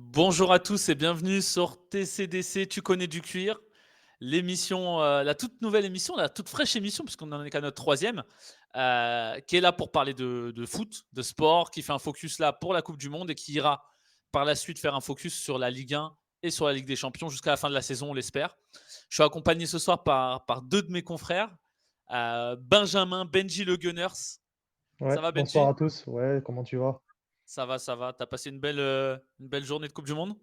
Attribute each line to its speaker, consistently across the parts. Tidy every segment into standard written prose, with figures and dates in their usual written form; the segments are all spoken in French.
Speaker 1: Bonjour à tous et bienvenue sur TCDC, tu connais du cuir, l'émission, la toute nouvelle émission, la toute fraîche émission, puisqu'on en est qu'à notre troisième, qui est là pour parler de foot, de sport, qui fait un focus là pour la Coupe du Monde et qui ira par la suite faire un focus sur la Ligue 1 et sur la Ligue des Champions jusqu'à la fin de la saison, on l'espère. Je suis accompagné ce soir par deux de mes confrères, Benjamin, Benji le Gunners. Ça
Speaker 2: Ouais,
Speaker 1: va
Speaker 2: bonsoir
Speaker 1: Benji?
Speaker 2: à tous. Ouais, comment tu vas?
Speaker 1: Ça va, ça va. T'as passé une belle journée de Coupe du Monde?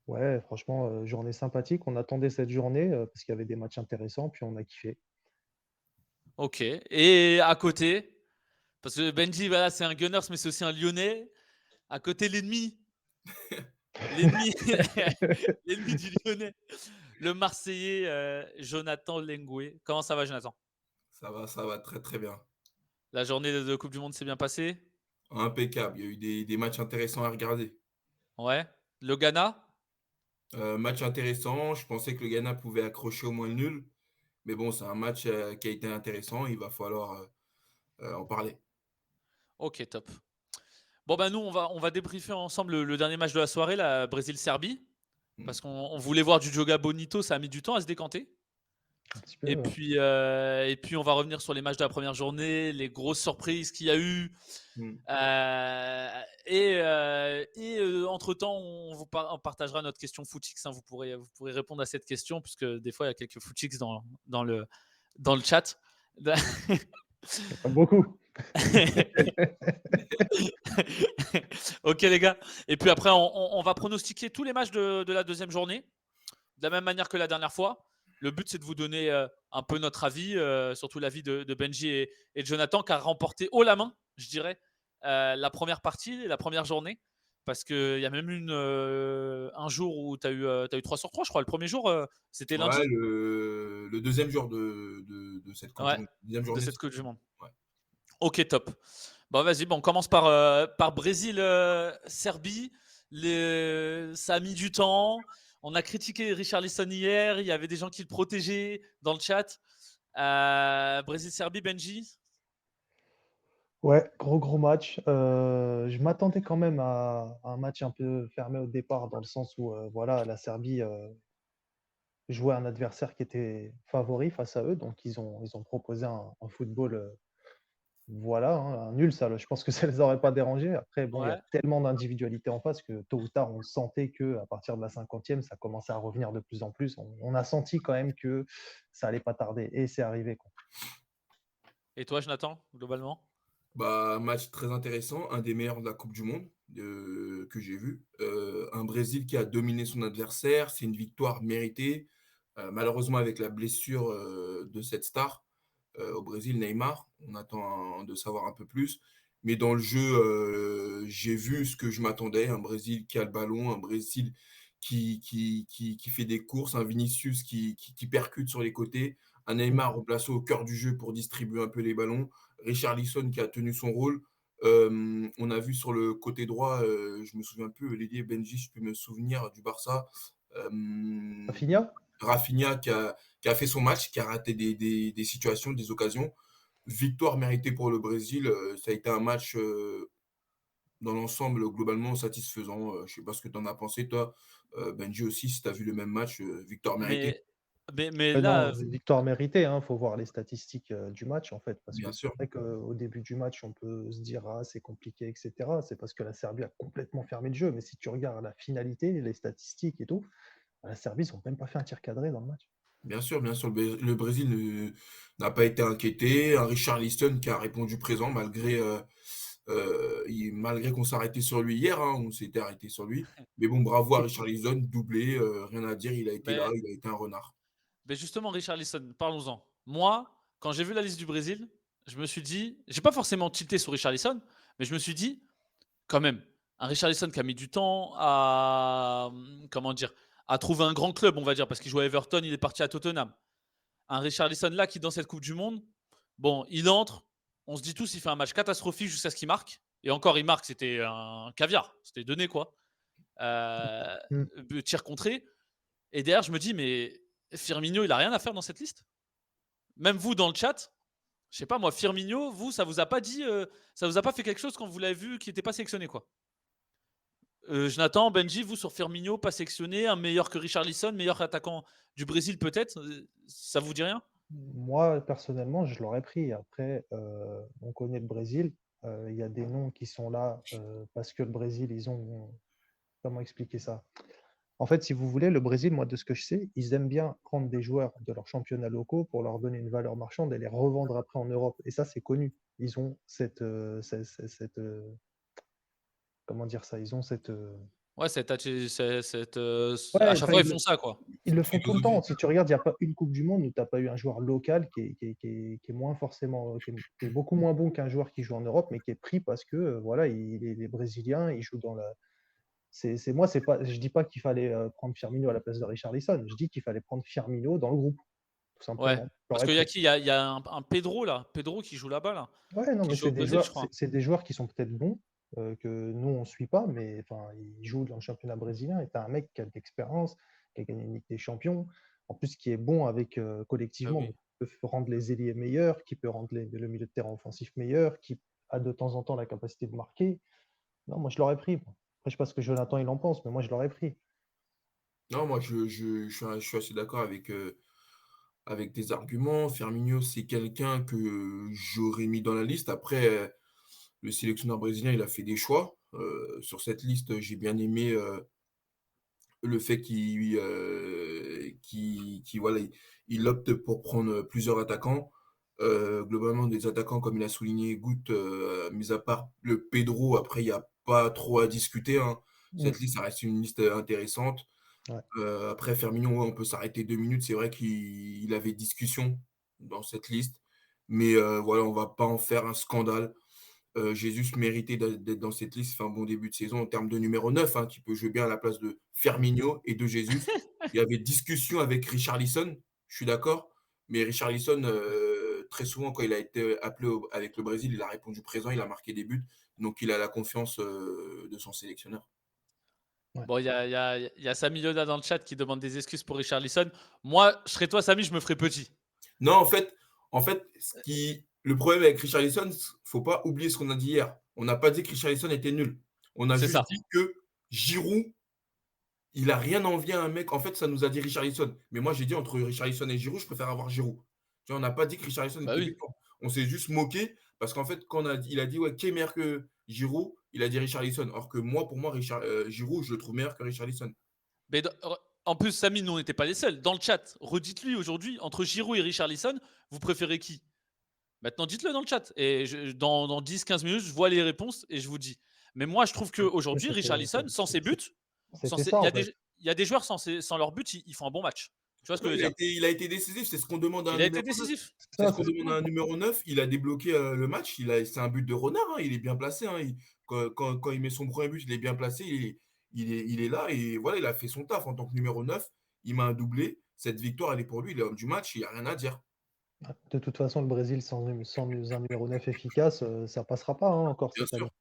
Speaker 2: Ouais, franchement, journée sympathique. On attendait cette journée, parce qu'il y avait des matchs intéressants, puis on a kiffé.
Speaker 1: OK, et à côté, parce que Benji, voilà, c'est un Gunners, mais c'est aussi un Lyonnais. À côté, l'ennemi l'ennemi du Lyonnais, le Marseillais, Jonathan Lengwe. Comment ça va, Jonathan?
Speaker 3: Ça va très très bien.
Speaker 1: La journée de Coupe du monde s'est bien passée?
Speaker 3: Impeccable, il y a eu des matchs intéressants à regarder.
Speaker 1: Ouais. Le Ghana?
Speaker 3: Match intéressant, je pensais que le Ghana pouvait accrocher au moins le nul, mais bon, c'est un match, qui a été intéressant, il va falloir, en parler.
Speaker 1: OK, top. Bon, bah, nous, on va débriefer ensemble le dernier match de la soirée, la Brésil-Serbie,
Speaker 3: Mmh.
Speaker 1: parce qu'on voulait voir du Joga Bonito, ça a mis du temps à se décanter.
Speaker 2: Un petit peu,
Speaker 1: Et puis on va revenir sur les matchs de la première journée, les grosses surprises qu'il y a eu.
Speaker 3: Mmh.
Speaker 1: Entre-temps, on partagera notre question Footix, hein. Vous pourrez répondre à cette question, puisque des fois, il y a quelques Footix dans le chat.
Speaker 2: il y a pas beaucoup.
Speaker 1: Ok, les gars. Et puis après, on va pronostiquer tous les matchs de la deuxième journée, de la même manière que la dernière fois. Le but, c'est de vous donner un peu notre avis, surtout l'avis de Benji et de Jonathan, qui a remporté haut la main, je dirais, la première partie, la première journée. Parce qu'il y a même un jour où tu as eu 3 sur 3, je crois. Le premier jour, c'était
Speaker 3: Ouais,
Speaker 1: lundi.
Speaker 3: le 2e jour de cette coupe du
Speaker 1: Ouais,
Speaker 3: monde. 2e
Speaker 1: de
Speaker 3: journée,
Speaker 1: cette
Speaker 3: c'était
Speaker 1: Coupe du Monde.
Speaker 3: ouais.
Speaker 1: Ok, top. Bon, vas-y, bon, on commence par Brésil-Serbie. Ça a mis du temps. On a critiqué Richarlison hier. Il y avait des gens qui le protégeaient dans le chat. Brésil-Serbie, Benji.
Speaker 2: Ouais, gros match. Je m'attendais quand même à un match un peu fermé au départ, dans le sens où, voilà, la Serbie, jouait un adversaire qui était favori face à eux, donc ils ont proposé un football, voilà, hein, un nul, ça, je pense que ça les aurait pas dérangés. Après, bon, il y a
Speaker 1: Ouais.
Speaker 2: tellement d'individualité en face que tôt ou tard, on sentait que à partir de la 50e, ça commençait à revenir de plus en plus. On a senti quand même que ça allait pas tarder et c'est arrivé, quoi.
Speaker 1: Et toi, Jonathan, globalement?
Speaker 3: Bah, match très intéressant, un des meilleurs de la coupe du monde, que j'ai vu. Un Brésil qui a dominé son adversaire, c'est une victoire méritée. Malheureusement avec la blessure, de cette star, au Brésil, Neymar, on attend de savoir un peu plus. Mais dans le jeu, j'ai vu ce que je m'attendais, un Brésil qui a le ballon, un Brésil qui fait des courses, un Vinicius qui percute sur les côtés, un
Speaker 2: Mmh.
Speaker 3: Neymar replacé au cœur du jeu pour distribuer un peu les ballons, Richarlison qui a tenu son rôle. On a vu sur le côté droit, je me souviens plus, Lily et Benji, je peux me souvenir du Barça.
Speaker 2: Rafinha?
Speaker 3: Rafinha qui a fait son match, qui a raté des situations, des occasions. Victoire méritée pour le Brésil. Ça a été un match, dans l'ensemble, globalement satisfaisant. Je ne sais pas ce que tu en as pensé, toi, Benji aussi, si tu as vu le même match, victoire méritée.
Speaker 1: Mais, mais
Speaker 2: Non,
Speaker 1: là,
Speaker 2: victoire méritée, hein, faut voir les statistiques, du match, en fait, parce que
Speaker 3: Bien
Speaker 2: c'est
Speaker 3: sûr,
Speaker 2: vrai qu'au début du match, on peut se dire: «Ah, c'est compliqué» et cetera. C'est parce que la Serbie a complètement fermé le jeu, mais si tu regardes la finalité, les statistiques et tout, bah, la Serbie, ils ont même pas fait un tir cadré dans le match.
Speaker 3: bien sûr, bien sûr. Le Brésil n'a pas été inquiété. Un Richarlison qui a répondu présent malgré qu'on s'est arrêté sur lui hier, hein, on s'était arrêté sur lui. Mais bon, bravo à
Speaker 2: Et
Speaker 3: Richarlison, doublé, rien à dire, il a été là,
Speaker 1: mais,
Speaker 3: il a été un renard.
Speaker 1: mais justement, Richarlison, parlons-en. Moi, quand j'ai vu la liste du Brésil, je me suis dit, j'ai pas forcément tilté sur Richarlison, mais je me suis dit, quand même, un Richarlison qui a mis du temps comment dire, à trouver un grand club, on va dire, parce qu'il jouait à Everton, il est parti à Tottenham. Un Richarlison là qui, dans cette Coupe du Monde, bon, il entre, on se dit tous, il fait un match catastrophique jusqu'à ce qu'il marque. Et encore, il marque, c'était un caviar, c'était donné quoi. Euh,
Speaker 2: mmh,
Speaker 1: Tir contré. Et derrière, je me dis, mais Firmino, il a rien à faire dans cette liste. Même vous, dans le chat, je sais pas moi, Firmino, vous, ça vous a pas dit, ça vous a pas fait quelque chose quand vous l'avez vu qui n'était pas sélectionné quoi. Jonathan, Benji, vous sur Firmino, pas sectionné, un meilleur que Richarlison, meilleur attaquant du Brésil peut-être, ça vous dit rien?
Speaker 2: Moi, personnellement, je l'aurais pris. Après, on connaît le Brésil. Il y a des noms qui sont là parce que le Brésil, ils ont. Comment expliquer ça? En fait, si vous voulez, le Brésil, moi, de ce que je sais, ils aiment bien prendre des joueurs de leurs championnats locaux pour leur donner une valeur marchande et les revendre après en Europe. Et ça, c'est connu. Ils ont comment dire ça? Ils ont cette.
Speaker 1: Ouais, à
Speaker 2: Ouais,
Speaker 1: chaque
Speaker 2: enfin,
Speaker 1: fois, ils font ça, quoi.
Speaker 2: ils le font tout le temps.
Speaker 3: Philosophie.
Speaker 2: Si tu regardes, il n'y a pas une Coupe du Monde où tu n'as pas eu un joueur local qui est moins forcément, qui est beaucoup moins bon qu'un joueur qui joue en Europe, mais qui est pris parce que voilà, les Brésiliens, ils jouent dans la. Moi, c'est pas, je dis pas qu'il fallait prendre Firmino à la place de Richarlison. Je dis qu'il fallait prendre Firmino dans le groupe, tout
Speaker 1: Ouais,
Speaker 2: simplement.
Speaker 1: parce
Speaker 2: J'aurais
Speaker 1: qu'il y a
Speaker 2: pris.
Speaker 1: qui? Il y a un Pedro là, Pedro qui joue là-bas là,
Speaker 2: Ouais, non,
Speaker 1: qui
Speaker 2: mais
Speaker 1: joue au Brésil, je crois.
Speaker 2: c'est des joueurs qui sont peut-être bons, que nous, on ne suit pas, mais enfin, ils jouent dans le championnat brésilien. Et tu as un mec qui a de l'expérience, qui a gagné une Ligue des Champions, en plus qui est bon avec
Speaker 1: Bah
Speaker 2: collectivement,
Speaker 1: oui.
Speaker 2: donc qui peut rendre les ailiers meilleurs, qui peut rendre le milieu de terrain offensif meilleur, qui a de temps en temps la capacité de marquer. Non, moi, je l'aurais pris. Moi. Après, je sais pas ce que Jonathan il en pense, mais moi, je l'aurais pris.
Speaker 3: Non, moi, je suis assez d'accord avec tes arguments. Firmino, c'est quelqu'un que j'aurais mis dans la liste. Après, le sélectionneur brésilien, il a fait des choix. Sur cette liste, j'ai bien aimé le fait voilà, il opte pour prendre plusieurs attaquants. Globalement, des attaquants, comme il a souligné, Gout, mis à part le Pedro, après, il n'y a pas trop à discuter, hein.
Speaker 2: Mm.
Speaker 3: Cette liste, ça reste une liste intéressante.
Speaker 2: Ouais.
Speaker 3: Après, Firmino, ouais, on peut s'arrêter 2 minutes. C'est vrai qu'il avait discussion dans cette liste. Mais voilà, on ne va pas en faire un scandale. Jesus méritait d'être dans cette liste. Il fait un bon début de saison en termes de numéro 9, hein, qui peut jouer bien à la place de Firmino et de Jesus. Il y avait discussion avec Richarlison, je suis d'accord. Mais Richarlison, très souvent, quand il a été appelé avec le Brésil, il a répondu présent, il a marqué des buts. Donc, il a la confiance de son sélectionneur.
Speaker 2: Ouais.
Speaker 1: Bon, il y a Samy Yoda dans le chat qui demande des excuses pour Richarlison. Moi, je serais toi, Samy, je me ferais petit.
Speaker 3: Non, en fait, le problème avec Richarlison, il ne faut pas oublier ce qu'on a dit hier. On n'a pas dit que Richarlison était nul. On a
Speaker 1: C'est
Speaker 3: juste
Speaker 1: ça.
Speaker 3: dit que Giroud, il a rien envie à un mec. En fait, ça nous a dit Richarlison. Mais moi, j'ai dit entre Richarlison et Giroud, je préfère avoir Giroud. Tu vois, on n'a pas dit que Richarlison
Speaker 1: Bah
Speaker 3: était
Speaker 1: oui.
Speaker 3: butant. On s'est juste moqué parce qu'en fait, quand il a dit ouais, qui est meilleur que Giroud, il a dit Richarlison. Or que moi, pour moi, Giroud, je le trouve meilleur que Richarlison.
Speaker 1: Mais en plus, Samy, nous, on n'était pas les seuls. Dans le chat, redites-lui aujourd'hui, entre Giroud et Richarlison, vous préférez qui? Maintenant, dites-le dans le chat. Et dans 10-15 minutes, je vois les réponses et je vous dis. Mais moi, je trouve
Speaker 2: Mais
Speaker 1: qu'aujourd'hui, Richarlison, sans ses buts,
Speaker 2: c'était ça, en fait.
Speaker 1: il y a des joueurs sans leur but, ils font un bon match. Tu vois ce que
Speaker 3: Ouais,
Speaker 1: je veux dire?
Speaker 3: il a été décisif. C'est ce qu'on demande à un
Speaker 1: Il a été
Speaker 3: numéro 9.
Speaker 1: décisif.
Speaker 3: C'est
Speaker 2: Ça,
Speaker 3: ce qu'on
Speaker 2: c'est
Speaker 3: demande à un numéro 9. Il a débloqué le match. C'est un but de renard, hein. Il est bien placé, hein. Quand il met son premier but, il est bien placé. Il est là et voilà, il a fait son taf en tant que numéro 9. Il m'a un doublé. Cette victoire, elle est pour lui. Il est homme du match. Il n'y a rien à dire.
Speaker 2: de toute façon, le Brésil sans un numéro 9 efficace, ça passera pas hein, encore
Speaker 3: Bien
Speaker 2: cette année.
Speaker 3: sûr.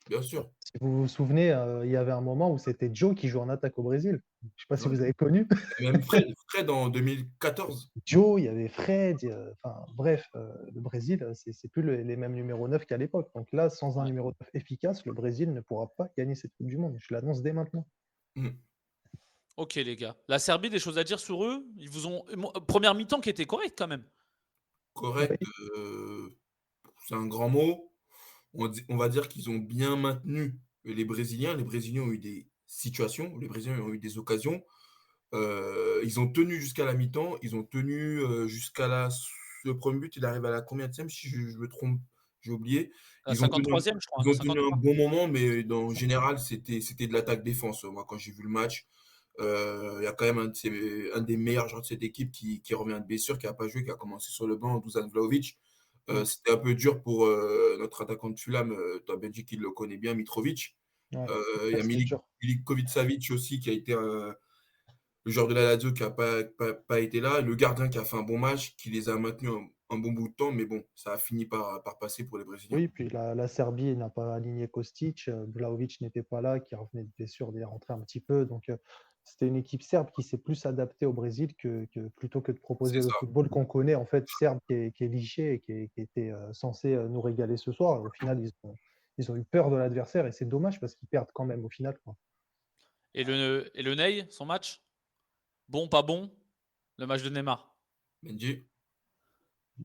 Speaker 3: Bien sûr.
Speaker 2: Si vous vous souvenez, il y avait un moment où c'était Joe qui jouait en attaque au Brésil. Je ne sais pas si
Speaker 3: Ouais.
Speaker 2: vous avez connu.
Speaker 3: Même Fred en 2014.
Speaker 2: Joe, il y avait Fred, enfin bref, le Brésil, c'est plus les mêmes numéros 9 qu'à l'époque. Donc là, sans un
Speaker 1: Ouais.
Speaker 2: numéro 9 efficace, le Brésil ne pourra pas gagner cette Coupe du Monde. Je l'annonce dès maintenant.
Speaker 3: Mm.
Speaker 1: Ok, les gars. La Serbie, des choses à dire sur eux? Ils vous ont. Première mi-temps qui était correcte quand même.
Speaker 3: Correct.
Speaker 2: Oui,
Speaker 3: C'est un grand mot. On va dire qu'ils ont bien maintenu les Brésiliens. Les Brésiliens ont eu des situations. Les Brésiliens ont eu des occasions. Ils ont tenu jusqu'à la mi-temps. Ils ont tenu jusqu'à le premier but. Il arrive à la combienième, si je me trompe, j'ai oublié.
Speaker 1: La
Speaker 3: Ils ont tenu,
Speaker 1: 53e, je crois.
Speaker 3: ils ont tenu un
Speaker 1: 53.
Speaker 3: bon moment, mais en général, c'était de l'attaque-défense. Moi, quand j'ai vu le match, il y a quand même un des meilleurs joueurs de cette équipe qui revient de blessure, qui n'a pas joué, qui a commencé sur le banc, Dusan Vlahovic.
Speaker 2: mm,
Speaker 3: C'était un peu dur pour notre attaquant de Fulham, toi Benji qui le connaît bien, Mitrovic.
Speaker 2: ouais.
Speaker 3: Il y a
Speaker 2: C'était dur.
Speaker 3: Milinkovic-Savic aussi qui a été le joueur de la Lazio qui n'a pas été là. Le gardien qui a fait un bon match, qui les a maintenus un bon bout de temps, mais bon, ça a fini par passer pour les Brésiliens.
Speaker 2: Oui, puis la Serbie n'a pas aligné Kostic, Vlahovic n'était pas là, qui revenait de blessure, il est rentré un petit peu. Donc, c'était une équipe serbe qui s'est plus adaptée au Brésil plutôt que de proposer
Speaker 3: C'est
Speaker 2: le
Speaker 3: ça.
Speaker 2: football qu'on connaît, en fait, serbe qui est liché et qui était censé nous régaler ce soir. Au final, ils ont eu peur de l'adversaire et c'est dommage parce qu'ils perdent quand même au final, quoi.
Speaker 1: Et le Ney, son match? Bon, pas bon? Le match de Neymar?
Speaker 3: Benji?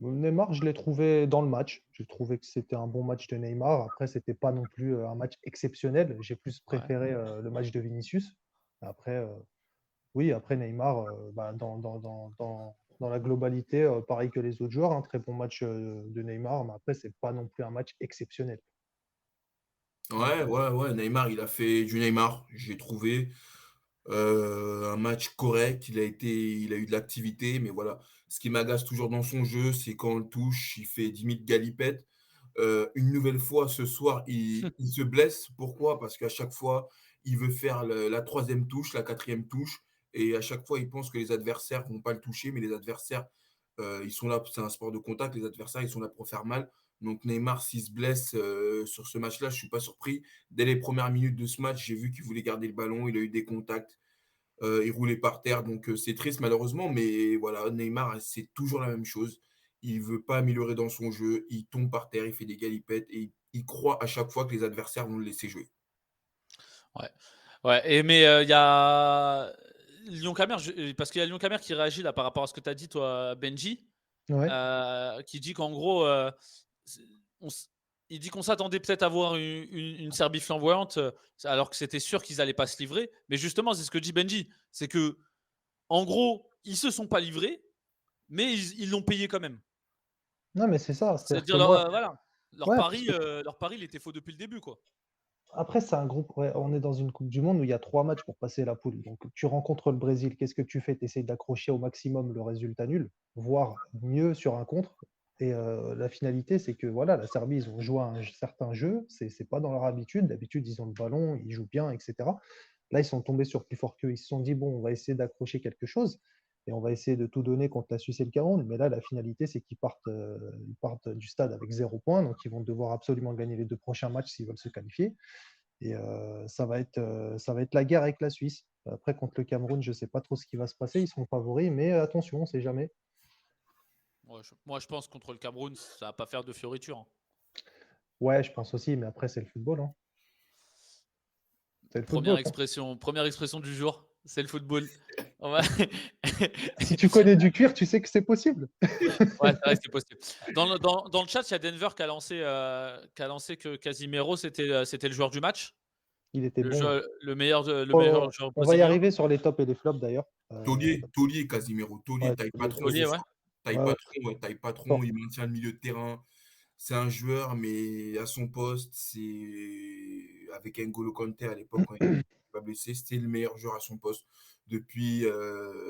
Speaker 2: Neymar, je l'ai trouvé dans le match. J'ai trouvé que c'était un bon match de Neymar. Après, c'était pas non plus un match exceptionnel. J'ai plus
Speaker 1: Ouais.
Speaker 2: préféré le match de Vinicius. Après, oui, après Neymar, bah, dans la globalité, pareil que les autres joueurs, un très bon match de Neymar. Mais après, c'est pas non plus un match exceptionnel.
Speaker 3: Ouais. Neymar, il a fait du Neymar, j'ai trouvé. Un match correct, il a eu de l'activité, mais voilà. Ce qui m'agace toujours dans son jeu, c'est quand on le touche, il fait 10 000 galipettes. Une nouvelle fois ce soir, il se blesse. Pourquoi? Parce qu'à chaque fois, il veut faire la troisième touche, la quatrième touche, et à chaque fois, il pense que les adversaires vont pas le toucher, mais les adversaires, ils sont là, c'est un sport de contact, les adversaires, ils sont là pour faire mal. Donc Neymar, s'il se blesse sur ce match-là, je suis pas surpris. Dès les premières minutes de ce match, j'ai vu qu'il voulait garder le ballon, il a eu des contacts, il roulait par terre, donc c'est triste malheureusement, mais voilà, Neymar, c'est toujours la même chose. Il veut pas améliorer dans son jeu, il tombe par terre, il fait des galipettes et il croit à chaque fois que les adversaires vont le laisser jouer.
Speaker 1: Ouais. Ouais, mais il y a Lyon Camer, parce qu'il y a Lyon Camer qui réagit là par rapport à ce que tu as dit, toi, Benji,
Speaker 2: Ouais.
Speaker 1: qui dit qu'en gros, c'est- on s- il dit qu'on s'attendait peut-être à voir une Serbie flamboyante, alors que c'était sûr qu'ils n'allaient pas se livrer. Mais justement, c'est ce que dit Benji, c'est que en gros, ils se sont pas livrés, mais ils l'ont payé quand même.
Speaker 2: Non, mais c'est ça. C'est-à-dire que
Speaker 1: C'est-à-dire,
Speaker 2: moi,
Speaker 1: voilà,
Speaker 2: ouais, parce que
Speaker 1: leur pari, il était faux depuis le début, quoi.
Speaker 2: après, c'est un groupe. Ouais, on est dans une Coupe du Monde où il y a 3 matchs pour passer la poule. Donc, tu rencontres le Brésil. Qu'est-ce que tu fais? Tu essaies d'accrocher au maximum le résultat nul, voire mieux sur un contre. Et la finalité, c'est que voilà, la Serbie, ils ont joué à un certain jeu. C'est pas dans leur habitude. D'habitude, ils ont le ballon, ils jouent bien, etc. Là, ils sont tombés sur plus fort qu'eux. Ils se sont dit, bon, on va essayer d'accrocher quelque chose et on va essayer de tout donner contre la Suisse et le Cameroun. Mais là, la finalité, c'est ils partent du stade avec 0 points. Donc, ils vont devoir absolument gagner les 2 prochains matchs s'ils veulent se qualifier. Et ça va être la guerre avec la Suisse. Après, contre le Cameroun, je ne sais pas trop ce qui va se passer. Ils sont favoris, mais attention, on ne sait jamais.
Speaker 1: Ouais, moi, je pense contre le Cameroun, ça va pas faire de fioriture, hein.
Speaker 2: Ouais, je pense aussi, mais après, c'est le football, hein. C'est le football, hein.
Speaker 1: Première expression du jour, c'est le football. On va-
Speaker 2: Si tu connais du cuir, tu sais que c'est possible.
Speaker 1: Ouais, c'est vrai que c'est possible. Dans le chat, il y a Denver qui a lancé que Casimiro, c'était le joueur du match,
Speaker 2: Il était bon.
Speaker 1: le meilleur joueur
Speaker 2: On va y
Speaker 1: brésilien.
Speaker 2: arriver sur les tops et les flops, d'ailleurs.
Speaker 3: Taulier, Casimiro, Taulier,
Speaker 2: Ouais,
Speaker 3: taille
Speaker 2: Taulier,
Speaker 3: patron ce
Speaker 1: Taulier, ouais.
Speaker 3: soir. Taille
Speaker 2: ouais, ouais,
Speaker 3: patron, ouais, taille patron,
Speaker 2: fort.
Speaker 3: il maintient le milieu de terrain. C'est un joueur, mais à son poste, c'est avec N'Golo Kanté à l'époque, quand il n'était pas blessé, c'était le meilleur joueur à son poste depuis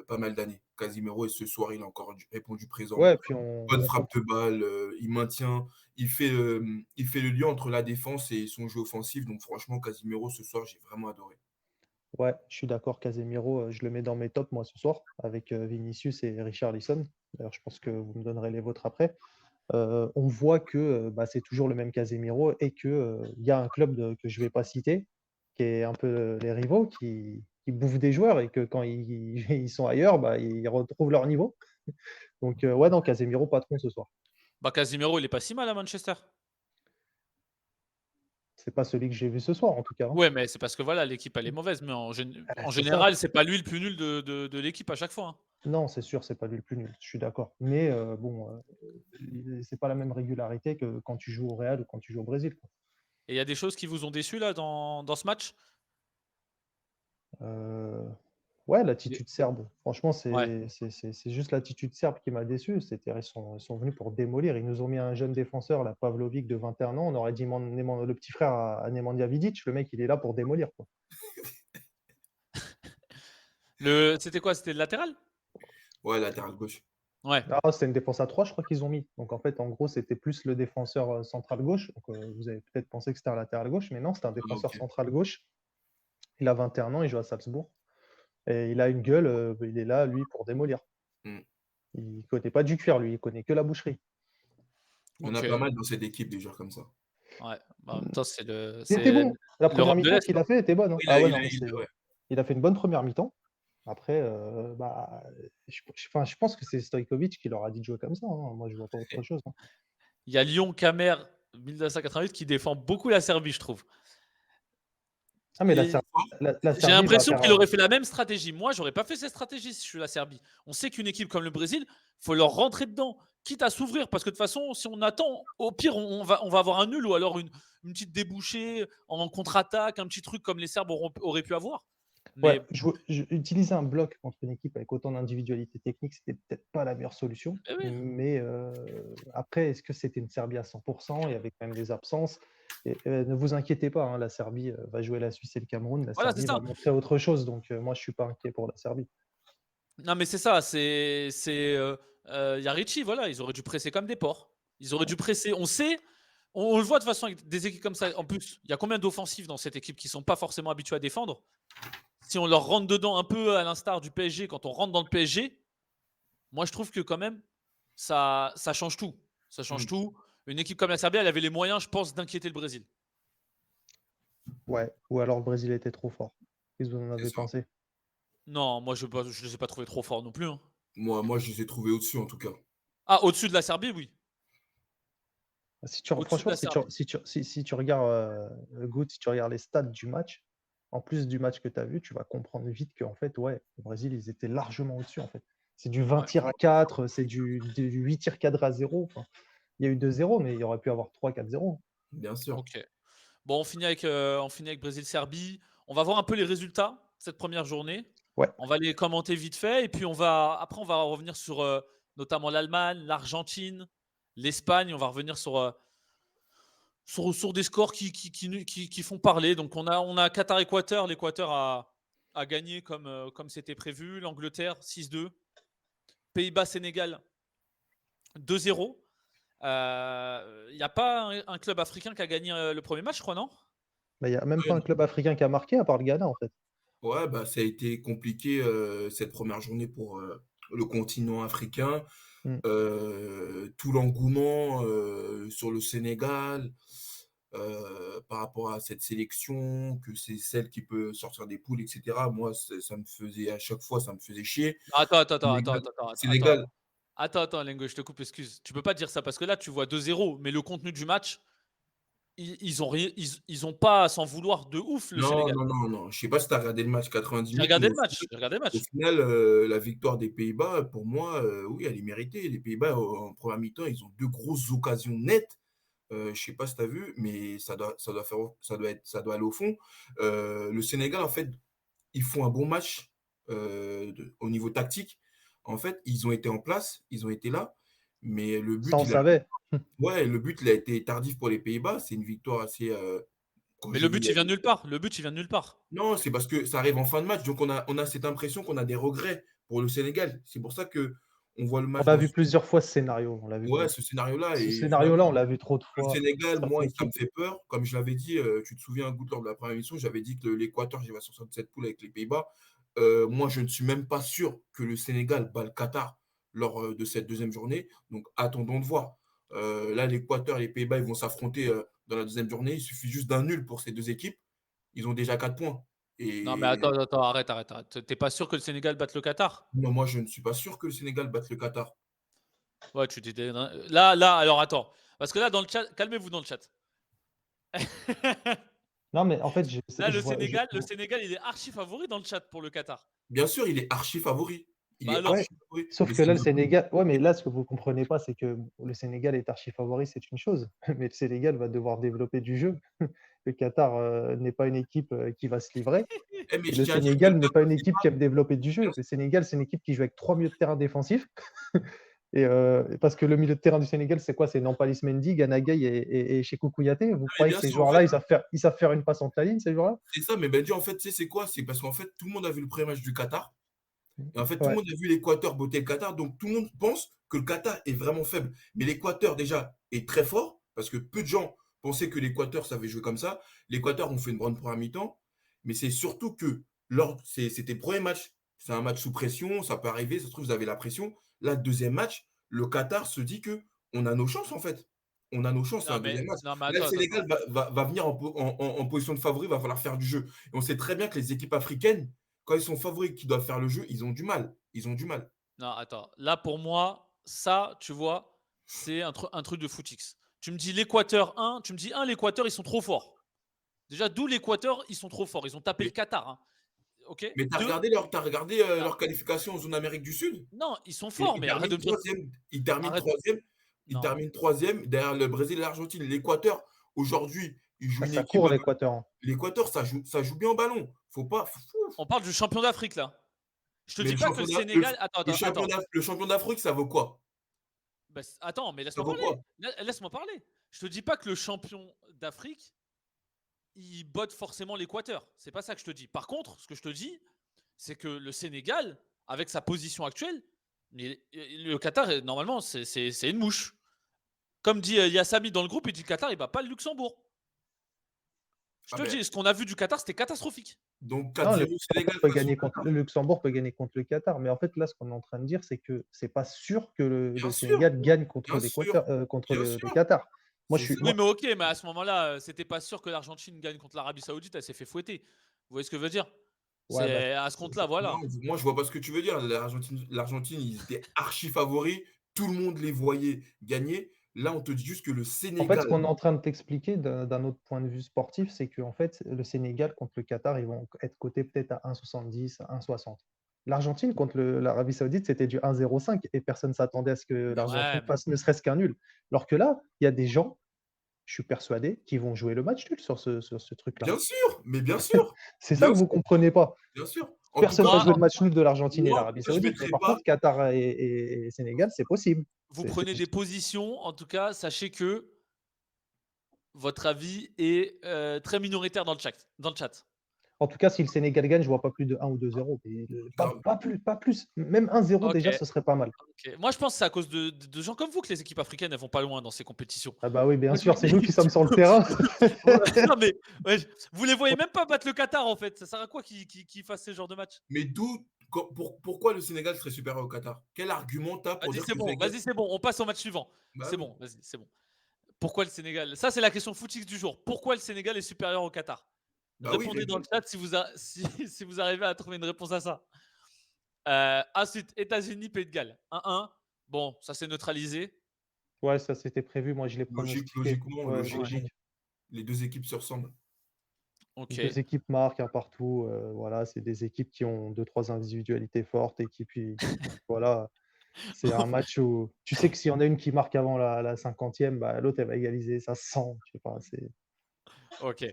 Speaker 3: pas mal d'années. Casimiro, et ce soir, il a encore répondu présent.
Speaker 2: Ouais, puis
Speaker 3: Bonne frappe de balle, il maintient, il fait le lien entre la défense et son jeu offensif. Donc franchement, Casimiro, ce soir, j'ai vraiment adoré.
Speaker 2: ouais, je suis d'accord. Casemiro, je le mets dans mes tops, moi, ce soir, avec Vinicius et Richarlison. D'ailleurs, je pense que vous me donnerez les vôtres après. On voit que bah, c'est toujours le même Casemiro et qu'il y a un club que je ne vais pas citer, qui est un peu les rivaux, qui bouffent des joueurs et que quand ils sont ailleurs, bah, ils retrouvent leur niveau. Donc, ouais, non, Casemiro, patron ce soir.
Speaker 1: Bah, Casimiro, il est pas si mal à Manchester.
Speaker 2: C'est pas celui que j'ai vu ce soir, en tout cas, hein.
Speaker 1: Ouais, mais c'est parce que voilà, l'équipe elle est mauvaise, mais en
Speaker 2: C'est ça.
Speaker 1: général, c'est pas lui le plus nul de l'équipe à chaque fois, hein.
Speaker 2: Non, c'est sûr, c'est pas lui le plus nul, je suis d'accord. Mais bon, c'est pas la même régularité que quand tu joues au Real ou quand tu joues au Brésil, quoi.
Speaker 1: Et il y a des choses qui vous ont déçu là dans ce match?
Speaker 2: Euh, Ouais,
Speaker 1: Des
Speaker 2: l'attitude serbe. Franchement,
Speaker 1: Ouais.
Speaker 2: c'est juste l'attitude serbe qui m'a déçu. Ils sont venus pour démolir. Ils nous ont mis un jeune défenseur, la Pavlovic, de 21 ans. On aurait dit le petit frère à Nemanja Vidic. Le mec, il est là pour démolir, quoi.
Speaker 1: C'était quoi? C'était le latéral?
Speaker 3: Ouais, latéral gauche.
Speaker 1: Ouais.
Speaker 2: Ah, c'était une défense à 3, je crois qu'ils ont mis. Donc, en fait, en gros, c'était plus le défenseur central gauche. Donc, vous avez peut-être pensé que c'était un latéral gauche, mais non, c'est un
Speaker 3: Ah,
Speaker 2: défenseur
Speaker 3: ok.
Speaker 2: central gauche. Il a 21 ans, il joue à Salzbourg. Et il a une gueule, il est là, lui, pour démolir.
Speaker 3: Hmm.
Speaker 2: Il connaît pas du cuir, lui, il connaît que la boucherie.
Speaker 3: Il y en a pas
Speaker 1: OK.
Speaker 3: mal dans cette équipe, des joueurs comme ça.
Speaker 1: Ouais. Bah, en même temps,
Speaker 2: Il était bon. La première
Speaker 1: l'Europe de
Speaker 2: mi-temps
Speaker 1: l'Est,
Speaker 2: qu'il
Speaker 1: hein.
Speaker 2: a fait était bonne, hein.
Speaker 3: Il a,
Speaker 2: Ah ouais,
Speaker 3: il
Speaker 2: non,
Speaker 3: a,
Speaker 2: mais
Speaker 3: il a- ouais.
Speaker 2: il a fait une bonne première mi-temps. Après, bah, enfin, je pense que c'est Stojkovic qui leur a dit de jouer comme ça, hein. Moi, je vois pas autre chose, hein.
Speaker 1: Il y a Lyon Camer 1988 qui défend beaucoup la Serbie, je trouve.
Speaker 2: Ah, mais
Speaker 1: Et
Speaker 2: la
Speaker 1: j'ai
Speaker 2: Serbie va
Speaker 1: l'impression
Speaker 2: faire.
Speaker 1: qu'il aurait fait la même stratégie. Moi, j'aurais pas fait cette stratégie si je suis la Serbie. On sait qu'une équipe comme le Brésil, faut leur rentrer dedans, quitte à s'ouvrir, parce que de toute façon, si on attend, au pire, on va avoir un nul ou alors une petite débouchée en contre-attaque, un petit truc comme les Serbes auraient pu avoir.
Speaker 2: Ouais,
Speaker 1: Mais
Speaker 2: utiliser un bloc contre une équipe avec autant d'individualité technique, c'était peut-être pas la meilleure solution.
Speaker 1: eh oui,
Speaker 2: Mais après, est-ce que c'était une Serbie à 100%? Il y avait quand même des absences. Et, ne vous inquiétez pas, hein, la Serbie va jouer la Suisse et le Cameroun. La
Speaker 1: voilà, c'est
Speaker 2: Serbie va
Speaker 1: ça.
Speaker 2: montrer autre chose. Donc, moi, je suis pas inquiet pour la Serbie.
Speaker 1: Non, mais c'est ça. Yarichi, voilà, ils auraient dû presser comme des porcs. Ils auraient dû presser. On le voit de toute façon avec des équipes comme ça. En plus, il y a combien d'offensifs dans cette équipe qui sont pas forcément habitués à défendre? Si on leur rentre dedans un peu à l'instar du PSG, quand on rentre dans le PSG, moi je trouve que quand même, ça change tout. Ça change
Speaker 3: Mm.
Speaker 1: tout. Une équipe comme la Serbie, elle avait les moyens, je pense, d'inquiéter le Brésil.
Speaker 2: Ouais. Ou alors le Brésil était trop fort. Qu'est-ce que vous en
Speaker 3: C'est
Speaker 2: avez
Speaker 3: ça.
Speaker 2: pensé?
Speaker 1: Non, moi je ne les ai pas trouvés trop forts non plus, hein.
Speaker 3: Moi, je les ai trouvés au-dessus, en tout cas.
Speaker 1: Ah, au-dessus de la Serbie, oui. Au-dessus de
Speaker 2: Franchement,
Speaker 1: la Serbie.
Speaker 2: si tu regardes, Good, si tu regardes les stats du match, en plus du match que tu as vu, tu vas comprendre vite qu'en fait, ouais, le Brésil, ils étaient largement au-dessus, en fait. C'est du 20
Speaker 1: Ouais,
Speaker 2: tirs à 4, c'est du 8 tirs cadrés à 0. Enfin, il y a eu 2-0, mais il y aurait pu avoir 3-4-0.
Speaker 3: Bien sûr.
Speaker 1: ok. Bon, on finit avec Brésil-Serbie. On va voir un peu les résultats de cette première journée.
Speaker 2: Ouais,
Speaker 1: On va les commenter vite fait. Et puis, après, on va revenir sur notamment l'Allemagne, l'Argentine, l'Espagne. On va revenir sur des scores qui font parler. Donc, on a Qatar-Équateur. L'Équateur a gagné comme c'était prévu. L'Angleterre, 6-2. Pays-Bas-Sénégal, 2-0. Il n'y a pas un club africain qui a gagné le premier match, je crois, non?
Speaker 2: mais il y a même
Speaker 3: Ouais,
Speaker 2: pas un club africain qui a marqué à part le Ghana, en fait.
Speaker 3: ouais, bah, ça a été compliqué cette première journée pour le continent africain.
Speaker 2: Mmh.
Speaker 3: Tout l'engouement sur le Sénégal par rapport à cette sélection, que c'est celle qui peut sortir des poules, etc. Moi, ça me faisait à chaque fois, ça me faisait chier.
Speaker 1: Attends, attends, attends, attends,
Speaker 3: Sénégal,
Speaker 1: attends, attends, attends.
Speaker 3: Sénégal,
Speaker 1: Attends, Lengo, je te coupe, excuse. Tu peux pas dire ça parce que là, tu vois 2-0, mais le contenu du match, ils ont rien, ils ont pas à s'en vouloir de ouf, le
Speaker 3: non,
Speaker 1: Sénégal.
Speaker 3: non, non, non. Je sais pas si tu as regardé le match 90
Speaker 1: J'ai
Speaker 3: minutes, mais
Speaker 1: regardé le match. J'ai regardé le
Speaker 3: au
Speaker 1: match.
Speaker 3: final, la victoire des Pays-Bas, pour moi, oui, elle est méritée. Les Pays-Bas, en première mi-temps, ils ont deux grosses occasions nettes. Je sais pas si tu as vu, mais ça doit aller au fond. Le Sénégal, en fait, ils font un bon match au niveau tactique. En fait, ils ont été en place, ils ont été là, mais
Speaker 2: Ça, on savait.
Speaker 3: ouais, le but, il a été tardif pour les Pays-Bas. C'est une victoire assez, quand
Speaker 1: Mais
Speaker 3: j'ai
Speaker 1: le
Speaker 3: vu
Speaker 1: but, il vient de nulle part. Le but, il vient de nulle part.
Speaker 3: non, c'est parce que ça arrive en fin de match, donc on a cette impression qu'on a des regrets pour le Sénégal. C'est pour ça que on voit le
Speaker 2: On
Speaker 3: match
Speaker 2: l'a
Speaker 3: dans
Speaker 2: vu plusieurs fois, ce scénario. On l'a vu
Speaker 3: ouais, ce scénario-là
Speaker 2: ce
Speaker 3: et
Speaker 2: scénario-là,
Speaker 3: vraiment
Speaker 2: on l'a vu trop de
Speaker 3: le
Speaker 2: fois.
Speaker 3: Sénégal, moi,
Speaker 2: Certaines
Speaker 3: ça me
Speaker 2: équipes.
Speaker 3: fait peur. Comme je l'avais dit, tu te souviens, Gout, lors de la première émission, j'avais dit que l'Équateur, il va sortir de cette poule avec les Pays-Bas. Moi, je ne suis même pas sûr que le Sénégal bat le Qatar lors de cette deuxième journée. Donc, attendons de voir. Là, l'Équateur et les Pays-Bas, ils vont s'affronter dans la deuxième journée. Il suffit juste d'un nul pour ces deux équipes. Ils ont déjà 4 points.
Speaker 1: Non, mais
Speaker 3: Et
Speaker 1: attends, arrête. T'es pas sûr que le Sénégal batte le Qatar?
Speaker 3: non, moi, je ne suis pas sûr que le Sénégal batte le Qatar.
Speaker 1: Ouais, tu dis là, alors attends. Parce que là, dans le chat, calmez-vous dans le chat.
Speaker 2: Non, mais en fait,
Speaker 1: Là,
Speaker 2: je
Speaker 1: le
Speaker 2: vois.
Speaker 1: Sénégal, le Sénégal, il est archi favori dans le chat pour le Qatar.
Speaker 3: Bien sûr, il est archi favori. Il
Speaker 1: Bah
Speaker 3: est
Speaker 2: Ouais,
Speaker 1: alors?
Speaker 3: archi favori.
Speaker 2: sauf
Speaker 3: Mais
Speaker 2: que
Speaker 3: c'est
Speaker 2: là, le
Speaker 3: même
Speaker 2: Sénégal. Ouais, mais là, ce que vous comprenez pas, c'est que le Sénégal est archi favori, c'est une chose. Mais le Sénégal va devoir développer du jeu. Le Qatar n'est pas une équipe qui va se livrer.
Speaker 3: eh, mais
Speaker 2: Et
Speaker 3: je
Speaker 2: le
Speaker 3: tiens à dire que le
Speaker 2: Sénégal n'est pas
Speaker 3: Qatar,
Speaker 2: une
Speaker 3: c'est
Speaker 2: équipe qui aime développer du
Speaker 3: bien
Speaker 2: jeu. Le Sénégal, c'est une équipe qui joue avec 3 milieux de terrain défensifs. Et parce que le milieu de terrain du Sénégal, c'est quoi? C'est Nampalys Mendy, Gana Gueye et Cheikhou Kouyaté. Vous
Speaker 3: mais
Speaker 2: croyez que
Speaker 3: bien
Speaker 2: ces
Speaker 3: sûr, en fait,
Speaker 2: joueurs-là, ils savent faire une passe entre la ligne, ces joueurs-là?
Speaker 3: c'est ça. Mais Benji, en fait, tu sais, c'est quoi? C'est parce qu'en fait, tout le monde a vu le premier match du Qatar. Et en fait, tout le
Speaker 2: Ouais.
Speaker 3: monde a vu l'Équateur botter le Qatar. Donc, tout le monde pense que le Qatar est vraiment faible. Mais l'Équateur, déjà, est très fort. Parce que peu de gens pensaient que l'Équateur savait jouer comme ça. L'Équateur ont fait une bonne première mi-temps. Mais c'est surtout que c'était le premier match. C'est un match sous pression. Ça peut arriver. Ça se trouve, vous avez la pression. Là, deuxième match, le Qatar se dit que on a nos chances, en fait. On a nos chances, c'est un deuxième match.
Speaker 1: Non, mais
Speaker 3: Là, le
Speaker 1: attends.
Speaker 3: Sénégal va venir en position de favori. Il va falloir faire du jeu. Et on sait très bien que les équipes africaines, quand ils sont favoris qui doivent faire le jeu, ils ont du mal. Ils ont du mal.
Speaker 1: Non, attends. Là, pour moi, ça, tu vois, c'est un truc de footix. Tu me dis l'Équateur 1, tu me dis l'Équateur, ils sont trop forts. Déjà, d'où l'Équateur, ils sont trop forts. Ils ont tapé le
Speaker 3: Mais,
Speaker 1: Qatar. Hein. Ok.
Speaker 3: mais
Speaker 1: Deux,
Speaker 3: t'as regardé leur qualification en zone Amérique du Sud?
Speaker 1: non, ils sont
Speaker 3: Et
Speaker 1: forts, mais arrête de me dire.
Speaker 3: il termine
Speaker 1: Arrête.
Speaker 3: troisième, il
Speaker 1: Non.
Speaker 3: termine troisième derrière le Brésil et l'Argentine. L'Équateur, aujourd'hui, il joue
Speaker 2: Ah,
Speaker 3: une
Speaker 2: ça
Speaker 3: équipe.
Speaker 2: court l'Équateur. Hein.
Speaker 3: L'Équateur, ça joue bien au ballon. Faut pas.
Speaker 1: On parle du champion d'Afrique, là. Je te
Speaker 3: Mais
Speaker 1: dis pas que le Sénégal. Attends, attends.
Speaker 3: le champion d'Afrique, ça vaut quoi?
Speaker 1: Bah, attends, mais
Speaker 3: Ça
Speaker 1: laisse-moi
Speaker 3: vaut
Speaker 1: parler.
Speaker 3: quoi?
Speaker 1: Laisse-moi parler. Je te dis pas que le champion d'Afrique, il botte forcément l'Équateur. C'est pas ça que je te dis. Par contre, ce que je te dis, c'est que le Sénégal, avec sa position actuelle, le Qatar, normalement, c'est une mouche. Comme dit Yassami dans le groupe, il dit le Qatar, il bat pas le Luxembourg. Je
Speaker 3: Ah
Speaker 1: te le
Speaker 3: ben,
Speaker 1: dis, ce qu'on a vu du Qatar, c'était catastrophique.
Speaker 3: donc
Speaker 2: Non,
Speaker 3: 4-0 Sénégal face au Qatar.
Speaker 2: le Luxembourg peut gagner contre le Qatar. Mais en fait, là, ce qu'on est en train de dire, c'est que c'est pas sûr que
Speaker 3: Bien
Speaker 2: le
Speaker 3: sûr,
Speaker 2: Sénégal gagne contre
Speaker 3: bien sûr,
Speaker 2: l'Équateur, contre
Speaker 3: bien
Speaker 2: le
Speaker 3: sûr.
Speaker 2: Qatar. Moi,
Speaker 3: C'est
Speaker 2: je suis.
Speaker 3: ça.
Speaker 1: Oui,
Speaker 2: Moi,
Speaker 1: mais ok, mais à ce moment-là, c'était pas sûr que l'Argentine gagne contre l'Arabie Saoudite, elle s'est fait fouetter. Vous voyez ce que je veux dire?
Speaker 2: ouais, bah,
Speaker 1: C'est à ce compte-là,
Speaker 3: Non,
Speaker 1: voilà.
Speaker 3: moi, je vois pas ce que tu veux dire. L'Argentine, ils étaient archi favoris. Tout le monde les voyait gagner. Là, on te dit juste que le
Speaker 2: en fait, ce
Speaker 3: Sénégal.
Speaker 2: qu'on est en train de t'expliquer d'un autre point de vue sportif, c'est que en fait, le Sénégal contre le Qatar, ils vont être cotés peut-être à 1,70, à 1,60. L'Argentine contre l'Arabie Saoudite, c'était du 1,05 et personne ne s'attendait à ce que l'Argentine
Speaker 1: Ouais, mais
Speaker 2: fasse ne serait-ce qu'un nul. Alors que là, il y a des gens, je suis persuadé, qui vont jouer le match nul sur ce truc-là.
Speaker 3: Bien sûr, mais bien sûr,
Speaker 2: C'est ça
Speaker 3: bien
Speaker 2: que vous
Speaker 3: sûr,
Speaker 2: ne comprenez pas.
Speaker 3: bien sûr. En tout
Speaker 2: Personne
Speaker 3: cas,
Speaker 2: ne va
Speaker 1: moi,
Speaker 2: jouer le match nul de l'Argentine et
Speaker 3: moi,
Speaker 2: l'Arabie
Speaker 3: je
Speaker 2: Saoudite. Mais
Speaker 3: mettrai
Speaker 2: par
Speaker 3: pas.
Speaker 2: contre, Qatar et Sénégal, c'est possible.
Speaker 1: vous
Speaker 2: C'est-
Speaker 1: prenez
Speaker 2: c'est-
Speaker 1: des positions, en tout cas, sachez que votre avis est très minoritaire dans le chat.
Speaker 2: En tout cas, si le Sénégal gagne, je ne vois pas plus de 1 ou 2-0.
Speaker 3: Grave.
Speaker 2: Pas plus, pas plus. Même 1-0
Speaker 1: Ok,
Speaker 2: déjà, ce serait pas mal.
Speaker 1: ok. Moi, je pense que c'est à cause de gens comme vous que les équipes africaines elles vont pas loin dans ces compétitions.
Speaker 2: Ah bah oui, bien
Speaker 1: Moi,
Speaker 2: sûr, c'est nous qui sommes sur le terrain.
Speaker 1: non, mais ouais, vous les voyez même pas battre le Qatar en fait. Ça sert à quoi qu'ils fassent ce genre de match?
Speaker 3: Mais pourquoi le Sénégal serait supérieur au Qatar? Quel argument t'as pour
Speaker 1: Vas-y,
Speaker 3: dire
Speaker 1: c'est
Speaker 3: que le
Speaker 1: bon,
Speaker 3: Sénégal.
Speaker 1: vas-y, c'est bon. On passe au match suivant.
Speaker 3: Bah
Speaker 1: C'est
Speaker 3: oui.
Speaker 1: bon, vas-y, c'est bon. Pourquoi le Sénégal? Ça, c'est la question footix du jour. Pourquoi le Sénégal est supérieur au Qatar?
Speaker 3: Bah oui,
Speaker 1: Répondez dans le chat si vous arrivez à trouver une réponse à ça. Ensuite, États-Unis, Pays de Galles. 1-1. Bon, ça s'est neutralisé.
Speaker 2: Ouais, ça c'était prévu. Moi, je l'ai pronostiqué. Ouais, logique.
Speaker 3: les deux équipes se ressemblent.
Speaker 1: Ok.
Speaker 2: Deux équipes marquent un partout. Voilà, c'est des équipes qui ont 2-3 individualités fortes et voilà, c'est un match où tu sais que s'il y en a une qui marque avant la 50e, bah, l'autre elle va égaliser. Ça se sent. Je sais pas, c'est.
Speaker 1: Ok.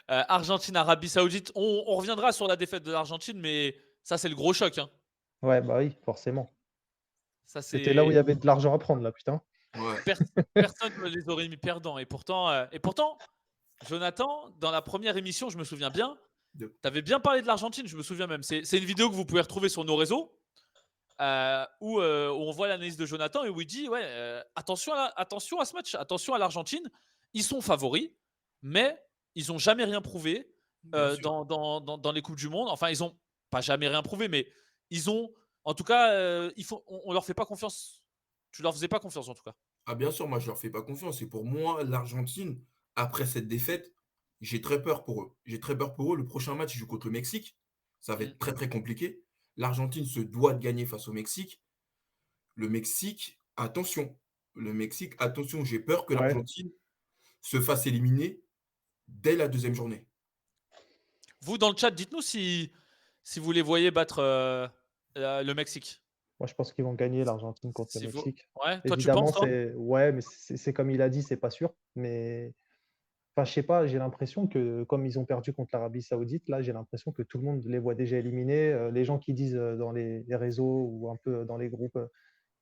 Speaker 1: Argentine, Arabie Saoudite. On reviendra sur la défaite de l'Argentine, mais ça, c'est le gros choc. Hein.
Speaker 2: Ouais, bah oui, forcément.
Speaker 1: Ça,
Speaker 2: C'était là où il y
Speaker 1: c'est
Speaker 2: avait de l'argent à prendre, là, putain.
Speaker 3: Ouais.
Speaker 1: personne ne les aurait mis perdants. Et pourtant, Jonathan, dans la première émission, je me souviens bien,
Speaker 3: De-
Speaker 1: tu avais bien parlé de l'Argentine, je me souviens même. C'est une vidéo que vous pouvez retrouver sur nos réseaux où on voit l'analyse de Jonathan et où il dit ouais, attention à ce match, attention à l'Argentine. Ils sont favoris, mais ils n'ont jamais rien prouvé
Speaker 3: Bien sûr.
Speaker 1: dans les Coupes du Monde. Enfin, ils n'ont pas jamais rien prouvé, mais ils ont. En tout cas, on leur fait pas confiance. Tu leur faisais pas confiance en tout cas.
Speaker 3: Ah bien sûr, moi je leur fais pas confiance. Et pour moi, l'Argentine, après cette défaite, j'ai très peur pour eux. J'ai très peur pour eux. Le prochain match, ils jouent contre le Mexique. Ça va
Speaker 1: Mm.
Speaker 3: être très très compliqué. L'Argentine se doit de gagner face au Mexique. Le Mexique, attention. Le Mexique, attention, j'ai peur que
Speaker 2: Ouais.
Speaker 3: l'Argentine se fasse éliminer dès la deuxième journée.
Speaker 1: Vous, dans le chat, dites-nous si vous les voyez battre le Mexique.
Speaker 2: Moi, je pense qu'ils vont gagner l'Argentine contre le
Speaker 1: Si vous...
Speaker 2: Mexique.
Speaker 1: Ouais, toi, tu
Speaker 2: Évidemment,
Speaker 1: penses, toi
Speaker 2: mais c'est comme il a dit, c'est pas sûr. Mais enfin, je sais pas, j'ai l'impression que comme ils ont perdu contre l'Arabie Saoudite, là, j'ai l'impression que tout le monde les voit déjà éliminés. Les gens qui disent dans les réseaux ou un peu dans les groupes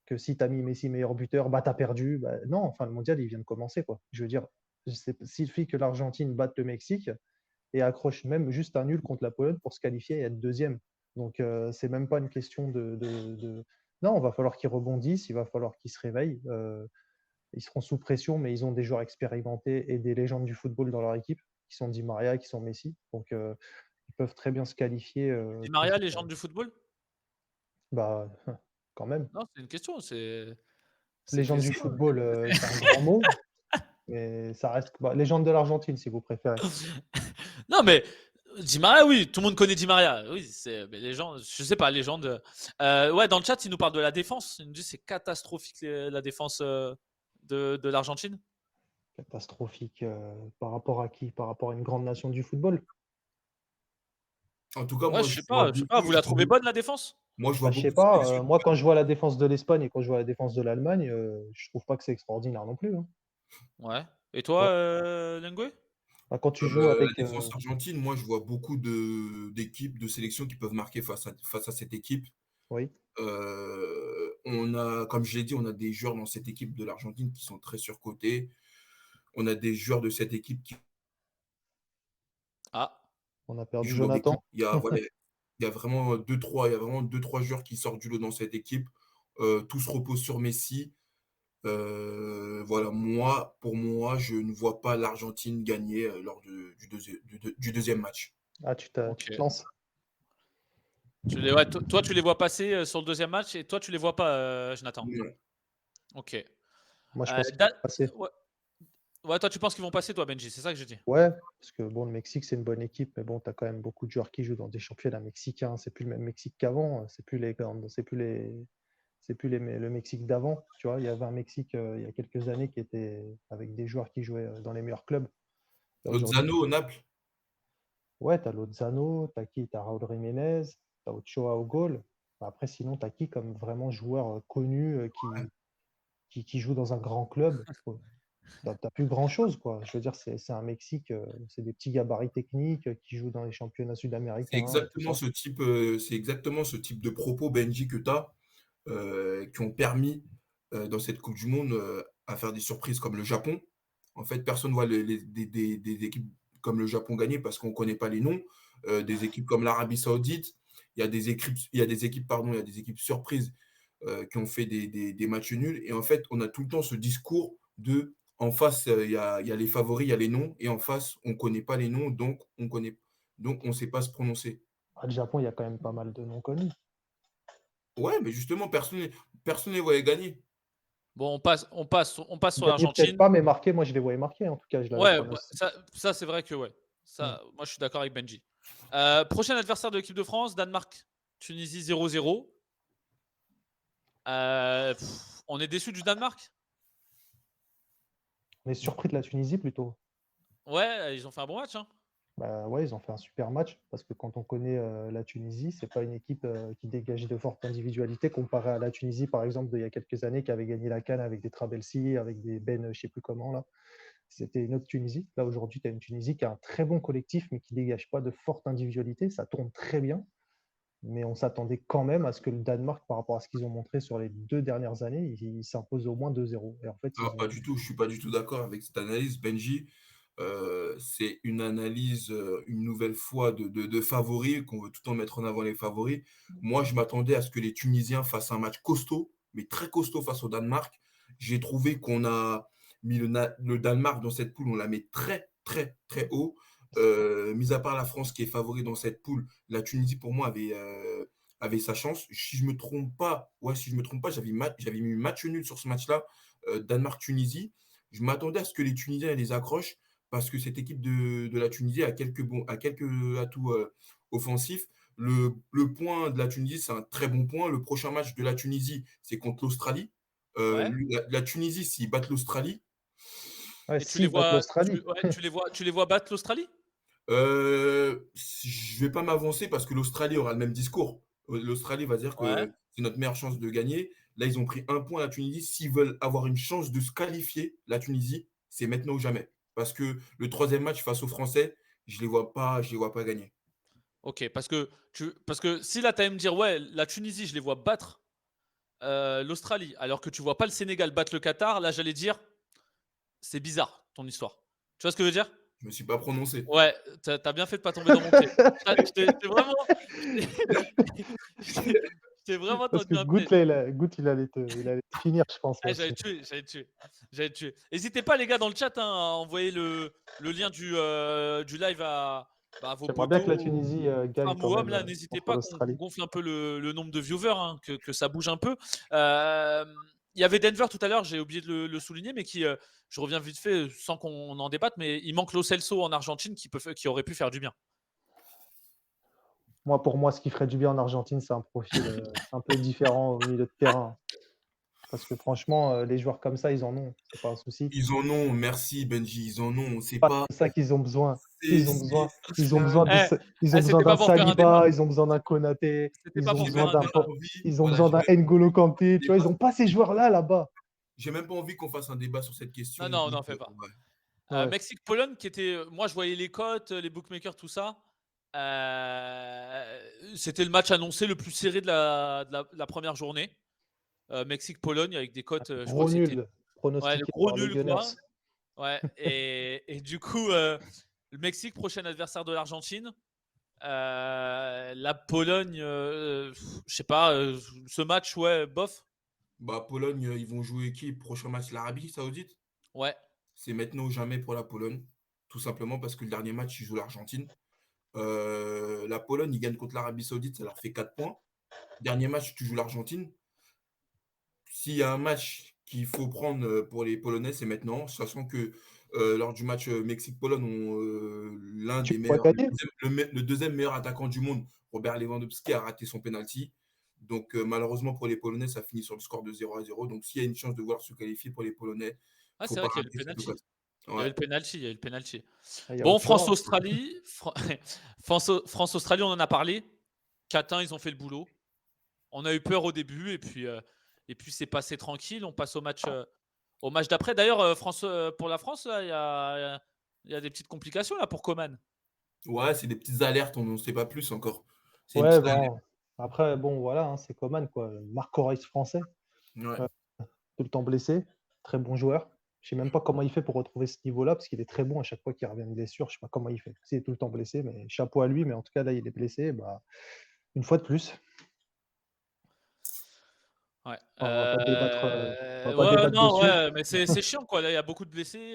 Speaker 2: que si tu as mis Messi meilleur buteur, bah t'as perdu. Bah, non, enfin, le mondial, il vient de commencer, quoi. Je veux dire, s'il suffit que l'Argentine batte le Mexique et accroche même juste un nul contre la Pologne pour se qualifier et être deuxième. Donc, c'est même pas une question de. Non, il va falloir qu'ils rebondissent, il va falloir qu'ils se réveillent. Ils seront sous pression, mais ils ont des joueurs expérimentés et des légendes du football dans leur équipe, qui sont Di Maria, qui sont Messi. Donc, ils peuvent très bien se qualifier.
Speaker 1: Di Maria, légende du football
Speaker 2: Bah, quand même.
Speaker 1: Non, c'est une question. C'est une
Speaker 2: Légende du
Speaker 1: question.
Speaker 2: football, c'est un grand mot, mais ça reste. Bah, légende de l'Argentine, si vous préférez.
Speaker 1: Non, mais Di Maria, oui, tout le monde connaît Di Maria. Oui, c'est mais légende. Je sais pas, légende. Ouais, dans le chat, il nous parle de la défense. Il nous dit c'est catastrophique la défense de l'Argentine.
Speaker 2: Catastrophique par rapport à qui? Par rapport à une grande nation du football?
Speaker 3: En tout cas,
Speaker 1: Ouais,
Speaker 3: moi,
Speaker 1: je sais pas, vous la trouvez bonne la défense?
Speaker 3: je vois
Speaker 2: Bah, je sais
Speaker 3: beaucoup de
Speaker 2: pas,
Speaker 3: sélections.
Speaker 2: moi quand je vois la défense de l'Espagne et quand je vois la défense de l'Allemagne, je trouve pas que c'est extraordinaire non plus, hein.
Speaker 1: Ouais. Et
Speaker 2: Tu
Speaker 1: toi,
Speaker 2: vois?
Speaker 1: Lengwe?
Speaker 2: Bah, quand tu joues
Speaker 3: La
Speaker 2: avec,
Speaker 3: défense argentine, moi, je vois beaucoup d'équipes, de sélections qui peuvent marquer face à cette équipe.
Speaker 2: oui,
Speaker 3: On a, comme je l'ai dit, on a des joueurs dans cette équipe de l'Argentine qui sont très surcotés. On a des joueurs de cette équipe qui
Speaker 2: on a perdu
Speaker 3: jouent avec
Speaker 2: Jonathan.
Speaker 3: lui. Voilà, il y a vraiment deux, trois joueurs qui sortent du lot dans cette équipe. Tout se repose sur Messi. Voilà, pour moi, je ne vois pas l'Argentine gagner lors du deuxième match.
Speaker 2: Ah, tu te
Speaker 1: OK.
Speaker 2: lances?
Speaker 1: Ouais, toi, tu les vois passer, sur le deuxième match et toi, tu les vois pas, Jonathan?
Speaker 3: Non.
Speaker 1: OK.
Speaker 2: Moi, je pense qu'ils
Speaker 1: Da
Speaker 2: vont passer.
Speaker 1: Ouais, ouais, toi, tu penses qu'ils vont passer, toi, Benji, c'est ça que je dis?
Speaker 2: Ouais, parce que bon, le Mexique, c'est une bonne équipe, mais bon, tu as quand même beaucoup de joueurs qui jouent dans des championnats mexicains. C'est plus le même Mexique qu'avant, c'est plus le Mexique d'avant, tu vois? Il y avait un Mexique, il y a quelques années qui était avec des joueurs qui jouaient, dans les meilleurs clubs. Là, aujourd'hui,
Speaker 3: Lozano au Naples.
Speaker 2: ouais, tu as Lozano, tu as qui? Tu as Raúl Jiménez, tu as Ochoa au goal. Après, sinon, tu as qui comme vraiment joueur, connu, qui joue dans un grand club? Tu as plus grand-chose, quoi. Je veux dire, c'est un Mexique, c'est des petits gabarits techniques, qui jouent dans les championnats sud-américains et tout ça.
Speaker 3: C'est exactement ce type de propos, Benji, que tu as, qui ont permis, dans cette coupe du monde, à faire des surprises comme le Japon. En fait, personne ne voit des équipes comme le Japon gagner parce qu'on ne connaît pas les noms. Des équipes comme l'Arabie Saoudite, il y a des équipes surprises qui ont fait des matchs nuls. Et en fait, on a tout le temps ce discours de en face, il y a les favoris, il y a les noms, et en face, on ne connaît pas les noms, donc on ne sait pas se prononcer.
Speaker 2: Ah, le Japon, il y a quand même pas mal de noms connus.
Speaker 3: Ouais, mais justement, personne ne les voyait gagner.
Speaker 1: Bon, on passe sur
Speaker 2: Gagner peut-être
Speaker 1: l'Argentine.
Speaker 2: pas, mais marquer, moi, je les voyais marquer, en tout cas, je l'avais
Speaker 1: Ouais, bah,
Speaker 2: pronosté.
Speaker 1: ça c'est vrai que ouais.
Speaker 2: Mmh.
Speaker 1: Ça, moi, je suis d'accord avec Benji. Prochain adversaire de l'équipe de France, Danemark, Tunisie 0-0. On est déçu du Danemark?
Speaker 2: On est surpris de la Tunisie plutôt.
Speaker 1: Ouais, ils ont fait un bon match, hein.
Speaker 2: Bah, ouais, ils ont fait un super match parce que quand on connaît, la Tunisie, c'est pas une équipe, qui dégage de fortes individualités comparée à la Tunisie, par exemple, d'il y a quelques années qui avait gagné la CAN avec des Trabelsi, avec des Ben, je sais plus comment là. C'était une autre Tunisie. Là, aujourd'hui, tu as une Tunisie qui a un très bon collectif, mais qui dégage pas de fortes individualités. Ça tourne très bien, mais on s'attendait quand même à ce que le Danemark, par rapport à ce qu'ils ont montré sur les 2 dernières années, ils s'imposent au moins 2-0 et en fait,
Speaker 3: Alors,
Speaker 2: ils
Speaker 3: pas
Speaker 2: ont
Speaker 3: du tout, je suis pas du tout d'accord avec cette analyse, Benji. C'est une analyse, une nouvelle fois de favoris, qu'on veut tout le temps mettre en avant les favoris. Moi, je m'attendais à ce que les Tunisiens fassent un match costaud, mais très costaud face au Danemark. J'ai trouvé qu'on a mis le Danemark dans cette poule, on la met très, très, très haut. Mis à part la France qui est favori dans cette poule, la Tunisie, pour moi, avait sa chance. Si je me trompe pas, ouais, si je me trompe pas, j'avais mis match nul sur ce match-là, Danemark-Tunisie. Je m'attendais à ce que les Tunisiens les accrochent parce que cette équipe de la Tunisie a quelques atouts offensifs. Le point de la Tunisie, c'est un très bon point. Le prochain match de la Tunisie, c'est contre l'Australie.
Speaker 1: Ouais.
Speaker 3: La Tunisie, s'ils battent l'Australie,
Speaker 2: ouais,
Speaker 1: Et tu les
Speaker 2: s'ils battent
Speaker 1: vois,
Speaker 2: l'Australie.
Speaker 1: ouais, tu les vois battre l'Australie?
Speaker 3: je ne vais pas m'avancer parce que l'Australie aura le même discours. L'Australie va dire
Speaker 1: Ouais.
Speaker 3: que c'est notre meilleure chance de gagner. Là, ils ont pris un point à la Tunisie. S'ils veulent avoir une chance de se qualifier, la Tunisie, c'est maintenant ou jamais. Parce que le troisième match face aux Français, je les vois pas gagner.
Speaker 1: OK, parce que si là, tu allais me dire: «Ouais, la Tunisie, je les vois battre, l'Australie», alors que tu vois pas le Sénégal battre le Qatar, là, j'allais dire: «C'est bizarre ton histoire». Tu vois ce que je veux dire?
Speaker 3: Je me suis pas prononcé.
Speaker 1: Ouais, tu as bien fait de pas tomber dans mon piège. Je t'ai vraiment je t'ai vraiment
Speaker 2: Parce que
Speaker 1: tendu un piège.
Speaker 2: Gout, là, il allait te finir, je pense,
Speaker 1: Ah,
Speaker 2: là,
Speaker 1: j'allais
Speaker 2: dessus.
Speaker 1: te tuer, j'allais te tuer, j'allais te tuer. N'hésitez pas les gars dans le chat, hein, à envoyer le lien du live à vos
Speaker 2: J'aimerais bien que la
Speaker 1: potos,
Speaker 2: Tunisie, gagne
Speaker 1: femmes
Speaker 2: quand
Speaker 1: ou hommes
Speaker 2: même,
Speaker 1: là, n'hésitez
Speaker 2: contre
Speaker 1: pas qu'on
Speaker 2: l'Australie.
Speaker 1: gonfle un peu le nombre de viewers, hein, que ça bouge un peu. Il y avait Denver tout à l'heure, j'ai oublié de le souligner, mais je reviens vite fait sans qu'on en débatte, mais il manque Lo Celso en Argentine qui aurait pu faire du bien.
Speaker 2: Pour moi, ce qui ferait du bien en Argentine, c'est un profil, un peu différent au milieu de terrain. Parce que franchement, les joueurs comme ça, ils en ont, c'est pas un souci.
Speaker 3: Ils en ont, merci Benji, ils en ont. C'est
Speaker 2: Pas
Speaker 3: pas.
Speaker 2: ça qu'ils ont besoin.
Speaker 3: C'est.
Speaker 2: Ils ont besoin ils ont besoin de
Speaker 1: Eh,
Speaker 2: ce ils ont besoin
Speaker 1: c'était pas
Speaker 2: d'un
Speaker 1: pour faire un débat.
Speaker 2: Saliba, ils ont besoin d'un Konaté,
Speaker 1: C'était pas
Speaker 2: ils ont
Speaker 1: pour
Speaker 3: J'ai
Speaker 1: faire
Speaker 2: besoin
Speaker 1: un
Speaker 3: même
Speaker 2: d'un
Speaker 3: pas
Speaker 1: débat.
Speaker 2: Po
Speaker 3: envie.
Speaker 2: ils ont
Speaker 3: Voilà,
Speaker 2: besoin d'un N'Golo Kanté, tu vois? Ils ont pas ces joueurs-là, là-bas.
Speaker 3: j'ai même pas envie qu'on fasse un débat sur cette question.
Speaker 1: Non,
Speaker 3: Good.
Speaker 1: n'en fais pas.
Speaker 3: Ouais.
Speaker 2: Ouais.
Speaker 1: Mexique-Pologne qui était, moi je voyais les cotes, les bookmakers, tout ça. C'était le match annoncé le plus serré de la première journée. Mexique-Pologne avec des cotes, je crois
Speaker 2: Gros
Speaker 1: que c'était
Speaker 2: nul,
Speaker 1: le
Speaker 2: pronostiqué
Speaker 1: gros
Speaker 2: par les
Speaker 1: nul quoi.
Speaker 2: Gunners.
Speaker 1: Ouais. Et du coup, le Mexique, prochain adversaire de l'Argentine. La Pologne, je sais pas, ce match, ouais, bof.
Speaker 3: Bah, Pologne, ils vont jouer qui? Prochain match, l'Arabie Saoudite?
Speaker 1: Ouais.
Speaker 3: C'est maintenant ou jamais pour la Pologne. Tout simplement parce que le dernier match, ils jouent l'Argentine. La Pologne, ils gagnent contre l'Arabie Saoudite, ça leur fait 4 points. Dernier match, tu joues l'Argentine. S'il y a un match qu'il faut prendre pour les Polonais, c'est maintenant, sachant que lors du match Mexique-Pologne, l'un
Speaker 2: Tu
Speaker 3: des
Speaker 2: vois
Speaker 3: meilleurs,
Speaker 2: gagner?
Speaker 3: le deuxième meilleur attaquant du monde, Robert Lewandowski, a raté son penalty. Donc malheureusement pour les Polonais, ça finit sur le score de 0-0. Donc s'il y a une chance de voir se qualifier pour les Polonais, il ne
Speaker 1: Ah,
Speaker 3: faut
Speaker 1: c'est
Speaker 3: pas
Speaker 1: vrai qu'il y a eu le
Speaker 3: rater cette
Speaker 1: penalty.
Speaker 3: occasion.
Speaker 1: Il y a eu
Speaker 3: Ouais.
Speaker 1: le penalty, il y a eu le penalty.
Speaker 2: Ah, il y a
Speaker 1: Bon,
Speaker 2: autre chose.
Speaker 1: France-Australie. France-Australie, on en a parlé. 4-1, ils ont fait le boulot. On a eu peur au début et puis c'est passé tranquille. On passe au match d'après. D'ailleurs, pour la France, là, il y a des petites complications là pour Coman.
Speaker 3: Ouais, c'est des petites alertes, on ne sait pas plus encore. C'est une
Speaker 2: Ouais,
Speaker 3: petite alerte.
Speaker 2: bon, après, bon, voilà, hein, c'est Coman, quoi. Marco Reus français,
Speaker 3: Ouais.
Speaker 2: tout le temps blessé, très bon joueur. Je sais même pas comment il fait pour retrouver ce niveau-là, parce qu'il est très bon à chaque fois qu'il revient de blessure. Je sais pas comment il fait. S'il est tout le temps blessé, mais chapeau à lui. Mais en tout cas, là, il est blessé. Bah, une fois de plus,
Speaker 1: Ouais.
Speaker 2: on va pas débattre, on va pas
Speaker 1: Ouais,
Speaker 2: débattre
Speaker 1: non,
Speaker 2: dessus.
Speaker 1: ouais, mais c'est chiant quoi. Là, il y a beaucoup de blessés.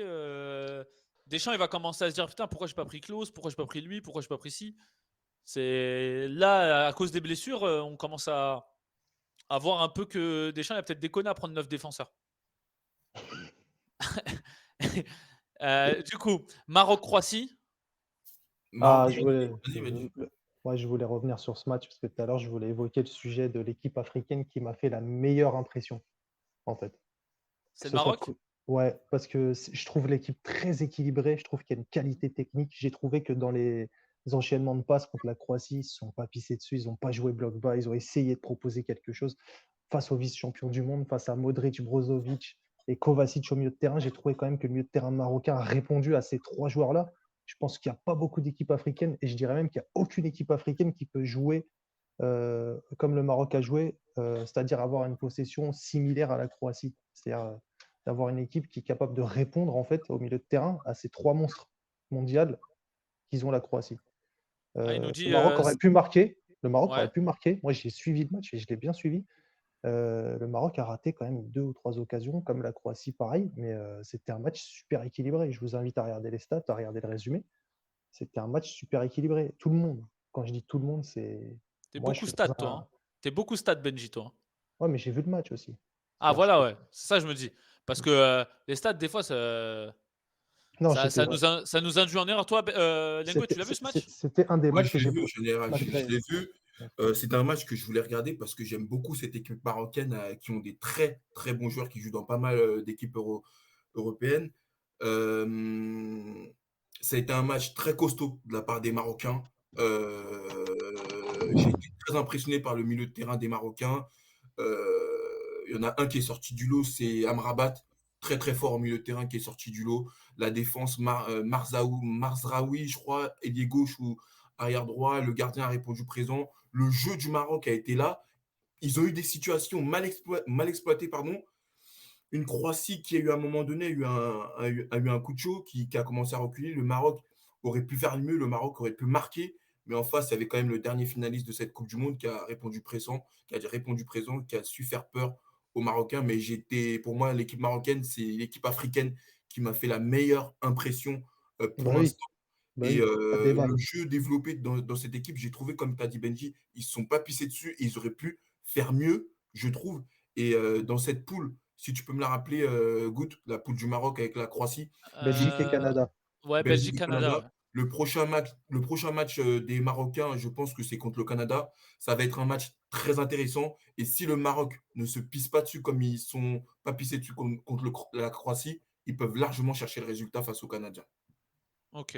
Speaker 1: Deschamps, il va commencer à se dire putain, pourquoi j'ai pas pris Klose, pourquoi j'ai pas pris lui, pourquoi j'ai pas pris ci. C'est là à cause des blessures, on commence à voir un peu que Deschamps il a peut-être déconné à prendre 9 défenseurs. Du coup, Maroc-Croatie.
Speaker 2: Ah,
Speaker 3: Maroc,
Speaker 2: je voulais,
Speaker 3: vas-y, vas-y.
Speaker 2: moi, je voulais revenir sur ce match parce que tout à l'heure, je voulais évoquer le sujet de l'équipe africaine qui m'a fait la meilleure impression, en fait. Que
Speaker 1: C'est le
Speaker 2: ce soit
Speaker 1: Maroc.
Speaker 2: ouais, parce que je trouve l'équipe très équilibrée. Je trouve qu'il y a une qualité technique. J'ai trouvé que dans les enchaînements de passes contre la Croatie, ils ne se sont pas pissés dessus. Ils n'ont pas joué bloc bas. Ils ont essayé de proposer quelque chose face aux vice-champions du monde, face à Modric, Brozovic et Kovacic au milieu de terrain. J'ai trouvé quand même que le milieu de terrain marocain a répondu à ces trois joueurs-là. Je pense qu'il n'y a pas beaucoup d'équipes africaines et je dirais même qu'il n'y a aucune équipe africaine qui peut jouer comme le Maroc a joué, c'est-à-dire avoir une possession similaire à la Croatie. C'est-à-dire d'avoir une équipe qui est capable de répondre en fait au milieu de terrain à ces trois monstres mondiaux qu'ils ont la Croatie.
Speaker 1: Il nous
Speaker 2: Le
Speaker 1: dit.
Speaker 2: Maroc aurait pu marquer. Le Maroc aurait
Speaker 1: Ouais.
Speaker 2: pu marquer. Moi, j'ai suivi le match et je l'ai bien suivi. Le Maroc a raté quand même 2 ou 3 occasions, comme la Croatie, pareil. Mais c'était un match super équilibré. Je vous invite à regarder les stats, à regarder le résumé. C'était un match super équilibré. Tout le monde. Quand je dis tout le monde, c'est
Speaker 1: T'es
Speaker 2: moi, je
Speaker 1: beaucoup
Speaker 2: suis
Speaker 1: stat,
Speaker 2: dans
Speaker 1: toi.
Speaker 2: un.
Speaker 1: Hein. T'es beaucoup stat, Benji, toi.
Speaker 2: Ouais, mais j'ai vu le match aussi.
Speaker 1: Ah,
Speaker 2: C'est-à-dire,
Speaker 1: voilà, ouais. C'est ça, je me dis. Parce que les stats, des fois,
Speaker 2: non,
Speaker 1: ça nous induit en erreur. Toi, Lengo, tu l'as vu ce match?
Speaker 2: c'était un des
Speaker 3: Ouais,
Speaker 2: matchs
Speaker 3: je
Speaker 2: que
Speaker 3: l'ai
Speaker 2: j'ai
Speaker 3: vu, général. Je
Speaker 2: préféré.
Speaker 3: l'ai vu. C'est un match que je voulais regarder parce que j'aime beaucoup cette équipe marocaine qui ont des très très bons joueurs qui jouent dans pas mal d'équipes européennes. Euh, Ça a été un match très costaud de la part des Marocains. J'ai été très impressionné par le milieu de terrain des Marocains. Il y en a un qui est sorti du lot, c'est Amrabat, très très fort au milieu de terrain qui est sorti du lot. La défense, Marzraoui, je crois, ailier gauche ou arrière droit, le gardien a répondu présent. Le jeu du Maroc a été là. Ils ont eu des situations mal exploitées, pardon. Une Croatie qui a eu à un moment donné a eu un coup de chaud qui a commencé à reculer. Le Maroc aurait pu faire mieux, le Maroc aurait pu marquer, mais en face, il y avait quand même le dernier finaliste de cette Coupe du Monde qui a répondu présent, qui a su faire peur aux Marocains. Mais pour moi, l'équipe marocaine, c'est l'équipe africaine qui m'a fait la meilleure impression pour
Speaker 2: Bah oui,
Speaker 3: l'instant.
Speaker 2: bah
Speaker 3: Et
Speaker 2: oui, pas de débat.
Speaker 3: le jeu développé dans cette équipe, j'ai trouvé, comme tu as dit Benji, ils ne se sont pas pissés dessus et ils auraient pu faire mieux, je trouve. Et dans cette poule, si tu peux me la rappeler, Gout, la poule du Maroc avec la Croatie, qui
Speaker 2: Belgique et
Speaker 1: Euh,
Speaker 2: Canada.
Speaker 1: ouais,
Speaker 3: Belgique et
Speaker 1: Belgique-Canada.
Speaker 3: Canada,
Speaker 1: Ouais.
Speaker 3: Le prochain match des Marocains, je pense que c'est contre le Canada. Ça va être un match très intéressant. Et si le Maroc ne se pisse pas dessus comme ils sont pas pissés dessus contre la Croatie, ils peuvent largement chercher le résultat face aux Canadiens.
Speaker 1: Ok.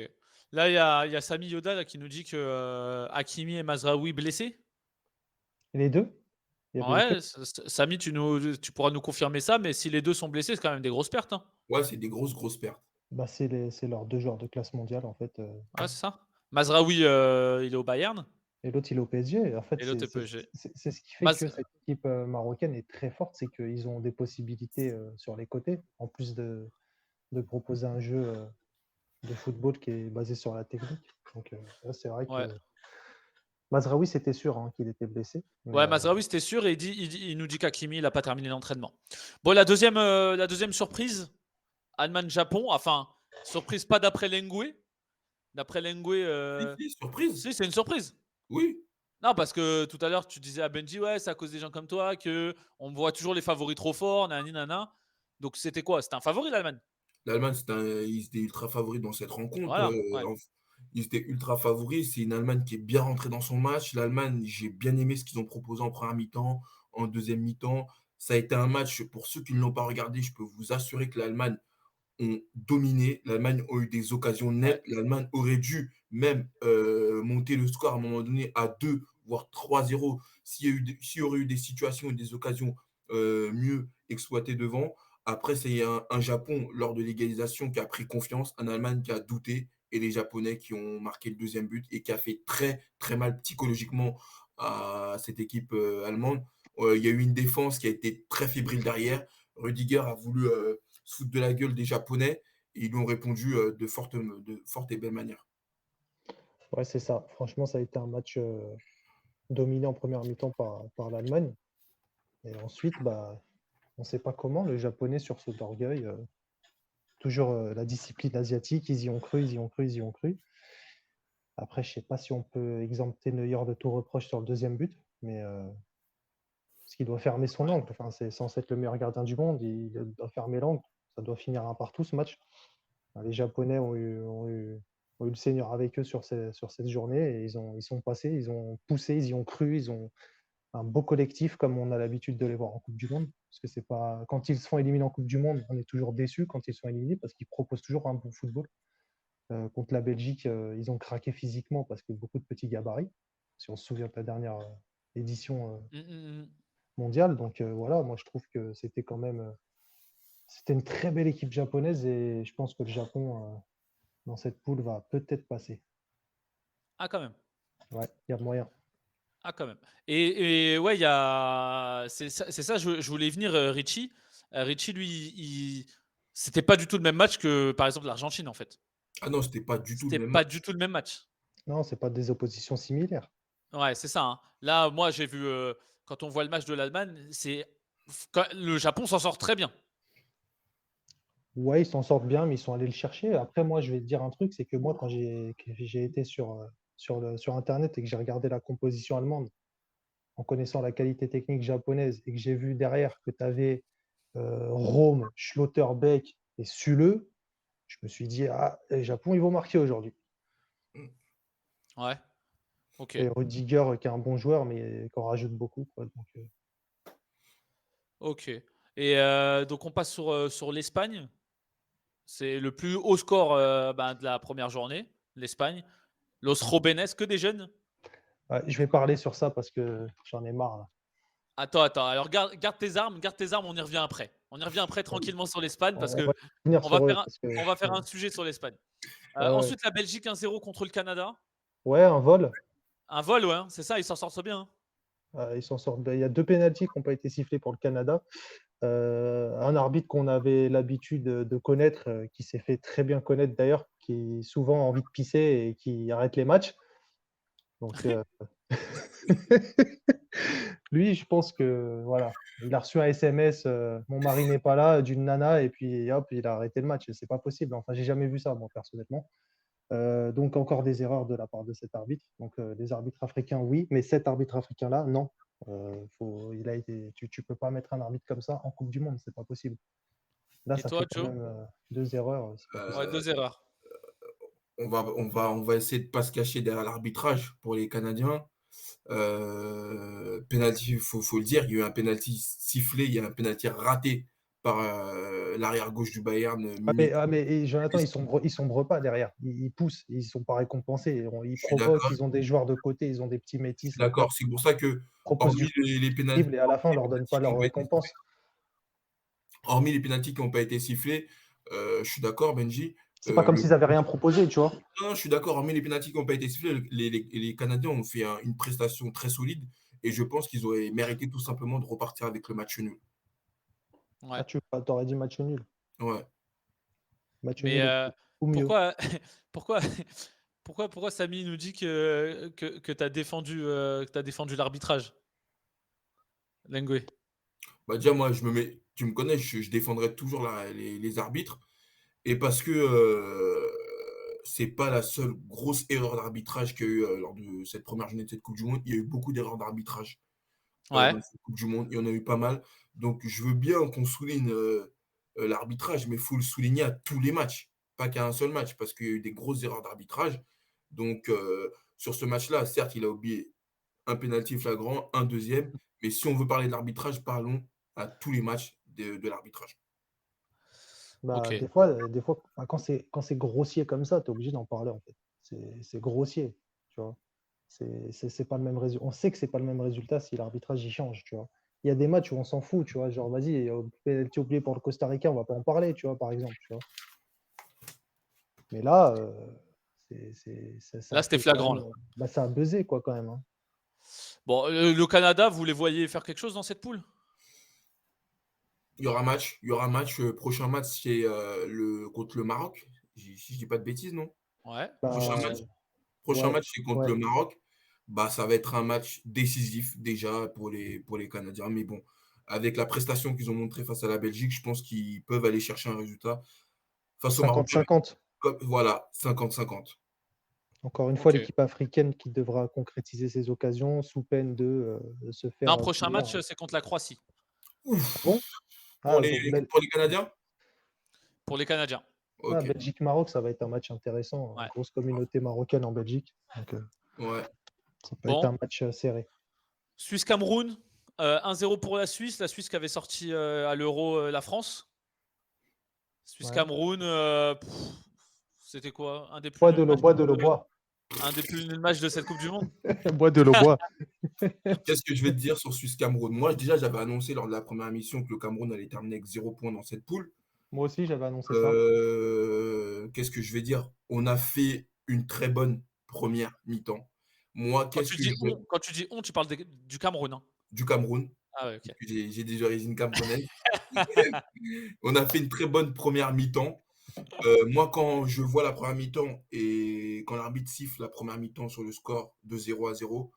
Speaker 1: Là, il y a Samy Yoda là, qui nous dit que Hakimi et Mazraoui blessés.
Speaker 2: Les deux? Il y avait
Speaker 1: Ouais, Samy, tu pourras nous confirmer ça, mais si les deux sont blessés, c'est quand même des grosses pertes, hein.
Speaker 3: Ouais, c'est des grosses pertes.
Speaker 2: bah, c'est leurs deux joueurs de classe mondiale, en fait.
Speaker 1: Ouais, c'est ça. Mazraoui, il est au Bayern
Speaker 2: Et l'autre, il est au PSG. Et en fait,
Speaker 1: et l'autre est PSG.
Speaker 2: c'est ce qui fait
Speaker 1: Maz-
Speaker 2: que cette équipe marocaine est très forte, c'est qu'ils ont des possibilités sur les côtés, en plus de proposer un jeu de football qui est basé sur la technique. Donc, là, c'est vrai que
Speaker 1: ouais.
Speaker 2: Mazraoui, c'était sûr hein, qu'il était blessé. Mais
Speaker 1: Ouais, Mazraoui, c'était sûr, et il nous dit qu'Hakimi, il n'a pas terminé l'entraînement. Bon, la deuxième surprise, Allemagne-Japon. Enfin, surprise pas d'après Lengwe. D'après Lengwe,
Speaker 3: Si, surprise.
Speaker 1: si, c'est une surprise.
Speaker 3: Oui.
Speaker 1: Non, parce que tout à l'heure, tu disais à Benji, ouais, c'est à cause des gens comme toi que on voit toujours les favoris trop forts, nanani, nana. Donc, c'était quoi? C'était un favori, l'Allemagne?
Speaker 3: L'Allemagne, ils étaient ultra favoris dans cette rencontre.
Speaker 1: Voilà, ouais.
Speaker 3: Ils étaient ultra favoris. C'est une Allemagne qui est bien rentrée dans son match. L'Allemagne, j'ai bien aimé ce qu'ils ont proposé en première mi-temps, en deuxième mi-temps. Ça a été un match, pour ceux qui ne l'ont pas regardé, je peux vous assurer que l'Allemagne ont dominé. L'Allemagne a eu des occasions
Speaker 1: Ouais.
Speaker 3: nettes. L'Allemagne aurait dû même monter le score à un moment donné à 2, voire 3-0, s'il y aurait eu des situations et des occasions mieux exploitées devant. Après, c'est un Japon, lors de l'égalisation, qui a pris confiance, un Allemagne qui a douté, et les Japonais qui ont marqué le deuxième but et qui a fait très, très mal psychologiquement à cette équipe allemande. Il y a eu une défense qui a été très fébrile derrière. Rudiger a voulu se foutre de la gueule des Japonais et ils lui ont répondu de forte et belle manière.
Speaker 2: ouais, c'est ça. Franchement, ça a été un match dominé en première mi-temps par l'Allemagne. Et ensuite, bah, on ne sait pas comment, le Japonais sursaut d'orgueil. Toujours la discipline asiatique, ils y ont cru, ils y ont cru, ils y ont cru. Après, je ne sais pas si on peut exempter Neuer de tout reproche sur le deuxième but, mais parce qu'il doit fermer son angle. Enfin, c'est censé être le meilleur gardien du monde, il doit fermer l'angle. Ça doit finir un partout ce match. Les Japonais ont eu le Seigneur avec eux sur cette journée et ils sont passés, ils ont poussé, ils y ont cru, ils ont un beau collectif comme on a l'habitude de les voir en Coupe du Monde. Parce que c'est pas quand ils se font éliminer en Coupe du Monde, on est toujours déçus quand ils sont éliminés parce qu'ils proposent toujours un bon football. Contre la Belgique, ils ont craqué physiquement parce que beaucoup de petits gabarits. Si on se souvient de la dernière édition mondiale, donc voilà, moi je trouve que c'était quand même c'était une très belle équipe japonaise et je pense que le Japon dans cette poule va peut-être passer.
Speaker 1: Ah, quand même.
Speaker 2: Ouais, il y a moyen.
Speaker 1: Ah, quand même. Et ouais, c'est ça, je voulais venir, Richie. Richie, lui, c'était pas du tout le même match que, par exemple, l'Argentine, en fait.
Speaker 3: Ah non, c'était pas du tout le
Speaker 1: C'était
Speaker 3: même
Speaker 1: pas du
Speaker 3: match.
Speaker 1: tout le même match.
Speaker 2: Non, c'est pas des oppositions similaires.
Speaker 1: Ouais, c'est ça, hein. Là, moi, j'ai vu, quand on voit le match de l'Allemagne, le Japon s'en sort très bien.
Speaker 2: Ouais, ils s'en sortent bien, mais ils sont allés le chercher. Après, moi, je vais te dire un truc, c'est que moi, quand j'ai été sur Internet et que j'ai regardé la composition allemande, en connaissant la qualité technique japonaise, et que j'ai vu derrière que tu avais Rome, Schlotterbeck et Süle, je me suis dit, ah, le Japon, ils vont marquer aujourd'hui.
Speaker 1: Ouais, ok.
Speaker 2: Et Rudiger, qui est un bon joueur, mais qui en rajoute beaucoup, quoi. Donc,
Speaker 1: Ok. Et donc, on passe sur l'Espagne. C'est le plus haut score de la première journée, l'Espagne. Los Robenes, que des jeunes.
Speaker 2: ouais, je vais parler sur ça parce que j'en ai marre, là.
Speaker 1: Attends. Alors, garde tes armes, on y revient après. On y revient après tranquillement sur l'Espagne parce
Speaker 2: On
Speaker 1: que
Speaker 2: va finir
Speaker 1: on va
Speaker 2: sur eux
Speaker 1: faire un,
Speaker 2: parce que
Speaker 1: on va faire un sujet sur l'Espagne.
Speaker 2: ouais, ouais.
Speaker 1: Ensuite, la Belgique 1-0 contre le Canada.
Speaker 2: Ouais, un vol.
Speaker 1: Un vol, ouais, hein, c'est ça, ils s'en sortent bien, hein.
Speaker 2: Ils s'en sortent. Il y a 2 pénaltys qui n'ont pas été sifflés pour le Canada. Un arbitre qu'on avait l'habitude de connaître, qui s'est fait très bien connaître d'ailleurs, qui a souvent envie de pisser et qui arrête les matchs. Donc, lui, je pense que voilà, il a reçu un SMS, mon mari n'est pas là, d'une nana, et puis hop, il a arrêté le match. C'est pas possible. Enfin, j'ai jamais vu ça, moi, personnellement. Donc, encore des erreurs de la part de cet arbitre. Donc, les arbitres africains, oui, mais cet arbitre africain-là, non. Tu peux pas mettre un arbitre comme ça en Coupe du Monde, c'est pas possible. Là,
Speaker 1: Et
Speaker 2: ça
Speaker 1: toi,
Speaker 2: fait quand
Speaker 1: Joe?
Speaker 2: même 2 erreurs, c'est pas possible.
Speaker 1: Ouais,
Speaker 3: Euh,
Speaker 1: 2 erreurs.
Speaker 3: on va essayer de pas se cacher derrière l'arbitrage pour les Canadiens. Penalty, faut le dire, il y a eu un penalty sifflé, il y a un penalty raté par l'arrière gauche du Bayern, Milik.
Speaker 2: Et Jonathan, ils sombrent pas derrière. Ils poussent, ils sont pas récompensés. Ils
Speaker 3: Je suis
Speaker 2: provoquent,
Speaker 3: d'accord,
Speaker 2: ils ont des joueurs de côté, ils ont des petits
Speaker 3: je
Speaker 2: métis
Speaker 3: suis
Speaker 2: là-bas.
Speaker 3: d'accord. C'est pour ça que,
Speaker 2: Proposent du
Speaker 3: hormis les pénaltys,
Speaker 2: terrible et à la fin, on leur donne pas
Speaker 3: qui n'ont
Speaker 2: leur
Speaker 3: pas été sifflés,
Speaker 2: récompense.
Speaker 3: qui n'ont pas été sifflés, je suis d'accord, Benji.
Speaker 2: C'est pas comme
Speaker 3: Le
Speaker 2: s'ils avaient rien proposé, tu vois.
Speaker 3: Non, je suis d'accord, hormis les pénaltys qui n'ont pas été sifflés, les Canadiens ont fait une prestation très solide et je pense qu'ils auraient mérité tout simplement de repartir avec le match nul.
Speaker 1: Ouais.
Speaker 2: Ah, tu aurais dit match nul.
Speaker 3: Ouais.
Speaker 2: Match
Speaker 1: Mais
Speaker 2: nul ou mieux.
Speaker 1: pourquoi, pourquoi, pourquoi Samy nous dit que tu as défendu, l'arbitrage, Lengwe?
Speaker 3: Bah déjà, moi, tu me connais, je défendrai toujours les arbitres. Et parce que c'est pas la seule grosse erreur d'arbitrage qu'il y a eu lors de cette première journée de cette Coupe du Monde. Il y a eu beaucoup d'erreurs d'arbitrage
Speaker 1: Ouais.
Speaker 3: dans cette Coupe du Monde. Il y en a eu pas mal. Donc, je veux bien qu'on souligne l'arbitrage, mais il faut le souligner à tous les matchs, pas qu'à un seul match, parce qu'il y a eu des grosses erreurs d'arbitrage. Donc, sur ce match-là, certes, il a oublié un pénalty flagrant, un deuxième. Mais si on veut parler de l'arbitrage, parlons à tous les matchs de l'arbitrage.
Speaker 2: Bah,
Speaker 1: Ok.
Speaker 2: des fois, bah, quand c'est grossier comme ça, tu es obligé d'en parler en fait. C'est grossier, tu vois. C'est pas le même résultat. On sait que c'est pas le même résultat si l'arbitrage y change, tu vois. Il y a des matchs où on s'en fout, tu vois. Genre, vas-y, penalty oublié pour le Costa Rica, on va pas en parler, tu vois, par exemple, tu vois. Mais là, ça
Speaker 1: Là, c'était
Speaker 2: fait quand
Speaker 1: flagrant.
Speaker 2: même,
Speaker 1: Là.
Speaker 2: bah, ça a buzzé, quoi, quand même, hein.
Speaker 1: Bon, le Canada, vous les voyez faire quelque chose dans cette poule?
Speaker 3: Il y aura match. Il y aura match. Prochain match, c'est contre le Maroc. Si je dis pas de bêtises, non?
Speaker 1: Ouais.
Speaker 3: Prochain
Speaker 2: Bah,
Speaker 3: match, prochain
Speaker 2: ouais,
Speaker 3: match, c'est contre
Speaker 2: ouais.
Speaker 3: le Maroc. Bah, ça va être un match décisif déjà pour les Canadiens. Mais bon, avec la prestation qu'ils ont montrée face à la Belgique, je pense qu'ils peuvent aller chercher un résultat face aux Marocains.
Speaker 2: 50-50.
Speaker 3: Voilà, 50-50.
Speaker 2: Encore une fois,
Speaker 1: Ok.
Speaker 2: l'équipe africaine qui devra concrétiser ses occasions sous peine de se faire
Speaker 1: Non, prochain
Speaker 2: punir.
Speaker 1: match, c'est contre la Croatie
Speaker 2: Ah bon?
Speaker 3: Pour
Speaker 2: Ah,
Speaker 3: les,
Speaker 2: bon,
Speaker 3: pour les Canadiens?
Speaker 1: pour les Canadiens.
Speaker 3: Ok.
Speaker 2: Belgique-Maroc, ça va être un match intéressant.
Speaker 1: Ouais.
Speaker 2: Grosse communauté marocaine en Belgique. Donc,
Speaker 3: Ouais.
Speaker 2: ça peut être
Speaker 1: Bon,
Speaker 2: un match serré.
Speaker 1: Suisse-Cameroun, 1-0 pour la Suisse. La Suisse qui avait sorti à l'Euro la France. Suisse-Cameroun, c'était quoi? Un des plus nuls matchs
Speaker 2: Bois de l'eau, bois.
Speaker 1: un des plus nuls matchs de cette Coupe du Monde?
Speaker 2: Bois de l'eau, bois.
Speaker 3: Qu'est-ce que je vais te dire sur Suisse-Cameroun? Moi, déjà, j'avais annoncé lors de la première émission que le Cameroun allait terminer avec 0 points dans cette poule.
Speaker 2: Moi aussi, j'avais annoncé ça.
Speaker 3: Qu'est-ce que je vais dire? On a fait une très bonne première mi-temps. Moi,
Speaker 1: Quand
Speaker 3: qu'est-ce
Speaker 1: tu
Speaker 3: que
Speaker 1: dis
Speaker 3: je veux
Speaker 1: on, quand tu dis on, tu parles du Cameroun. Hein.
Speaker 3: du Cameroun?
Speaker 1: Ah ouais, ok.
Speaker 3: Parce que j'ai des origines camerounaises. On a fait une très bonne première mi-temps. Moi, quand je vois la première mi-temps et quand l'arbitre siffle la première mi-temps sur le score de 0-0,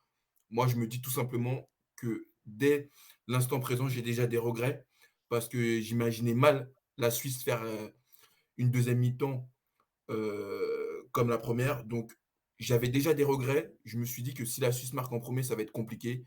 Speaker 3: moi, je me dis tout simplement que dès l'instant présent, j'ai déjà des regrets parce que j'imaginais mal la Suisse faire une deuxième mi-temps comme la première. Donc, j'avais déjà des regrets. Je me suis dit que si la Suisse marque en premier, ça va être compliqué.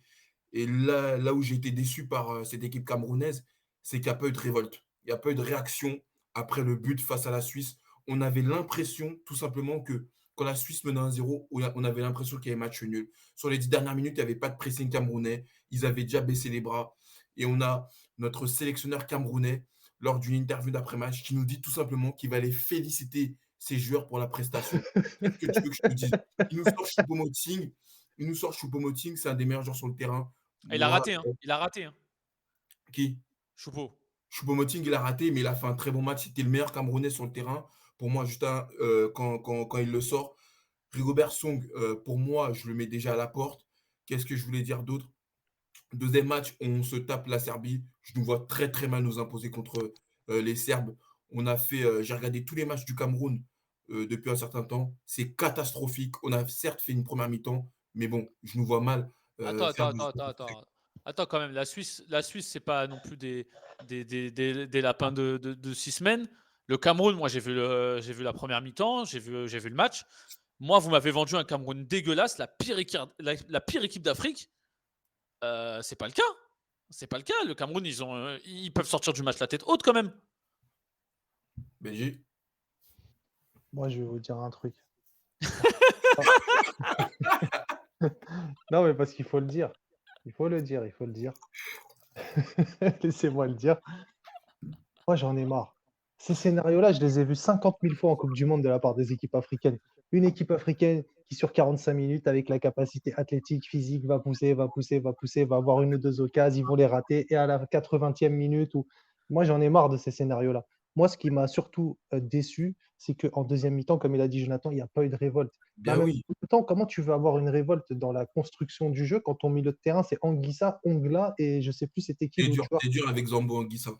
Speaker 3: Et là où j'ai été déçu par cette équipe camerounaise, c'est qu'il n'y a pas eu de révolte. Il n'y a pas eu de réaction après le but face à la Suisse. On avait l'impression, tout simplement, que quand la Suisse menait 1-0, on avait l'impression qu'il y avait match nul. Sur les 10 dernières minutes, il n'y avait pas de pressing camerounais. Ils avaient déjà baissé les bras. Et on a notre sélectionneur camerounais, lors d'une interview d'après-match, qui nous dit tout simplement qu'il va aller féliciter ses joueurs pour la prestation. Qu'est-ce que tu veux que je te dise? Il nous sort Choupo-Moting. Il nous sort Choupo-Moting, c'est un des meilleurs joueurs sur le terrain.
Speaker 1: Et il a
Speaker 3: Moi,
Speaker 1: raté, hein. Il a raté, hein.
Speaker 3: qui?
Speaker 1: Choupo.
Speaker 3: Choupo-Moting, il a raté, mais il a fait un très bon match. C'était le meilleur Camerounais sur le terrain. Pour moi, Justin, quand il le sort. Rigobert Song, pour moi, je le mets déjà à la porte. Qu'est-ce que je voulais dire d'autre? Deuxième match, on se tape la Serbie. Je nous vois très très mal nous imposer contre les Serbes. J'ai regardé tous les matchs du Cameroun depuis un certain temps. C'est catastrophique. On a certes fait une première mi-temps, mais bon, je nous vois mal
Speaker 1: Attends,
Speaker 3: faire
Speaker 1: attends,
Speaker 3: des
Speaker 1: attends, attends, attends. Attends quand même, la Suisse, c'est pas non plus des lapins de 6 semaines. Le Cameroun, moi j'ai vu la première mi-temps, j'ai vu le match. Moi, vous m'avez vendu un Cameroun dégueulasse, la pire équipe d'Afrique. C'est pas le cas. C'est pas le cas. Le Cameroun, ils peuvent sortir du match la tête haute quand même.
Speaker 3: BG.
Speaker 2: Moi, je vais vous dire un truc. Non, mais parce qu'il faut le dire. Il faut le dire, il faut le dire. Laissez-moi le dire. Moi, j'en ai marre. Ces scénarios-là, je les ai vus 50 000 fois en coupe du monde de la part des équipes africaines. Une équipe africaine qui, sur 45 minutes, avec la capacité athlétique, physique, va pousser, va pousser, va pousser, va avoir une ou 2 occasions, ils vont les rater et à la 80e minute moi, j'en ai marre de ces scénarios-là. Moi, ce qui m'a surtout, déçu, c'est qu'en deuxième mi-temps, comme il a dit Jonathan, il n'y a pas eu de révolte. Mais en
Speaker 3: Bien
Speaker 2: même
Speaker 3: oui.
Speaker 2: temps, comment tu veux avoir une révolte dans la construction du jeu quand ton milieu de terrain, c'est Anguissa, Ongla et je sais plus c'était qui l'autre joueur?
Speaker 3: T'es dur avec Zambo Anguissa.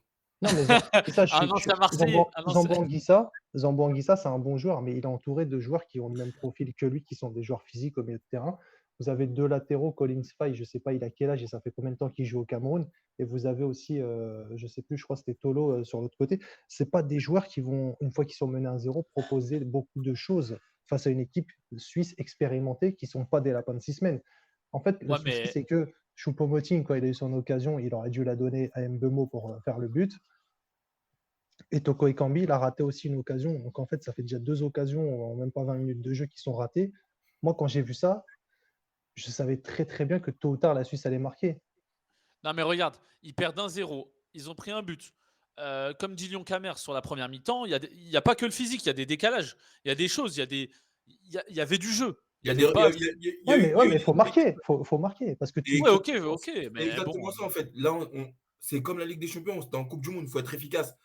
Speaker 2: Non, mais Zambo Anguissa,
Speaker 1: Un ancien Marseillais.
Speaker 2: Zambo Anguissa, c'est un bon joueur, mais il est entouré de joueurs qui ont le même profil que lui, qui sont des joueurs physiques au milieu de terrain. Vous avez 2 latéraux, Collins Faye, je ne sais pas il a quel âge et ça fait combien de temps qu'il joue au Cameroun. Et vous avez aussi, je ne sais plus, je crois que c'était Tolo sur l'autre côté. Ce pas des joueurs qui vont, une fois qu'ils sont menés à 0, proposer beaucoup de choses face à une équipe suisse expérimentée qui ne sont pas des lapins de 6 semaines. En fait, le
Speaker 1: Ouais,
Speaker 2: souci,
Speaker 1: mais
Speaker 2: c'est que Choupo-Moting, quand il a eu son occasion, il aurait dû la donner à Mbemo pour faire le but. Et Toko Ekambi, il a raté aussi une occasion. Donc en fait, ça fait déjà 2 occasions en même pas 20 minutes de jeu qui sont ratées. Moi, quand j'ai vu ça, je savais très très bien que tôt ou tard, la Suisse allait marquer.
Speaker 1: non, mais regarde, ils perdent 1-0. Ils ont pris un but. Comme dit Lyon Camer sur la première mi-temps, il n'y a pas que le physique, il y a des décalages. Il y a des choses, il y avait du jeu.
Speaker 3: Il y a
Speaker 1: Il y avait
Speaker 3: des,
Speaker 1: pas.
Speaker 3: il y a
Speaker 2: Ouais,
Speaker 3: eu,
Speaker 2: mais il faut marquer. Faut marquer. Parce que
Speaker 3: et
Speaker 1: Ouais, ok,
Speaker 3: exactement,
Speaker 1: ok,
Speaker 3: c'est
Speaker 1: mais
Speaker 3: exactement
Speaker 1: bon.
Speaker 3: ça en fait. Là, c'est comme la Ligue des Champions, c'est en Coupe du Monde, il faut être efficace.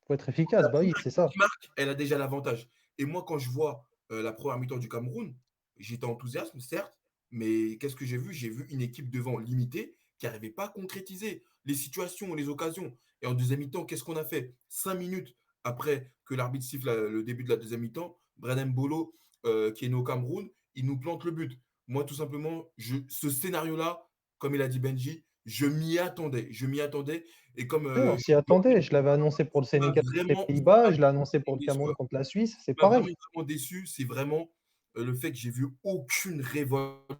Speaker 2: faut être efficace.
Speaker 3: La
Speaker 2: Bah oui,
Speaker 3: première
Speaker 2: c'est
Speaker 3: équipe
Speaker 2: ça.
Speaker 3: qui marque, elle a déjà l'avantage. Et moi, quand je vois la première mi-temps du Cameroun, j'étais enthousiaste, certes, mais qu'est-ce que j'ai vu? J'ai vu une équipe devant limitée qui n'arrivait pas à concrétiser les situations, les occasions. Et en deuxième mi-temps, qu'est-ce qu'on a fait? 5 minutes après que l'arbitre siffle le début de la deuxième mi-temps, Brennan Bolo, qui est né au Cameroun, il nous plante le but. Moi, tout simplement, ce scénario-là, comme il a dit Benji, je m'y attendais. Je m'y attendais. Et comme
Speaker 2: Oui, on s'y attendait. Je l'avais annoncé pour le Sénégal contre les
Speaker 3: ce
Speaker 2: Pays-Bas. Je l'ai annoncé
Speaker 3: qui
Speaker 2: pour
Speaker 3: m'a
Speaker 2: le
Speaker 3: déçu,
Speaker 2: Cameroun contre la Suisse. C'est
Speaker 3: m'a
Speaker 2: pareil.
Speaker 3: vraiment, vraiment déçu, c'est vraiment le fait que j'ai vu aucune révolte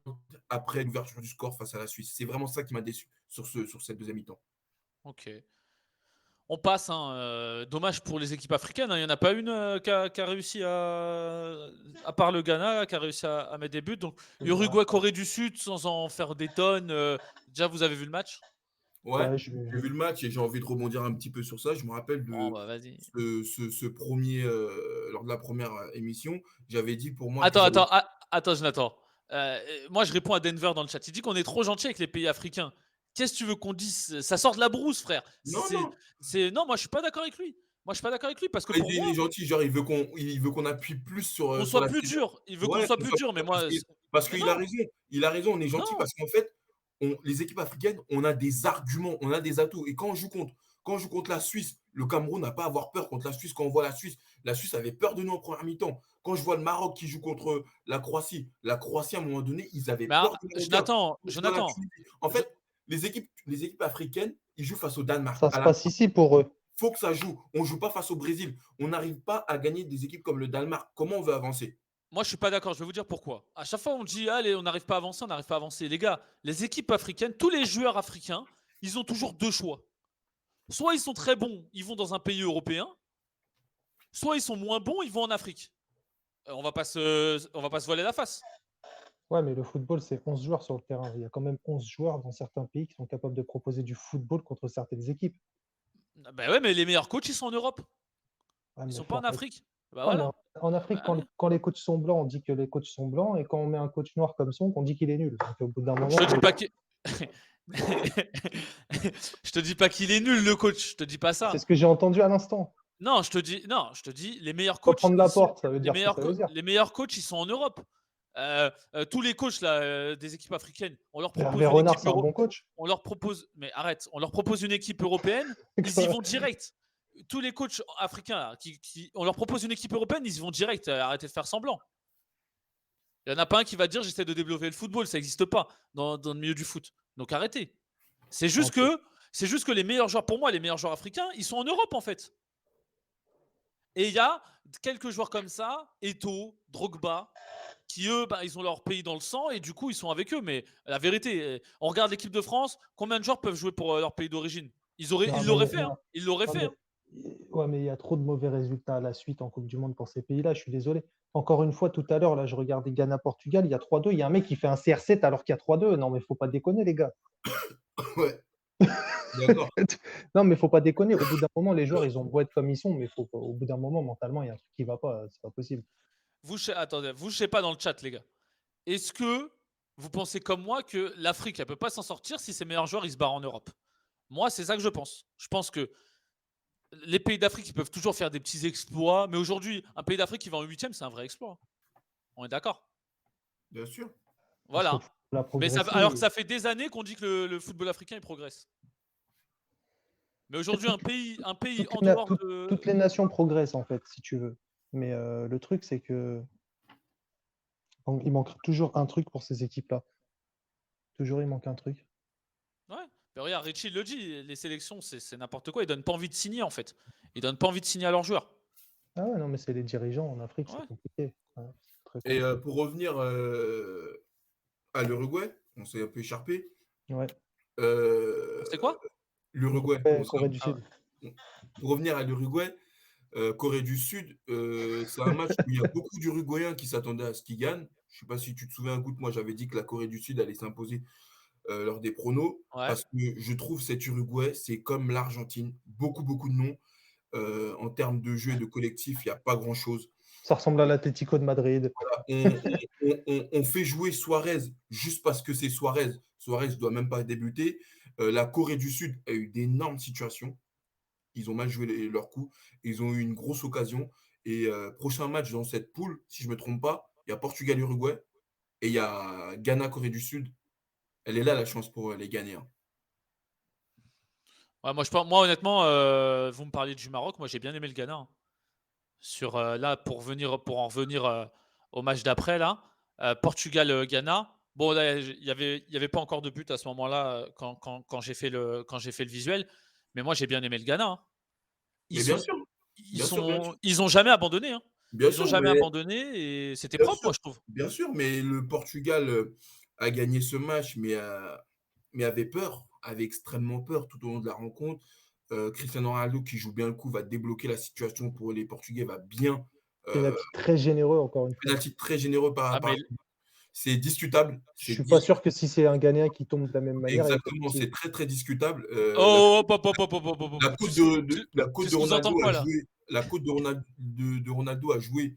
Speaker 3: après l'ouverture du score face à la Suisse. C'est vraiment ça qui m'a déçu sur cette deuxième mi-temps.
Speaker 1: Ok. On passe. Hein, dommage pour les équipes africaines. Hein. Il n'y en a pas une qui a réussi à part le Ghana, qui a réussi à mettre des buts. Donc,
Speaker 2: Non.
Speaker 1: Uruguay, Corée du Sud, sans en faire des tonnes. Déjà, vous avez vu le match?
Speaker 3: Ouais,
Speaker 2: Ouais,
Speaker 3: j'ai vu le match et j'ai envie de rebondir un petit peu sur ça. Je me rappelle
Speaker 1: Bon,
Speaker 3: de
Speaker 1: bah, vas-y.
Speaker 3: ce premier, lors de la première émission, j'avais dit pour moi
Speaker 1: Attends,
Speaker 3: qu'ils allaient.
Speaker 1: attends, attends, Jonathan. Moi, je réponds à Denver dans le chat. Il dit qu'on est trop gentil avec les pays africains. Qu'est-ce que tu veux qu'on dise? Ça sort de la brousse, frère.
Speaker 3: Non, non,
Speaker 1: Non, moi, je suis pas d'accord avec lui. Moi, je suis pas d'accord avec lui parce que
Speaker 3: il
Speaker 1: pour
Speaker 3: est
Speaker 1: moi,
Speaker 3: gentil, genre il veut qu'on appuie plus
Speaker 1: qu'on
Speaker 3: sur
Speaker 1: soit
Speaker 3: la
Speaker 1: plus
Speaker 3: série.
Speaker 1: dur. Il veut qu'on
Speaker 3: Ouais,
Speaker 1: soit plus dur, mais moi,
Speaker 3: parce
Speaker 1: mais
Speaker 3: qu'il a
Speaker 1: non,
Speaker 3: raison. Il a raison, on est gentil
Speaker 1: non.
Speaker 3: parce qu'en fait, les équipes africaines, on a des arguments, on a des atouts. Et quand on joue contre la Suisse, le Cameroun n'a pas à avoir peur contre la Suisse. Quand on voit la Suisse avait peur de nous en première mi-temps. Quand je vois le Maroc qui joue contre la Croatie, à un moment donné, ils avaient
Speaker 1: Mais
Speaker 3: peur de nous. Dans la
Speaker 1: Jonathan,
Speaker 3: Tunisie. En
Speaker 1: je-
Speaker 3: fait, les équipes africaines, ils jouent face au Danemark.
Speaker 2: ça se passe ici pour eux.
Speaker 3: Faut que ça joue. On ne joue pas face au Brésil. On n'arrive pas à gagner des équipes comme le Danemark. Comment on veut avancer?
Speaker 1: moi, je suis pas d'accord. Je vais vous dire pourquoi. À chaque fois, on dit, allez, on n'arrive pas à avancer, on n'arrive pas à avancer. Les gars, les équipes africaines, tous les joueurs africains, ils ont toujours deux choix. Soit ils sont très bons, ils vont dans un pays européen, soit ils sont moins bons, ils vont en Afrique. On va pas se voiler la face.
Speaker 2: Ouais, mais le football, c'est 11 joueurs sur le terrain. Il y a quand même 11 joueurs dans certains pays qui sont capables de proposer du football contre certaines équipes.
Speaker 1: Ben ouais, mais les meilleurs coachs, ils sont en Europe.
Speaker 2: Ouais,
Speaker 1: Ils
Speaker 2: mais
Speaker 1: sont pas
Speaker 2: faut
Speaker 1: en
Speaker 2: arrêter.
Speaker 1: Afrique. Bah
Speaker 2: Ouais, mais
Speaker 1: voilà.
Speaker 2: en Afrique,
Speaker 1: Bah,
Speaker 2: quand les coachs sont blancs, on dit que les coachs sont blancs, et quand on met un coach noir comme son, on dit qu'il est nul. Donc au bout d'un moment,
Speaker 1: je te dis pas qu'il. Je te dis pas qu'il est nul, le coach. Je te dis pas
Speaker 2: c'est
Speaker 1: ça.
Speaker 2: ce que j'ai entendu à l'instant.
Speaker 1: Non, je te dis, les meilleurs
Speaker 2: Faut
Speaker 1: coachs,
Speaker 2: prendre la porte, ça veut dire ce que ça veut dire.
Speaker 1: les meilleurs coachs, ils sont en Europe. Tous les coachs là, des équipes africaines, on leur
Speaker 2: Hervé
Speaker 1: propose une
Speaker 2: Renard,
Speaker 1: équipe
Speaker 2: c'est un bon coach.
Speaker 1: on leur propose, mais arrête, on leur propose une équipe européenne, ils y vont direct. Tous les coachs africains, là, on leur propose une équipe européenne, ils y vont direct. Arrêtez de faire semblant. Il n'y en a pas un qui va dire j'essaie de développer le football, ça n'existe pas dans le milieu du foot. Donc arrêtez. C'est juste
Speaker 2: Ok.
Speaker 1: que les meilleurs joueurs, pour moi, les meilleurs joueurs africains, ils sont en Europe en fait. Et il y a quelques joueurs comme ça, Eto'o, Drogba, qui eux, bah, ils ont leur pays dans le sang et du coup, ils sont avec eux. Mais la vérité, on regarde l'équipe de France, combien de joueurs peuvent jouer pour leur pays d'origine? Ils
Speaker 2: Non,
Speaker 1: l'auraient fait,
Speaker 2: non,
Speaker 1: hein. Ils l'auraient
Speaker 2: non,
Speaker 1: fait.
Speaker 2: mais
Speaker 1: Hein.
Speaker 2: Ouais, mais il y a trop de mauvais résultats à la suite en coupe du monde pour ces pays-là, je suis désolé. Encore une fois, tout à l'heure, là, je regardais Ghana-Portugal, il y a 3-2, il y a un mec qui fait un CR7 alors qu'il y a 3-2. Non, mais faut pas déconner, les gars.
Speaker 3: Ouais, d'accord.
Speaker 2: Non, mais faut pas déconner. Au bout d'un moment, les joueurs, ils ont beau être comme ils sont, mais faut pas au bout d'un moment, mentalement, il y a un truc qui va pas, c'est pas possible.
Speaker 1: Attendez, vous, je sais pas dans le chat, les gars. Est-ce que vous pensez comme moi que l'Afrique, elle peut pas s'en sortir si ses meilleurs joueurs, ils se barrent en Europe? Moi, c'est ça que je pense. Je pense que les pays d'Afrique, ils peuvent toujours faire des petits exploits, mais aujourd'hui, un pays d'Afrique qui va en huitième, c'est un vrai exploit. On est d'accord?
Speaker 3: Bien sûr.
Speaker 2: Parce que le
Speaker 1: Voilà.
Speaker 2: football a
Speaker 1: Mais
Speaker 2: progressé
Speaker 1: alors que
Speaker 2: et
Speaker 1: ça fait des années qu'on dit que le football africain, il progresse. Mais aujourd'hui,
Speaker 2: toutes
Speaker 1: un pays
Speaker 2: toutes
Speaker 1: en
Speaker 2: les na
Speaker 1: dehors
Speaker 2: toutes
Speaker 1: de...
Speaker 2: les nations progressent, en fait, si tu veux. Mais le truc, c'est que il manque toujours un truc pour ces équipes-là. Toujours, il manque un truc.
Speaker 1: Ouais. Mais regarde, Richie le dit, les sélections, c'est n'importe quoi. Ils donnent pas envie de signer, en fait. Ils donnent pas envie de signer à leurs joueurs.
Speaker 2: Ah ouais, non, mais c'est les dirigeants en Afrique, c'est
Speaker 1: Ouais.
Speaker 2: compliqué. Ouais, c'est très
Speaker 3: Et
Speaker 2: compliqué.
Speaker 3: pour revenir à l'Uruguay, on s'est un peu écharpé.
Speaker 2: Ouais.
Speaker 1: C'est quoi?
Speaker 3: L'Uruguay,
Speaker 2: Corée du
Speaker 1: Ah ouais.
Speaker 2: Sud.
Speaker 3: pour revenir à l'Uruguay, Corée du Sud, c'est un match où il y a beaucoup d'Uruguayens qui s'attendaient à ce qu'ils gagnent. Je sais pas si tu te souviens, Gout, moi j'avais dit que la Corée du Sud allait s'imposer lors des pronos,
Speaker 1: Ouais.
Speaker 3: parce que je trouve cet Uruguay, c'est comme l'Argentine, beaucoup, beaucoup de noms. En termes de jeu et de collectif, il n'y a pas grand-chose.
Speaker 2: Ça ressemble à l'Atlético de Madrid.
Speaker 3: On fait jouer Suarez juste parce que c'est Suarez. Suarez ne doit même pas débuter. La Corée du Sud a eu d'énormes situations. Ils ont mal joué leur coup. Ils ont eu une grosse occasion. Et prochain match dans cette poule, si je ne me trompe pas, il y a Portugal-Uruguay et il y a Ghana-Corée du Sud. Elle est là la chance pour les gagner, hein.
Speaker 1: Ouais, moi, honnêtement, vous me parliez du Maroc. Moi, j'ai bien aimé le Ghana, hein. Là, pour en revenir au match d'après, là, Portugal-Ghana. Bon, là, il y avait pas encore de but à ce moment-là quand j'ai fait le visuel. Mais moi, j'ai bien aimé le Ghana, hein.
Speaker 3: Mais
Speaker 1: Ils ont,
Speaker 3: bien sûr, bien sûr.
Speaker 1: ils ont jamais abandonné, hein.
Speaker 3: Bien
Speaker 1: Ils ont
Speaker 3: sûr,
Speaker 1: jamais
Speaker 3: mais
Speaker 1: abandonné et c'était
Speaker 3: Bien
Speaker 1: propre,
Speaker 3: sûr,
Speaker 1: moi, je trouve.
Speaker 3: bien sûr, mais le Portugal a gagné ce match, mais avait peur, avait extrêmement peur tout au long de la rencontre. Cristiano Ronaldo, qui joue bien le coup, va débloquer la situation pour les Portugais, va bien.
Speaker 2: Penalty très généreux, encore une fois.
Speaker 3: Penalty très généreux
Speaker 1: Ah, mais
Speaker 3: c'est discutable.
Speaker 2: Je suis pas sûr que si c'est un Ghanéen qui tombe de la même manière, il y a
Speaker 3: Exactement,
Speaker 2: penalty.
Speaker 3: c'est très très discutable.
Speaker 1: oh, hop, hop, hop, hop, hop, hop, hop,
Speaker 3: La
Speaker 1: hop.
Speaker 3: côte la
Speaker 1: Tu
Speaker 3: côte de
Speaker 1: sous-entends
Speaker 3: Ronaldo a
Speaker 1: quoi là?
Speaker 3: joué, la côte de Ronaldo a joué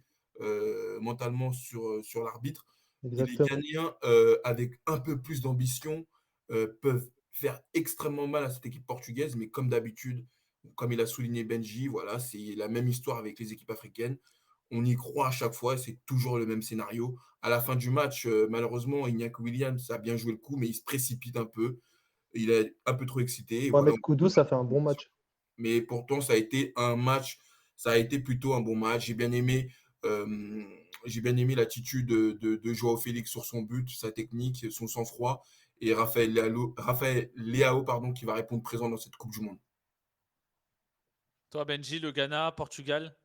Speaker 3: mentalement sur l'arbitre. Et les
Speaker 2: Exactement.
Speaker 3: Ghanéens, avec un peu plus d'ambition, peuvent faire extrêmement mal à cette équipe portugaise, mais comme d'habitude, comme il a souligné Benji, voilà, c'est la même histoire avec les équipes africaines. On y croit à chaque fois, c'est toujours le même scénario. À la fin du match, malheureusement, Iñaki Williams a bien joué le coup, mais il se précipite un peu. Il est un peu trop excité. Et voilà,
Speaker 2: Mohamed Kudus a fait un bon match.
Speaker 3: mais pourtant, ça a été un match, ça a été plutôt un bon match. J'ai bien aimé l'attitude de Joao Félix sur son but, sa technique, son sang-froid, et Raphaël Leao, pardon, qui va répondre présent dans cette Coupe du Monde.
Speaker 1: Toi, Benji, le Ghana, Portugal.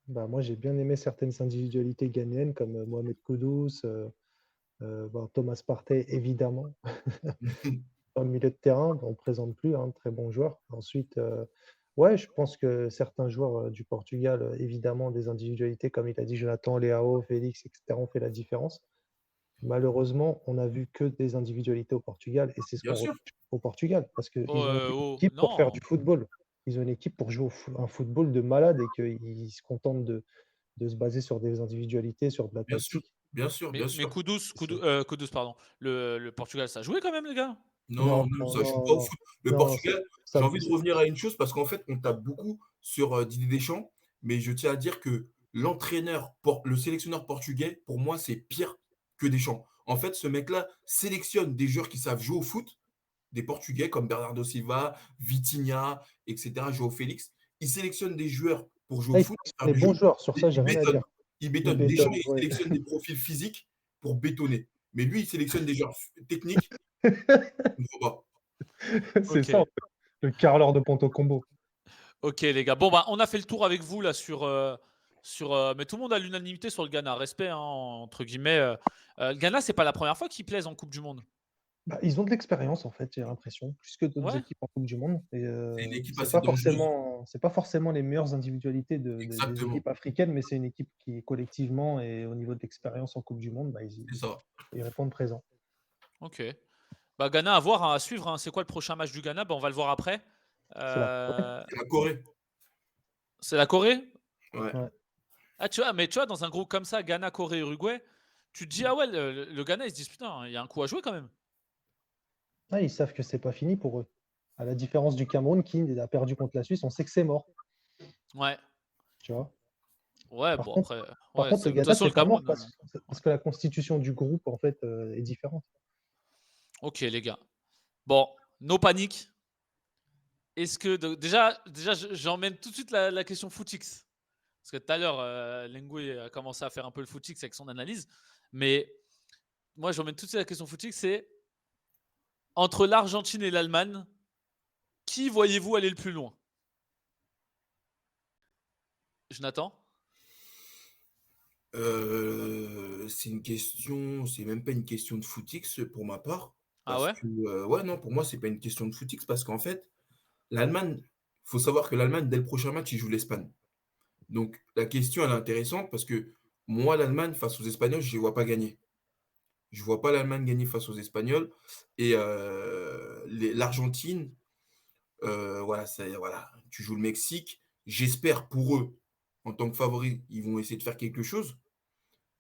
Speaker 2: Bah, moi, j'ai bien aimé certaines individualités ghanéennes comme Mohamed Kudus, Thomas Partey, évidemment. Dans le milieu de terrain, on ne présente plus, hein, très bon joueur. Ensuite, ouais, je pense que certains joueurs du Portugal, évidemment, des individualités, comme il a dit Jonathan, Leao, Félix, etc., ont fait la différence. Malheureusement, on n'a vu que des individualités au Portugal et c'est ce
Speaker 3: Bien
Speaker 2: qu'on
Speaker 3: sûr,
Speaker 2: reproche au Portugal parce qu'ils ont une
Speaker 1: Oh,
Speaker 2: équipe pour faire
Speaker 1: non.
Speaker 2: du football. Ils ont une équipe pour jouer un football de malade et qu'ils se contentent de se baser sur des individualités, sur de la
Speaker 3: bien sûr,
Speaker 2: tactique.
Speaker 3: bien sûr, bien
Speaker 1: Mais
Speaker 3: sûr.
Speaker 1: Kudus, pardon. Le Portugal, ça a joué quand même, les gars.
Speaker 3: Non,
Speaker 2: Non,
Speaker 3: non,
Speaker 2: non,
Speaker 3: ça joue
Speaker 2: non,
Speaker 3: pas au
Speaker 2: non,
Speaker 3: foot. Le
Speaker 2: non,
Speaker 3: Portugal,
Speaker 2: ça,
Speaker 3: j'ai envie de revenir à une chose parce qu'en fait, on tape beaucoup sur Didier Deschamps, mais je tiens à dire que le sélectionneur portugais, pour moi, c'est pire que Deschamps. En fait, ce mec-là sélectionne des joueurs qui savent jouer au foot, des Portugais comme Bernardo Silva, Vitinha, etc., João Félix. Il sélectionne des joueurs pour jouer
Speaker 2: là,
Speaker 3: au
Speaker 2: il
Speaker 3: foot,
Speaker 2: sélectionne
Speaker 3: faire
Speaker 2: les
Speaker 3: du
Speaker 2: bons
Speaker 3: jeu,
Speaker 2: joueurs. Sur
Speaker 3: et
Speaker 2: ça, j'ai rien à dire.
Speaker 3: Il
Speaker 2: Il
Speaker 3: bétonne. Deschamps,
Speaker 2: bétonne,
Speaker 3: il
Speaker 2: ouais.
Speaker 3: sélectionne des profils physiques pour bétonner. Mais lui, il sélectionne des joueurs techniques. Je ne comprends pas.
Speaker 2: C'est
Speaker 1: Ok.
Speaker 2: ça, en fait, le carreleur de Ponto Combo.
Speaker 1: Ok, les gars. Bon, bah, on a fait le tour avec vous là mais tout le monde a l'unanimité sur le Ghana. Respect, hein, entre guillemets. Le Ghana, c'est pas la première fois qu'ils plaisent en Coupe du Monde.
Speaker 2: Bah, ils ont de l'expérience, en fait, j'ai l'impression, plus que d'autres
Speaker 1: Ouais.
Speaker 2: équipes en Coupe du Monde. Et
Speaker 3: C'est une équipe
Speaker 2: c'est
Speaker 3: assez
Speaker 2: pas
Speaker 3: dangereuse.
Speaker 2: différent. C'est pas forcément les meilleures individualités des
Speaker 3: Exactement,
Speaker 2: équipes africaines, mais c'est une équipe qui, collectivement et au niveau de l'expérience en Coupe du Monde,
Speaker 3: c'est ça.
Speaker 2: ils répondent présent.
Speaker 1: Ok. Bah, Ghana à voir, hein, à suivre, hein. C'est quoi le prochain match du Ghana? Bah, on va le voir après.
Speaker 2: C'est la Corée.
Speaker 3: C'est la Corée.
Speaker 1: C'est la Corée?
Speaker 3: Ouais.
Speaker 2: Ouais.
Speaker 1: Ah, tu vois, mais tu vois, dans un groupe comme ça, Ghana, Corée, Uruguay, tu te dis, ah ouais, le Ghana, ils se disent, putain, il y a un coup à jouer quand même.
Speaker 2: Ah, ils savent que c'est pas fini pour eux. À la différence du Cameroun qui a perdu contre la Suisse, on sait que c'est mort,
Speaker 1: Ouais.
Speaker 2: tu vois.
Speaker 1: Ouais,
Speaker 2: Par
Speaker 1: bon,
Speaker 2: contre,
Speaker 1: après,
Speaker 2: par
Speaker 1: ouais,
Speaker 2: contre,
Speaker 1: de
Speaker 2: le
Speaker 1: toute
Speaker 2: Ghana,
Speaker 1: façon,
Speaker 2: c'est
Speaker 1: le
Speaker 2: pas mort
Speaker 1: Cameroun.
Speaker 2: parce que la constitution du groupe, en fait, est différente.
Speaker 1: Ok, les gars. Bon, no panique. Est-ce que déjà, j'emmène tout de suite la question footix. Parce que tout à l'heure, Lengwe a commencé à faire un peu le footix avec son analyse. Mais moi, j'emmène tout de suite la question footix, c'est entre l'Argentine et l'Allemagne, qui voyez-vous aller le plus loin? Jonathan?
Speaker 3: C'est une question, c'est même pas une question de footix pour ma part.
Speaker 1: Ah
Speaker 3: Parce
Speaker 1: ouais?
Speaker 3: que, ouais, non, pour moi, c'est pas une question de footix parce qu'en fait, l'Allemagne, faut savoir que l'Allemagne, dès le prochain match, ils jouent l'Espagne. Donc, la question, elle est intéressante parce que moi, l'Allemagne, face aux Espagnols, je ne les vois pas gagner. Je ne vois pas l'Allemagne gagner face aux Espagnols. Et l'Argentine, voilà, voilà, tu joues le Mexique. J'espère pour eux, en tant que favoris, ils vont essayer de faire quelque chose.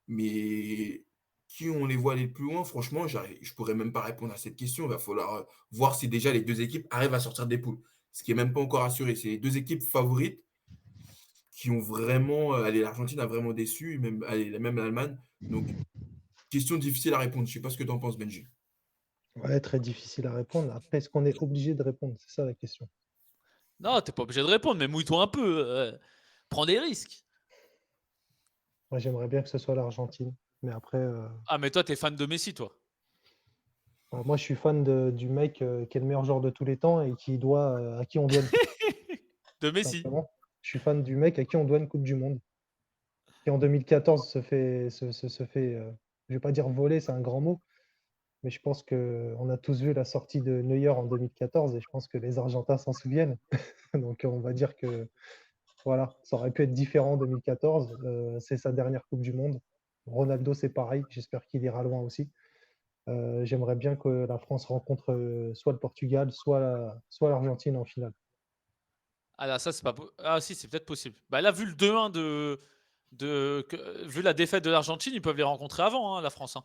Speaker 3: Mais qui on les voit aller plus loin? Franchement, je pourrais même pas répondre à cette question. Il va falloir voir si déjà les deux équipes arrivent à sortir des poules. Ce qui est même pas encore assuré. C'est les deux équipes favorites qui ont vraiment. Allez, l'Argentine a vraiment déçu, même, allez, même l'Allemagne. Donc, question difficile à répondre. Je sais pas ce que tu en penses, Benji.
Speaker 2: Ouais, très difficile à répondre. Après, est-ce qu'on est obligé de répondre? C'est ça la question.
Speaker 1: Non, t'es pas obligé de répondre, mais mouille-toi un peu. Prends des risques.
Speaker 2: Moi, j'aimerais bien que ce soit l'Argentine. Mais après,
Speaker 1: Ah, mais toi, t'es fan de Messi, toi.
Speaker 2: moi, je suis fan du mec qui est le meilleur joueur de tous les temps et à qui on doit une coupe,
Speaker 1: De Messi.
Speaker 2: simplement. Je suis fan du mec à qui on doit une Coupe du Monde, qui en 2014 se fait, je vais pas dire voler, c'est un grand mot, mais je pense qu'on a tous vu la sortie de Neuer en 2014 et je pense que les Argentins s'en souviennent. Donc, on va dire que voilà, ça aurait pu être différent en 2014. C'est sa dernière Coupe du Monde. Ronaldo, c'est pareil. J'espère qu'il ira loin aussi. J'aimerais bien que la France rencontre soit le Portugal, soit l'Argentine en finale.
Speaker 1: Ah là, ça, c'est pas. Ah si, c'est peut-être possible. Bah là, vu le 2-1 vu la défaite de l'Argentine, ils peuvent les rencontrer avant, hein, la France, hein.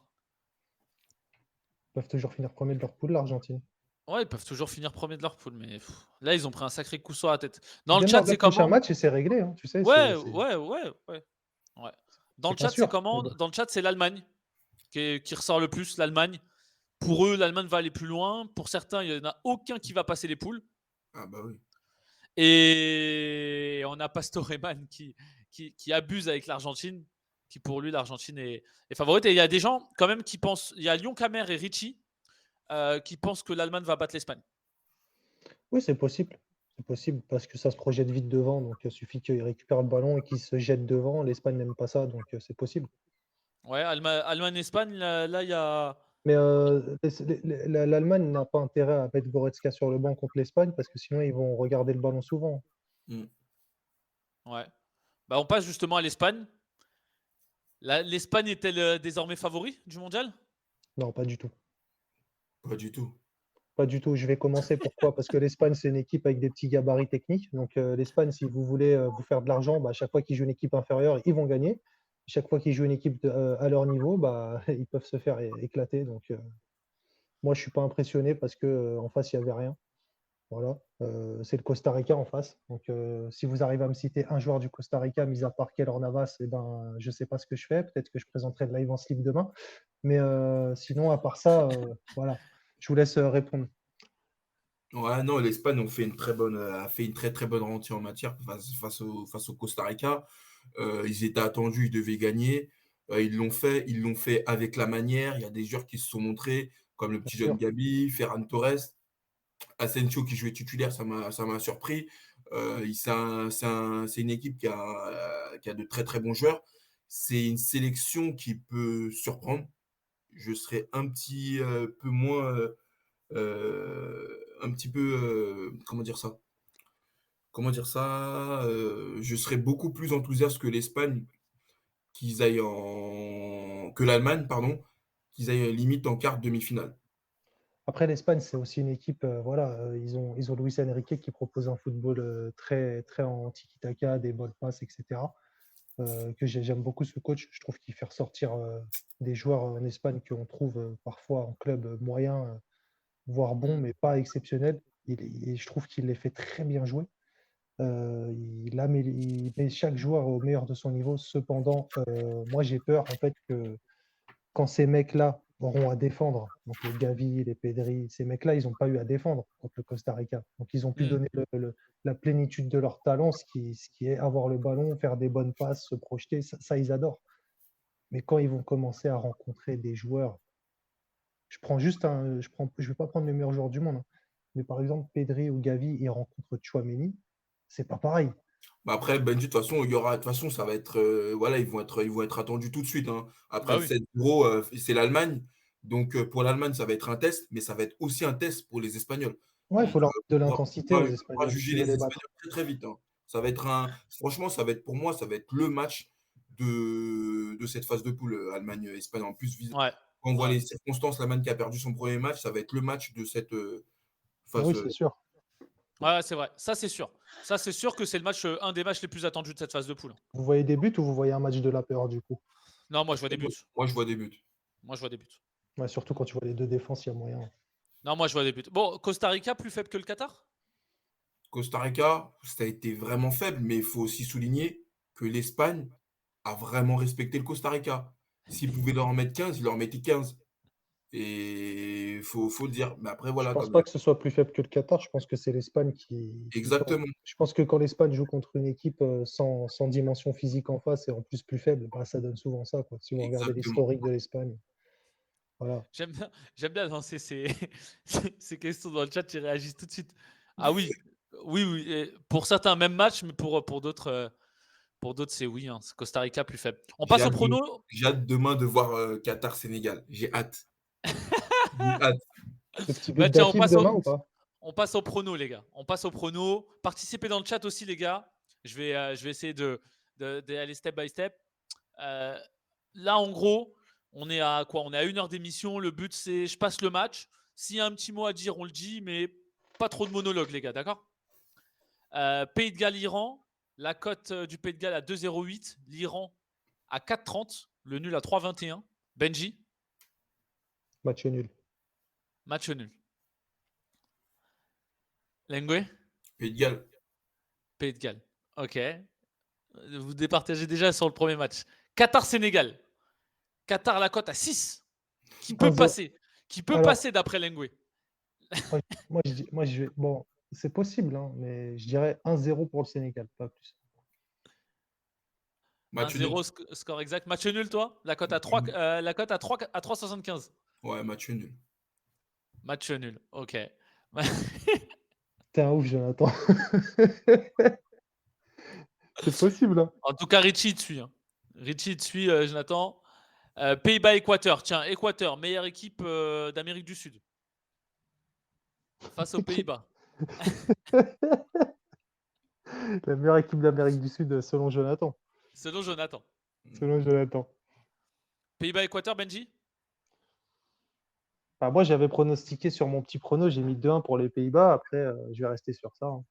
Speaker 2: Ils peuvent toujours finir premier de leur poule, l'Argentine.
Speaker 1: Ouais, ils peuvent toujours finir premier de leur poule, mais là, ils ont pris un sacré coup sur la tête.
Speaker 2: Ils
Speaker 1: Dans le
Speaker 2: viennent
Speaker 1: chat,
Speaker 2: lors
Speaker 1: c'est
Speaker 2: d'un prochain
Speaker 1: comment?
Speaker 2: match et c'est réglé, hein, tu sais,
Speaker 1: Ouais, ouais, ouais, ouais, ouais. Dans
Speaker 2: c'est
Speaker 1: le
Speaker 2: pas
Speaker 1: chat, c'est
Speaker 2: sûr. Mais
Speaker 1: comment?
Speaker 2: bon.
Speaker 1: Dans le chat, c'est l'Allemagne qui ressort le plus, l'Allemagne. Pour eux, l'Allemagne va aller plus loin. Pour certains, il n'y en a aucun qui va passer les poules.
Speaker 3: Ah, bah oui.
Speaker 1: Et on a Pastoreman qui abuse avec l'Argentine, qui pour lui, l'Argentine est favorite. Et il y a des gens quand même qui pensent, il y a Lyon Camer et Richie qui pensent que l'Allemagne va battre l'Espagne.
Speaker 2: Oui, c'est possible. C'est possible parce que ça se projette vite devant. Donc, il suffit qu'ils récupèrent le ballon et qu'ils se jettent devant. L'Espagne n'aime pas ça, donc c'est possible.
Speaker 1: Ouais, Allemagne-Espagne, là, il y a.
Speaker 2: Mais l'Allemagne n'a pas intérêt à mettre Goretzka sur le banc contre l'Espagne parce que sinon, ils vont regarder le ballon souvent.
Speaker 3: Mm.
Speaker 1: Ouais. Bah, on passe justement à l'Espagne. L'Espagne est-elle désormais favori du mondial?
Speaker 2: Non, pas du tout.
Speaker 3: Pas du tout.
Speaker 2: Pas du tout. Je vais commencer. Pourquoi? Parce que l'Espagne, c'est une équipe avec des petits gabarits techniques. Donc, l'Espagne, si vous voulez vous faire de l'argent, bah, à chaque fois qu'ils jouent une équipe inférieure, ils vont gagner. Chaque fois qu'ils jouent une équipe à leur niveau, bah, ils peuvent se faire éclater. Donc, moi, je ne suis pas impressionné parce qu'en face, il n'y avait rien. Voilà. C'est le Costa Rica en face. Donc, si vous arrivez à me citer un joueur du Costa Rica, mis à part Keylor Navas, eh ben, je ne sais pas ce que je fais. Peut-être que je présenterai le live en slip demain. Mais sinon, à part ça, voilà. Je vous laisse répondre.
Speaker 3: Ouais, non, l'Espagne a fait une très très bonne rentrée en matière face au Costa Rica. Ils étaient attendus, ils devaient gagner. Ils l'ont fait avec la manière. Il y a des joueurs qui se sont montrés, comme le
Speaker 2: Bien
Speaker 3: petit jeune
Speaker 2: sûr.
Speaker 3: Gabi, Ferran Torres, Asensio qui jouait titulaire, ça m'a surpris. C'est une équipe qui a de très très bons joueurs. C'est une sélection qui peut surprendre. Je serais un petit peu moins, un petit peu, comment dire ça? comment dire ça? Je serais beaucoup plus enthousiaste que l'Espagne qu'ils aillent en que l'Allemagne, pardon, qu'ils aillent limite en quart de demi-finale.
Speaker 2: Après, l'Espagne, c'est aussi une équipe, voilà, ils ont Luis Enrique qui propose un football très, très en tiki-taka, des bonnes passes, etc. J'aime beaucoup ce coach. Je trouve qu'il fait ressortir des joueurs en Espagne qu'on trouve parfois en club moyen, voire bon,
Speaker 1: Mm.
Speaker 2: mais pas exceptionnel. Et je trouve qu'il les fait très bien jouer. Il met chaque joueur au meilleur de son niveau. Cependant, moi, j'ai peur en fait que quand ces mecs-là auront à défendre, donc les Gavi, les Pedri, ces mecs-là, ils n'ont pas eu à défendre contre le Costa Rica. Donc, ils ont pu
Speaker 1: Mm.
Speaker 2: donner la plénitude de leur talent, ce qui est avoir le ballon, faire des bonnes passes, se projeter. Ça, ils adorent. Mais quand ils vont commencer à rencontrer des joueurs, je vais pas prendre le meilleur joueur du monde, hein, mais par exemple, Pedri ou Gavi, ils rencontrent Tchouaméni, c'est pas pareil.
Speaker 3: Bah, après, Benji, de toute façon, il y aura de toute façon, ça va être, voilà, ils vont être attendus tout de suite, hein. Après
Speaker 1: Bah
Speaker 3: le
Speaker 1: oui.
Speaker 3: 7-0, c'est l'Allemagne. Donc, pour l'Allemagne, ça va être un test, mais ça va être aussi un test pour les Espagnols.
Speaker 2: Ouais, il
Speaker 3: Donc,
Speaker 2: faut leur mettre de
Speaker 3: on
Speaker 2: l'intensité
Speaker 3: va
Speaker 2: aux
Speaker 3: on va
Speaker 2: Espagnols
Speaker 3: juger
Speaker 2: s'ils veulent
Speaker 3: les
Speaker 2: les battre.
Speaker 3: Espagnols très, très vite, hein. Ça va être franchement, ça va être pour moi, ça va être le match de cette phase de poule, Allemagne-Espagne. En plus,
Speaker 1: Ouais.
Speaker 3: quand on voit
Speaker 1: Ouais.
Speaker 3: les circonstances, l'Allemagne qui a perdu son premier match, ça va être le match de cette
Speaker 2: Ah
Speaker 3: phase.
Speaker 2: oui, c'est sûr.
Speaker 1: Ouais, c'est vrai. Ça, c'est sûr. Ça, c'est sûr que c'est le match, un des matchs les plus attendus de cette phase de poule.
Speaker 2: Vous voyez des buts ou vous voyez un match de la peur du coup?
Speaker 1: Non, moi, je vois des buts.
Speaker 3: Moi, je vois des buts.
Speaker 1: Moi, je vois des buts.
Speaker 2: Ouais, surtout quand tu vois les deux défenses, il y a moyen.
Speaker 1: Non, moi, je vois des buts. Bon, Costa Rica, plus faible que le Qatar?
Speaker 3: Costa Rica, ça a été vraiment faible, mais il faut aussi souligner que l'Espagne a vraiment respecté le Costa Rica. S'ils pouvaient leur en mettre 15, ils leur mettaient 15. Et il faut le dire. Mais après,
Speaker 2: Je
Speaker 3: voilà,
Speaker 2: pense
Speaker 3: comme
Speaker 2: pas que ce soit plus faible que le Qatar. Je pense que c'est l'Espagne qui
Speaker 3: exactement,
Speaker 2: Je pense que quand l'Espagne joue contre une équipe sans dimension physique en face et en plus faible, bah, ça donne souvent ça, quoi. Si vous regardez
Speaker 3: exactement.
Speaker 2: l'historique de l'Espagne, voilà.
Speaker 1: J'aime bien lancer ces questions dans le chat, ils réagissent tout de suite. Ah oui, oui, oui. Et pour certains, même match, mais pour d'autres, c'est oui, hein, c'est Costa Rica plus faible. On
Speaker 3: J'ai
Speaker 1: passe au
Speaker 3: hâte,
Speaker 1: prono.
Speaker 3: j'ai hâte demain de voir Qatar-Sénégal. J'ai hâte. J'ai hâte.
Speaker 2: Le petit but
Speaker 1: Bah tiens, on
Speaker 2: d'Akil
Speaker 1: passe
Speaker 2: demain
Speaker 1: au,
Speaker 2: ou pas?
Speaker 1: on passe au prono, les gars. On passe au prono. Participez dans le chat aussi, les gars. Je vais essayer d'aller step by step. Euh, Là, en gros, on est à quoi? On est à 1 heure d'émission. Le but, c'est je passe le match. S'il y a un petit mot à dire, on le dit, mais pas trop de monologue, les gars, d'accord? Pays de Galles, Iran. La cote du Pays de Galles à 2,08. L'Iran à 4,30. Le nul à 3,21. Benji,
Speaker 2: Match nul.
Speaker 1: match nul. Lengue,
Speaker 3: Pays de Galles.
Speaker 1: Pays de Galles. Ok. Vous départagez déjà sur le premier match. Qatar-Sénégal. Qatar, la cote à 6. Qui peut
Speaker 2: 1-0.
Speaker 1: passer? Qui peut
Speaker 2: Alors,
Speaker 1: passer d'après Lengue?
Speaker 2: bon, c'est possible, hein, mais je dirais 1-0 pour le Sénégal, pas plus.
Speaker 3: Match nul.
Speaker 1: 1-0 score exact. Match nul, toi? La cote à 3, la cote à 3,75.
Speaker 3: Ouais, match nul.
Speaker 1: Match nul. Ok.
Speaker 2: T'es un ouf, Jonathan. C'est possible, hein.
Speaker 1: En tout cas, Richie te suit, hein. Richie te suit, Jonathan. Pays-Bas-Équateur. Tiens, Équateur, meilleure équipe d'Amérique du Sud. Face aux Pays-Bas.
Speaker 2: La meilleure équipe d'Amérique du Sud, selon Jonathan.
Speaker 1: Selon Jonathan.
Speaker 2: Selon Jonathan.
Speaker 1: Pays-Bas-Équateur, Benji?
Speaker 2: Enfin, moi, j'avais pronostiqué sur mon petit prono, j'ai mis 2-1 pour les Pays-Bas. Après, je vais rester sur ça, hein.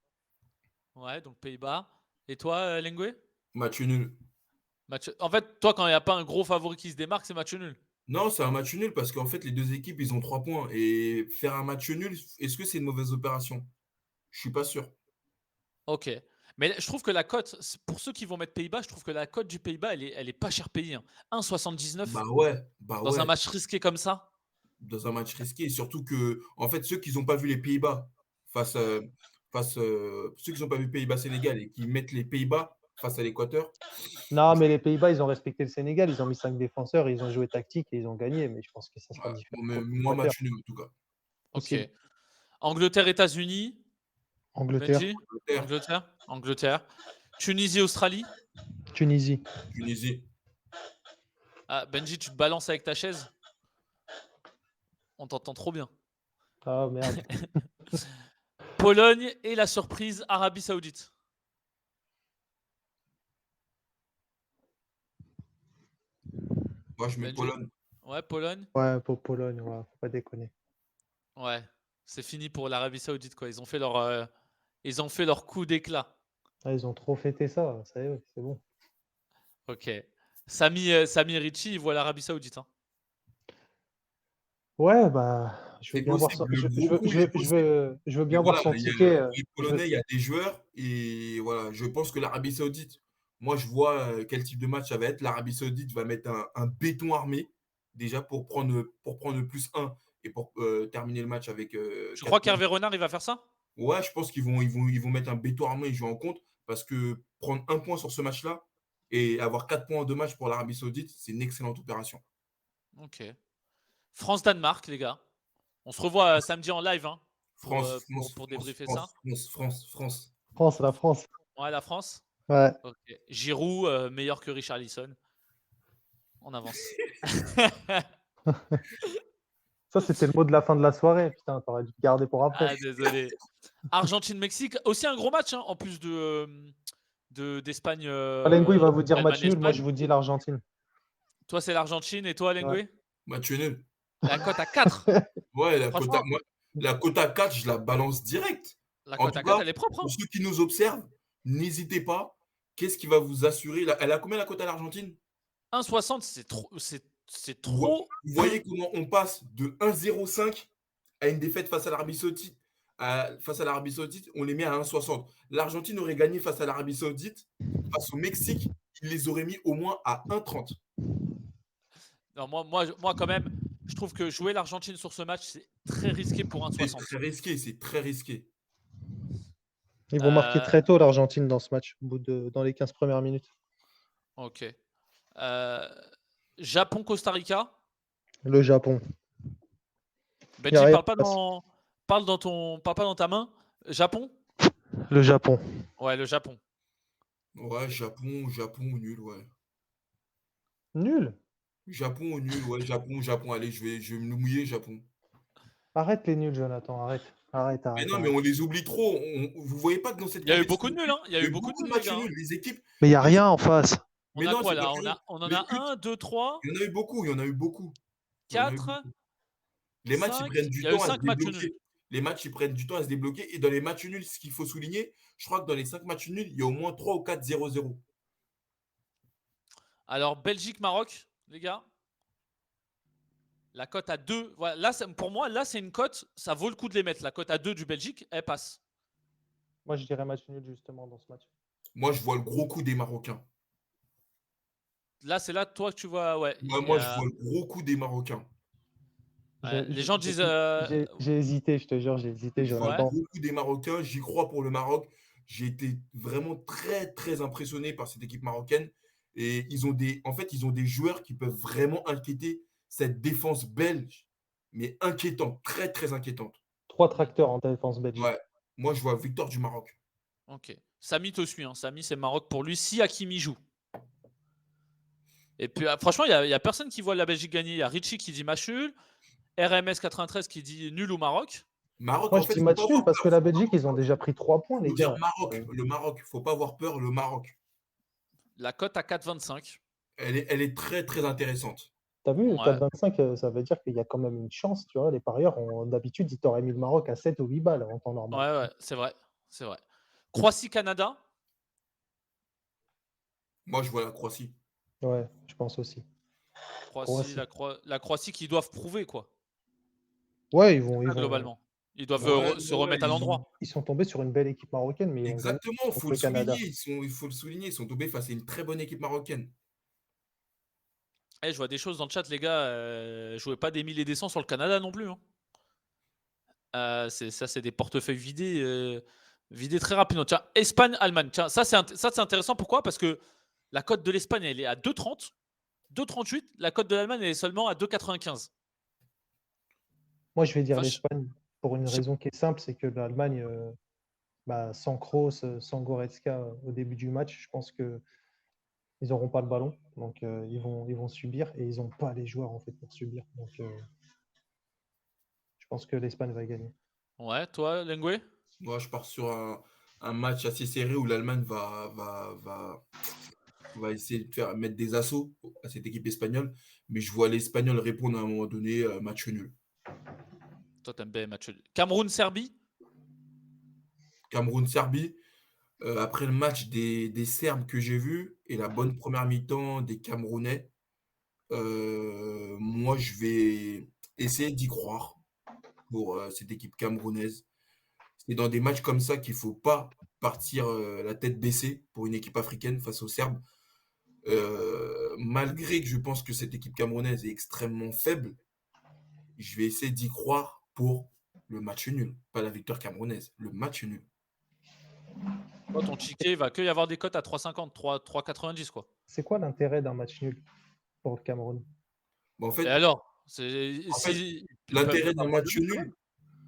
Speaker 1: Ouais, donc Pays-Bas. Et toi, Lengue?
Speaker 3: Match nul.
Speaker 1: En fait, toi, quand il n'y a pas un gros favori qui se démarque, c'est match nul.
Speaker 3: Non, c'est un match nul parce qu'en fait, les deux équipes, ils ont 3 points. Et faire un match nul, est-ce que c'est une mauvaise opération? Je suis pas sûr.
Speaker 1: Ok. Mais je trouve que la cote, pour ceux qui vont mettre Pays-Bas, je trouve que la cote du Pays-Bas, elle est pas cher payée, hein. 1,79
Speaker 3: Bah
Speaker 1: dans un
Speaker 3: ouais,
Speaker 1: match risqué comme ça.
Speaker 3: dans un match risqué. Et surtout que, en fait, ceux qui n'ont pas vu les Pays-Bas ceux qui n'ont pas vu Pays-Bas-Sénégal et qui mettent les Pays-Bas face à l'Équateur,
Speaker 2: Non, mais les Pays-Bas, ils ont respecté le Sénégal. Ils ont mis 5 défenseurs, ils ont joué tactique et ils ont gagné. Mais je pense que ça sera
Speaker 3: ouais,
Speaker 2: différent
Speaker 3: moi,
Speaker 2: contre
Speaker 3: moi,
Speaker 2: l'Équateur.
Speaker 3: match nul en tout cas.
Speaker 1: Ok.
Speaker 2: Possible.
Speaker 1: Angleterre, États-Unis.
Speaker 2: Angleterre,
Speaker 1: Benji?
Speaker 3: Angleterre,
Speaker 1: Angleterre. Tunisie, Australie.
Speaker 2: Tunisie.
Speaker 3: Tunisie,
Speaker 1: Ah, Benji, tu te balances avec ta chaise. On t'entend trop bien.
Speaker 2: Ah merde.
Speaker 1: Pologne et la surprise Arabie Saoudite.
Speaker 3: Moi, je mets
Speaker 1: Benji?
Speaker 3: Pologne.
Speaker 1: Ouais, Pologne.
Speaker 2: Ouais, pour Pologne, ouais, faut pas déconner.
Speaker 1: Ouais, c'est fini pour l'Arabie Saoudite, quoi. Ils ont fait leur coup d'éclat.
Speaker 2: Ah, ils ont trop fêté ça y est, c'est bon.
Speaker 1: Ok. Sami Ricci, il voit l'Arabie Saoudite. Hein.
Speaker 2: Ouais, bah, je veux
Speaker 3: C'est
Speaker 2: bien voir
Speaker 3: possible.
Speaker 2: son,
Speaker 3: Le gros coup, il est possible.
Speaker 2: je veux
Speaker 3: Mais
Speaker 2: bien voir
Speaker 3: voilà,
Speaker 2: son ticket.
Speaker 3: les
Speaker 2: Je veux,
Speaker 3: Polonais, il y a des joueurs. Et voilà, je pense que l'Arabie Saoudite, moi, je vois quel type de match ça va être. L'Arabie Saoudite va mettre un béton armé, déjà pour prendre le +1 et pour terminer le match avec
Speaker 1: Tu
Speaker 3: 4
Speaker 1: crois
Speaker 3: points.
Speaker 1: qu'Hervé Renard, il va faire ça?
Speaker 3: Ouais, je pense qu'ils vont mettre un béton armé et jouer en compte parce que prendre un point sur ce match-là et avoir 4 points en 2 matchs pour l'Arabie Saoudite, c'est une excellente opération.
Speaker 1: Ok. France-Danemark, les gars. On se revoit samedi en live hein,
Speaker 3: France, France,
Speaker 1: pour
Speaker 3: France,
Speaker 1: débriefer ça.
Speaker 3: France, France, France, France.
Speaker 2: France, la France.
Speaker 1: Ouais, la France.
Speaker 2: Ouais.
Speaker 1: Ok. Giroud, meilleur que Richarlison. On avance.
Speaker 2: Ça, c'était le mot de la fin de la soirée. Putain, t'aurais dû le garder pour après.
Speaker 1: Ah, désolé. Argentine-Mexique, aussi un gros match, hein, en plus d'Espagne.
Speaker 2: Alengo, il va vous dire match nul. Moi,
Speaker 1: Allemagne-Espagne.
Speaker 2: je vous dis l'Argentine.
Speaker 1: Toi, c'est l'Argentine et toi,
Speaker 2: Ouais.
Speaker 1: Lengue?
Speaker 3: Match nul.
Speaker 1: La cote à 4.
Speaker 3: Ouais,
Speaker 1: Franchement,
Speaker 3: la quota 4, je la balance direct.
Speaker 1: la
Speaker 3: En
Speaker 1: cote
Speaker 3: tout
Speaker 1: à 4,
Speaker 3: cas,
Speaker 1: elle est propre. Hein.
Speaker 3: pour ceux qui nous observent, n'hésitez pas. Qu'est-ce qui va vous assurer Elle a combien la cote à l'Argentine?
Speaker 1: 1,60, c'est trop. C'est
Speaker 3: vous, vo-
Speaker 1: trop.
Speaker 3: vous voyez comment on passe de 1,05 à une défaite face à l'Arabie Saoudite. Face à l'Arabie Saoudite, on les met à 1,60. L'Argentine aurait gagné face à l'Arabie Saoudite. Face au Mexique, il les aurait mis au moins à 1,30.
Speaker 1: Non, moi, quand même, je trouve que jouer l'Argentine sur ce match, c'est très risqué pour
Speaker 3: C'est
Speaker 1: 1,60.
Speaker 3: très risqué, c'est très risqué.
Speaker 2: Ils vont marquer
Speaker 1: Euh,
Speaker 2: très tôt l'Argentine dans ce match, dans les 15 premières minutes.
Speaker 1: ok. Japon-Costa Rica.
Speaker 2: Le Japon. Y a
Speaker 1: Benji,
Speaker 2: rien
Speaker 1: parle
Speaker 2: qui passe.
Speaker 1: parle pas dans ta main. Japon?
Speaker 2: Le Japon.
Speaker 1: Ouais, le Japon.
Speaker 3: Ouais, Japon ou nul, ouais.
Speaker 2: Nul.
Speaker 3: Japon ou nul, ouais, Japon. Allez, je vais me mouiller, Japon.
Speaker 2: Arrête les nuls, Jonathan. Arrête,
Speaker 3: Mais
Speaker 2: arrête,
Speaker 3: non, mais
Speaker 2: arrête.
Speaker 3: on les oublie trop. Vous voyez pas que dans cette
Speaker 1: Il y a eu beaucoup
Speaker 3: compétition,
Speaker 1: de nuls, hein. Il y a
Speaker 3: il y
Speaker 1: eu
Speaker 3: a eu
Speaker 1: beaucoup de
Speaker 3: beaucoup de
Speaker 1: nuls, les
Speaker 3: matchs
Speaker 1: gars. Hein.
Speaker 3: nuls. Les équipes,
Speaker 2: Mais il n'y a
Speaker 3: les
Speaker 2: rien en face.
Speaker 1: On
Speaker 3: Mais
Speaker 1: a
Speaker 3: non,
Speaker 1: quoi
Speaker 3: c'est pas
Speaker 1: là?
Speaker 3: qu'il y a rien.
Speaker 1: On en
Speaker 3: Mais
Speaker 1: a 1, 2, 3,
Speaker 3: il y en a eu beaucoup, il y en a eu beaucoup. Il y en a eu
Speaker 1: 4,
Speaker 3: beaucoup. Les matchs, ils
Speaker 1: 5.
Speaker 3: prennent
Speaker 1: Il
Speaker 3: du
Speaker 1: y a eu
Speaker 3: temps à se
Speaker 1: 5 matchs nuls.
Speaker 3: débloquer. Les matchs, ils prennent du temps à se débloquer. Et dans les matchs nuls, ce qu'il faut souligner, je crois que dans les 5 matchs nuls, il y a au moins 3 ou 4 0-0.
Speaker 1: Alors, Belgique-Maroc, les gars. La cote à 2. Voilà, là, pour moi, là, c'est une cote. Ça vaut le coup de les mettre. La cote à 2 du Belgique, elle passe.
Speaker 2: Moi, je dirais match nul justement dans ce match.
Speaker 3: Moi, je vois le gros coup des Marocains.
Speaker 1: Là, c'est là, toi, que tu vois. Ouais,
Speaker 3: Moi, je vois le gros coup des Marocains.
Speaker 1: les gens disent.
Speaker 2: J'ai hésité, je te jure, j'ai hésité,
Speaker 3: Je vois le
Speaker 1: Ouais.
Speaker 2: Jonathan.
Speaker 3: gros coup des Marocains. J'y crois pour le Maroc. J'ai été vraiment très, très impressionné par cette équipe marocaine. Et ils ont des joueurs qui peuvent vraiment inquiéter cette défense belge, mais inquiétante, très, très inquiétante.
Speaker 2: 3 tracteurs en défense belge.
Speaker 3: Ouais. Moi, je vois victoire du Maroc.
Speaker 1: Ok. Samy te suit. Hein. Samy, c'est Maroc pour lui. Si Hakimi joue. Et puis, franchement, il n'y a personne qui voit la Belgique gagner. Il y a Richie qui dit match nul. RMS 93 qui dit nul au Maroc.
Speaker 3: Maroc,
Speaker 2: Moi,
Speaker 3: en
Speaker 2: je
Speaker 3: fait,
Speaker 2: dis
Speaker 3: il ne faut pas
Speaker 2: match nul
Speaker 3: avoir
Speaker 2: parce
Speaker 3: peur.
Speaker 2: que la Belgique, ils ont déjà pris 3 points,
Speaker 3: Il
Speaker 2: les
Speaker 3: faut dire
Speaker 2: gars.
Speaker 3: Maroc, le Maroc. Il ne faut pas avoir peur, le Maroc.
Speaker 1: La cote à 4,25.
Speaker 3: Elle est très, très intéressante.
Speaker 2: T'as vu,
Speaker 1: Ouais.
Speaker 2: 4,25, ça veut dire qu'il y a quand même une chance, tu vois. Les parieurs, d'habitude, ils t'auraient mis le Maroc à 7 ou 8 balles en temps normal.
Speaker 1: Ouais, c'est vrai. C'est vrai. Croatie-Canada.
Speaker 3: Moi, je vois la Croatie.
Speaker 2: Ouais, je pense aussi.
Speaker 1: Croatie,
Speaker 2: Croatie.
Speaker 1: la Croatie qui doivent prouver, quoi.
Speaker 2: Ouais,
Speaker 1: Globalement. Ils doivent se
Speaker 3: Ouais,
Speaker 1: remettre à l'endroit.
Speaker 2: ils sont tombés sur une belle équipe marocaine, mais ils ont gagné
Speaker 3: exactement, il faut
Speaker 2: contre
Speaker 3: le
Speaker 2: le Canada.
Speaker 3: souligner. Il faut le souligner. Ils sont tombés face à une très bonne équipe marocaine.
Speaker 1: Je vois des choses dans le chat, les gars. Jouez pas des 1000 et des cents sur le Canada non plus. Hein. C'est des portefeuilles vidés très rapidement. Tiens, Espagne-Allemagne. Tiens, ça, c'est intéressant. Pourquoi? Parce que la cote de l'Espagne, elle est à 2,30. 2,38. La cote de l'Allemagne, elle est seulement à 2,95.
Speaker 2: Moi, je vais dire
Speaker 1: Enfin,
Speaker 2: l'Espagne pour une
Speaker 1: je sais-
Speaker 2: raison qui est simple, c'est que l'Allemagne, sans Kroos, sans Goretzka au début du match, je pense que ils n'auront pas le ballon, donc ils vont subir et ils n'ont pas les joueurs en fait pour subir. Donc je pense que l'Espagne va gagner.
Speaker 1: Ouais, toi, Lengue?
Speaker 3: Moi, je pars sur un match assez serré où l'Allemagne va essayer de mettre des assauts à cette équipe espagnole, mais je vois l'Espagnol répondre à un moment donné, match nul.
Speaker 1: Toi, t'aimes bien les matchs. Cameroun-Serbie?
Speaker 3: Cameroun-Serbie, après le match des Serbes que j'ai vu et la bonne première mi-temps des Camerounais, moi, je vais essayer d'y croire pour cette équipe camerounaise. C'est dans des matchs comme ça qu'il faut pas partir la tête baissée pour une équipe africaine face aux Serbes. Malgré que je pense que cette équipe camerounaise est extrêmement faible, je vais essayer d'y croire pour le match nul. Pas la victoire camerounaise, le match nul.
Speaker 1: Toi, ton ticket, il va que y avoir des cotes à 3,50, 3,90 quoi.
Speaker 2: C'est quoi l'intérêt d'un match nul pour le Cameroun?
Speaker 3: Bon,
Speaker 1: Et alors,
Speaker 3: en fait
Speaker 1: ils peuvent
Speaker 3: l'intérêt
Speaker 1: même
Speaker 3: d'un
Speaker 1: avoir le
Speaker 3: match
Speaker 1: but quand
Speaker 3: nul,
Speaker 1: même.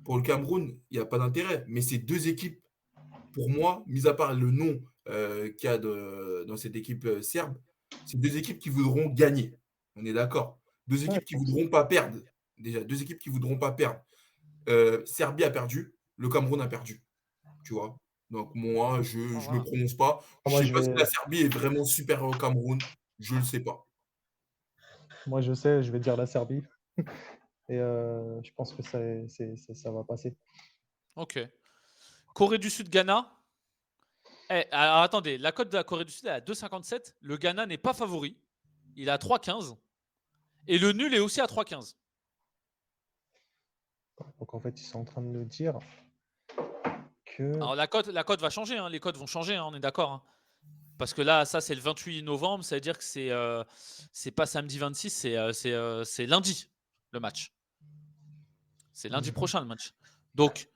Speaker 3: pour le Cameroun, il n'y a pas d'intérêt. Mais ces deux équipes, pour moi, mis à part le nom qu'il y a dans cette équipe serbe, c'est deux équipes qui voudront gagner. On est d'accord. Deux
Speaker 2: Ouais,
Speaker 3: équipes qui voudront pas perdre. Déjà, deux équipes qui voudront pas perdre. Serbie a perdu, le Cameroun a perdu. Tu vois. Donc moi, je
Speaker 1: Ah,
Speaker 3: ne me
Speaker 1: voilà.
Speaker 3: prononce pas. Je
Speaker 2: moi
Speaker 3: ne
Speaker 2: je
Speaker 3: sais pas si
Speaker 2: vais,
Speaker 3: la Serbie est vraiment supérieure au Cameroun. Je ne le sais pas.
Speaker 2: moi je sais, je vais dire la Serbie et je pense que ça va passer.
Speaker 1: Ok. Corée du Sud, Ghana. Alors attendez, la cote de la Corée du Sud est à 2,57. Le Ghana n'est pas favori. Il est à 3,15. Et le nul est aussi à 3,15.
Speaker 2: Donc en fait, ils sont en train de nous dire que
Speaker 1: Alors la cote va changer, hein. Les cotes vont changer, hein, on est d'accord, hein. Parce que là, ça c'est le 28 novembre, ça veut dire que c'est pas samedi 26, c'est lundi le match. C'est lundi
Speaker 2: Mhm.
Speaker 1: prochain le match. Donc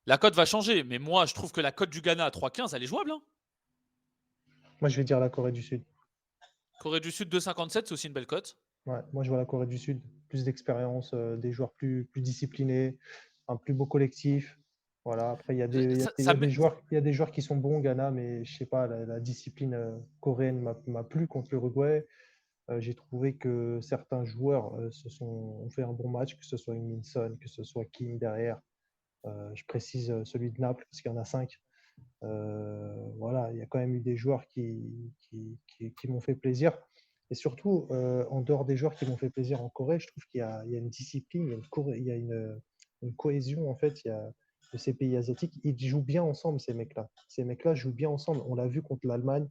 Speaker 1: la cote va changer, mais moi je trouve que la cote du Ghana à 3,15, elle est jouable, hein.
Speaker 2: Moi je vais dire la Corée du Sud.
Speaker 1: Corée du Sud 2,57, c'est aussi une belle cote.
Speaker 2: Ouais, moi je vois la Corée du Sud, plus d'expérience, des joueurs plus disciplinés, un plus beau collectif. Voilà. Après,
Speaker 1: Ça met-
Speaker 2: il y a des joueurs qui sont bons au Ghana, mais je sais pas, la discipline coréenne m'a plu contre l'Uruguay. J'ai trouvé que certains joueurs ont fait un bon match, que ce soit Min-son, que ce soit Kim derrière. Je précise celui de Naples, parce qu'il y en a 5. Voilà, il y a quand même eu des joueurs qui m'ont fait plaisir. Et surtout, en dehors des joueurs qui m'ont fait plaisir en Corée, je trouve qu'il y a une discipline, il y a une cohésion en fait. Il y a, de ces pays asiatiques, ils jouent bien ensemble, ces mecs-là. Ces mecs-là jouent bien ensemble. On l'a vu contre l'Allemagne,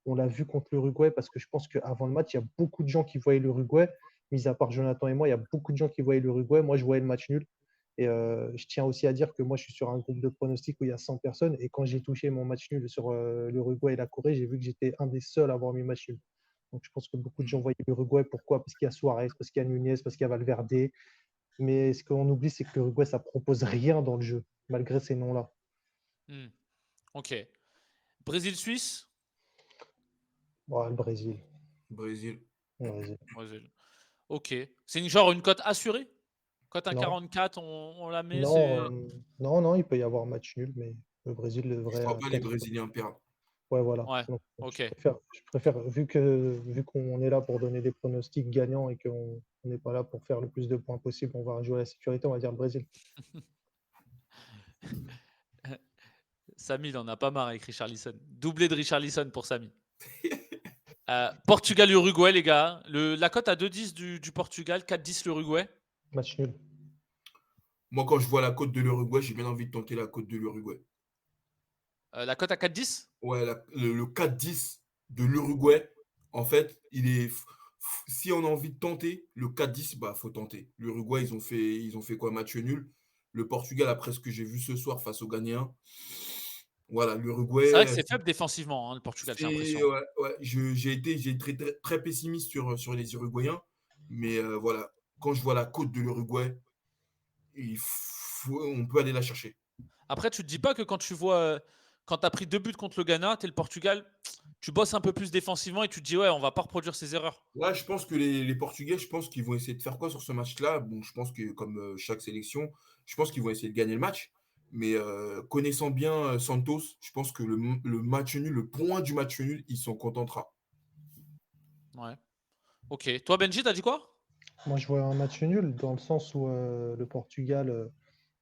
Speaker 2: on l'a vu contre l'Uruguay, parce que je pense qu'avant le match, il y a beaucoup de gens qui voyaient l'Uruguay, mis à part Jonathan et moi, il y a beaucoup de gens qui voyaient l'Uruguay. Moi, je voyais le match nul. Et je tiens aussi à dire que moi, je suis sur un groupe de pronostics où il y a 100 personnes. Et quand j'ai touché mon match nul sur l'Uruguay et la Corée, j'ai vu que j'étais un des seuls à avoir mis match nul. Donc je pense que beaucoup de gens voyaient l'Uruguay. Pourquoi? Parce qu'il y a Suarez, parce qu'il y a Nunez, parce qu'il y a Valverde. Mais ce qu'on oublie, c'est que l'Uruguay, ça propose rien dans le jeu, malgré ces noms-là.
Speaker 1: Ok. Brésil-Suisse.
Speaker 2: Oh, le Brésil.
Speaker 3: Brésil.
Speaker 2: Le Brésil.
Speaker 1: Brésil. Ok. C'est une cote assurée. Cote à
Speaker 2: Non,
Speaker 1: 44, on la met.
Speaker 2: non, non, il peut y avoir match nul, mais le Brésil
Speaker 3: Je
Speaker 2: devrait
Speaker 3: ne vois pas les
Speaker 2: peut-être.
Speaker 3: Brésiliens perdre.
Speaker 2: Ouais, voilà.
Speaker 1: Ouais.
Speaker 2: Donc,
Speaker 1: Ok.
Speaker 2: je préfère vu qu'on est là pour donner des pronostics gagnants et qu'on n'est pas là pour faire le plus de points possible, on va jouer à la sécurité, on va dire le Brésil.
Speaker 1: Samy, il en a pas marre avec Richarlison. Doublé de Richarlison pour Samy. Portugal-Uruguay, les gars. La cote à 2,10 du Portugal, 4,10 l'Uruguay.
Speaker 2: Match nul.
Speaker 3: Moi, quand je vois la côte de l'Uruguay, j'ai bien envie de tenter la côte de l'Uruguay.
Speaker 1: La cote à 4,10.
Speaker 3: Ouais, le 4-10 de l'Uruguay, en fait, si on a envie de tenter, le 4-10, bah, faut tenter. L'Uruguay, ils ont fait quoi? Match nul. Le Portugal, après ce que j'ai vu ce soir face aux Ghanéens, voilà,
Speaker 1: C'est vrai que
Speaker 3: l'Uruguay,
Speaker 1: c'est faible défensivement, hein, le Portugal, j'ai
Speaker 3: c'est
Speaker 1: l'impression.
Speaker 3: ouais, ouais, j'ai été très pessimiste sur les Uruguayens, mais voilà, quand je vois la côte de l'Uruguay, on peut aller la chercher.
Speaker 1: Après, tu te dis pas que quand tu as pris 2 buts contre le Ghana, tu es le Portugal, tu bosses un peu plus défensivement et tu te dis, ouais, on va pas reproduire ces erreurs.
Speaker 3: Ouais, je pense que les Portugais, je pense qu'ils vont essayer de faire quoi sur ce match-là? Bon, je pense que comme chaque sélection, je pense qu'ils vont essayer de gagner le match. Mais connaissant bien Santos, je pense que le match nul, le point du match nul, il s'en contentera.
Speaker 1: Ouais. Ok. Toi, Benji, t'as dit quoi?
Speaker 2: Moi, je vois un match nul dans le sens où le Portugal,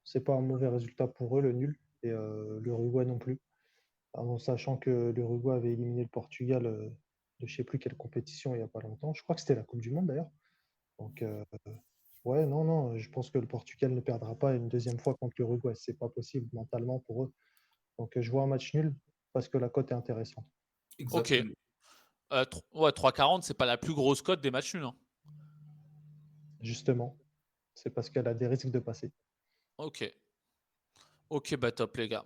Speaker 2: c'est pas un mauvais résultat pour eux, le nul. et l'Uruguay non plus. En sachant que l'Uruguay avait éliminé le Portugal de je sais plus quelle compétition il n'y a pas longtemps. Je crois que c'était la Coupe du Monde d'ailleurs. Donc, ouais, non, non, je pense que le Portugal ne perdra pas une deuxième fois contre l'Uruguay. C'est pas possible mentalement pour eux. Donc, je vois un match nul parce que la cote est intéressante.
Speaker 1: Ok.
Speaker 3: Exactement.
Speaker 1: Ouais, 3,40, c'est pas la plus grosse cote des matchs nuls, hein.
Speaker 2: Justement, c'est parce qu'elle a des risques de passer.
Speaker 1: Ok. Ok, bah top, les gars.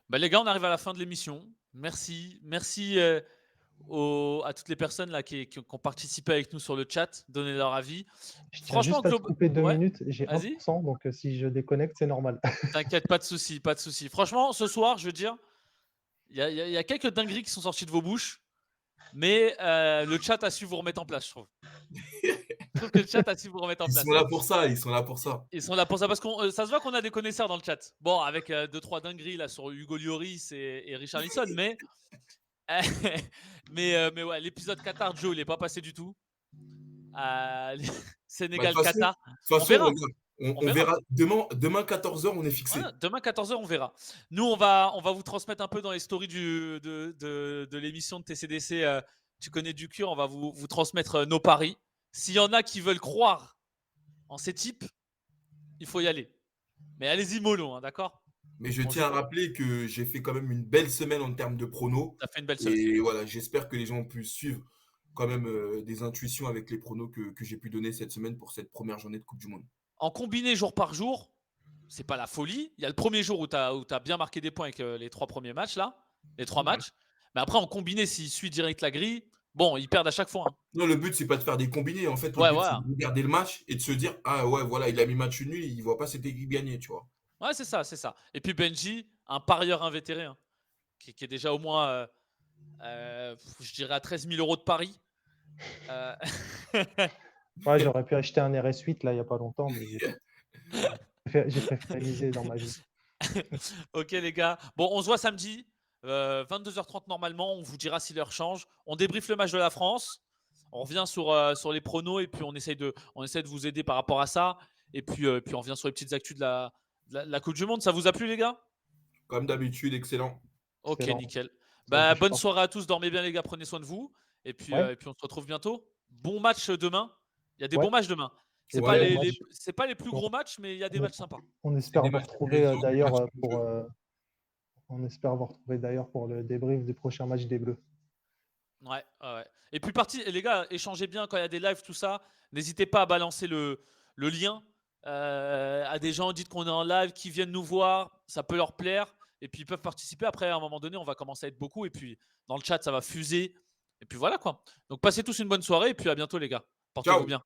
Speaker 1: Bah, les gars, on arrive à la fin de l'émission. Merci. Merci à toutes les personnes là qui ont participé avec nous sur le chat, donné leur avis.
Speaker 2: Je tiens
Speaker 1: Franchement,
Speaker 2: juste à te couper 2
Speaker 1: ouais,
Speaker 2: minutes. J'ai
Speaker 1: vas-y.
Speaker 2: 1%, donc si je déconnecte, c'est normal.
Speaker 1: T'inquiète, pas de souci, pas de souci. Franchement, ce soir, je veux dire, il y a quelques dingueries qui sont sorties de vos bouches, mais le chat a su vous remettre en place, je trouve. Je trouve que le chat a su vous remettre en
Speaker 3: Ils sont
Speaker 1: place.
Speaker 3: là pour ça, ils sont là pour ça.
Speaker 1: Ils sont là pour ça parce que ça se voit qu'on a des connaisseurs dans le chat. Bon, avec 2-3 dingueries là sur Hugo Lloris et Richarlison, mais mais ouais, l'épisode Qatar, Joe, il est pas passé du tout. Euh,
Speaker 3: Bah, de
Speaker 1: Sénégal-Qatar,
Speaker 3: toute
Speaker 1: on
Speaker 3: façon,
Speaker 1: verra.
Speaker 3: regarde,
Speaker 1: On
Speaker 3: on
Speaker 1: verra.
Speaker 3: verra demain 14h, on est fixé.
Speaker 1: Voilà, demain 14h, on verra. Nous, on va vous transmettre un peu dans les stories de l'émission de TCDC. Tu connais du cure, on va vous transmettre nos paris. S'il y en a qui veulent croire en ces types, il faut y aller. Mais allez-y mollo, hein, d'accord?
Speaker 3: Mais je
Speaker 1: On
Speaker 3: tiens
Speaker 1: joue
Speaker 3: à
Speaker 1: pas.
Speaker 3: rappeler que j'ai fait quand même une belle semaine en termes de pronos.
Speaker 1: Ça fait une belle semaine.
Speaker 3: Et voilà, j'espère que les gens ont pu suivre quand même des intuitions avec les pronos que j'ai pu donner cette semaine pour cette première journée de Coupe du Monde.
Speaker 1: En combiné jour par jour, c'est pas la folie. Il y a le premier jour où tu as bien marqué des points avec les 3 premiers matchs, là, les 3
Speaker 3: Ouais.
Speaker 1: matchs. Mais après, en combiné, s'il suit direct la grille, bon, ils perdent à chaque fois, hein.
Speaker 3: Non, le but, c'est pas de faire des combinés. En fait, le
Speaker 1: Ouais,
Speaker 3: but, c'est
Speaker 1: voilà.
Speaker 3: de regarder le match et de se dire, ah ouais, voilà, il a mis match nul, il voit pas cette équipe gagner, tu vois.
Speaker 1: Ouais, c'est ça, c'est ça. Et puis Benji, un parieur invétéré, hein, qui est déjà au moins, je dirais, à 13 000 € de pari. Euh,
Speaker 2: Ouais, j'aurais pu acheter un RS8 là, il n'y a pas longtemps, mais j'ai préféré miser dans ma vie.
Speaker 1: ok, les gars. Bon, on se voit samedi, 22h30 normalement. On vous dira si l'heure change. On débriefe le match de la France. On revient sur les pronos et puis on essaie de vous aider par rapport à ça. Et puis on revient sur les petites actus de la Coupe du Monde. Ça vous a plu, les gars?
Speaker 3: Comme d'habitude, excellent.
Speaker 1: Ok,
Speaker 2: Excellent,
Speaker 1: nickel.
Speaker 2: ça
Speaker 1: Bah,
Speaker 2: bouge
Speaker 1: bonne
Speaker 2: pas.
Speaker 1: soirée à tous. Dormez bien, les gars. Prenez soin de vous.
Speaker 2: Ouais,
Speaker 1: Et puis on se retrouve bientôt. Bon match demain. Il y a des
Speaker 2: ouais,
Speaker 1: bons matchs demain.
Speaker 2: des très
Speaker 3: Ouais,
Speaker 2: bons matchs.
Speaker 1: C'est pas les plus
Speaker 2: On,
Speaker 1: gros matchs, mais il y a des
Speaker 2: on-
Speaker 1: matchs sympas.
Speaker 2: on
Speaker 3: c'est
Speaker 2: espère
Speaker 3: des
Speaker 2: vous
Speaker 3: matchs
Speaker 2: retrouver
Speaker 3: intéressants, des
Speaker 2: d'ailleurs
Speaker 3: matchs comme jeu.
Speaker 2: on espère vous retrouver d'ailleurs pour le débrief du prochain match des Bleus.
Speaker 1: Ouais, ouais, ouais. Et puis les gars, échangez bien quand il y a des lives, tout ça. N'hésitez pas à balancer le lien à des gens, dites qu'on est en live, qui viennent nous voir, ça peut leur plaire. Et puis ils peuvent participer. Après, à un moment donné, on va commencer à être beaucoup. Et puis dans le chat, ça va fuser. Et puis voilà quoi. Donc passez tous une bonne soirée et puis à bientôt les gars. Portez-vous
Speaker 3: Ciao!
Speaker 1: bien.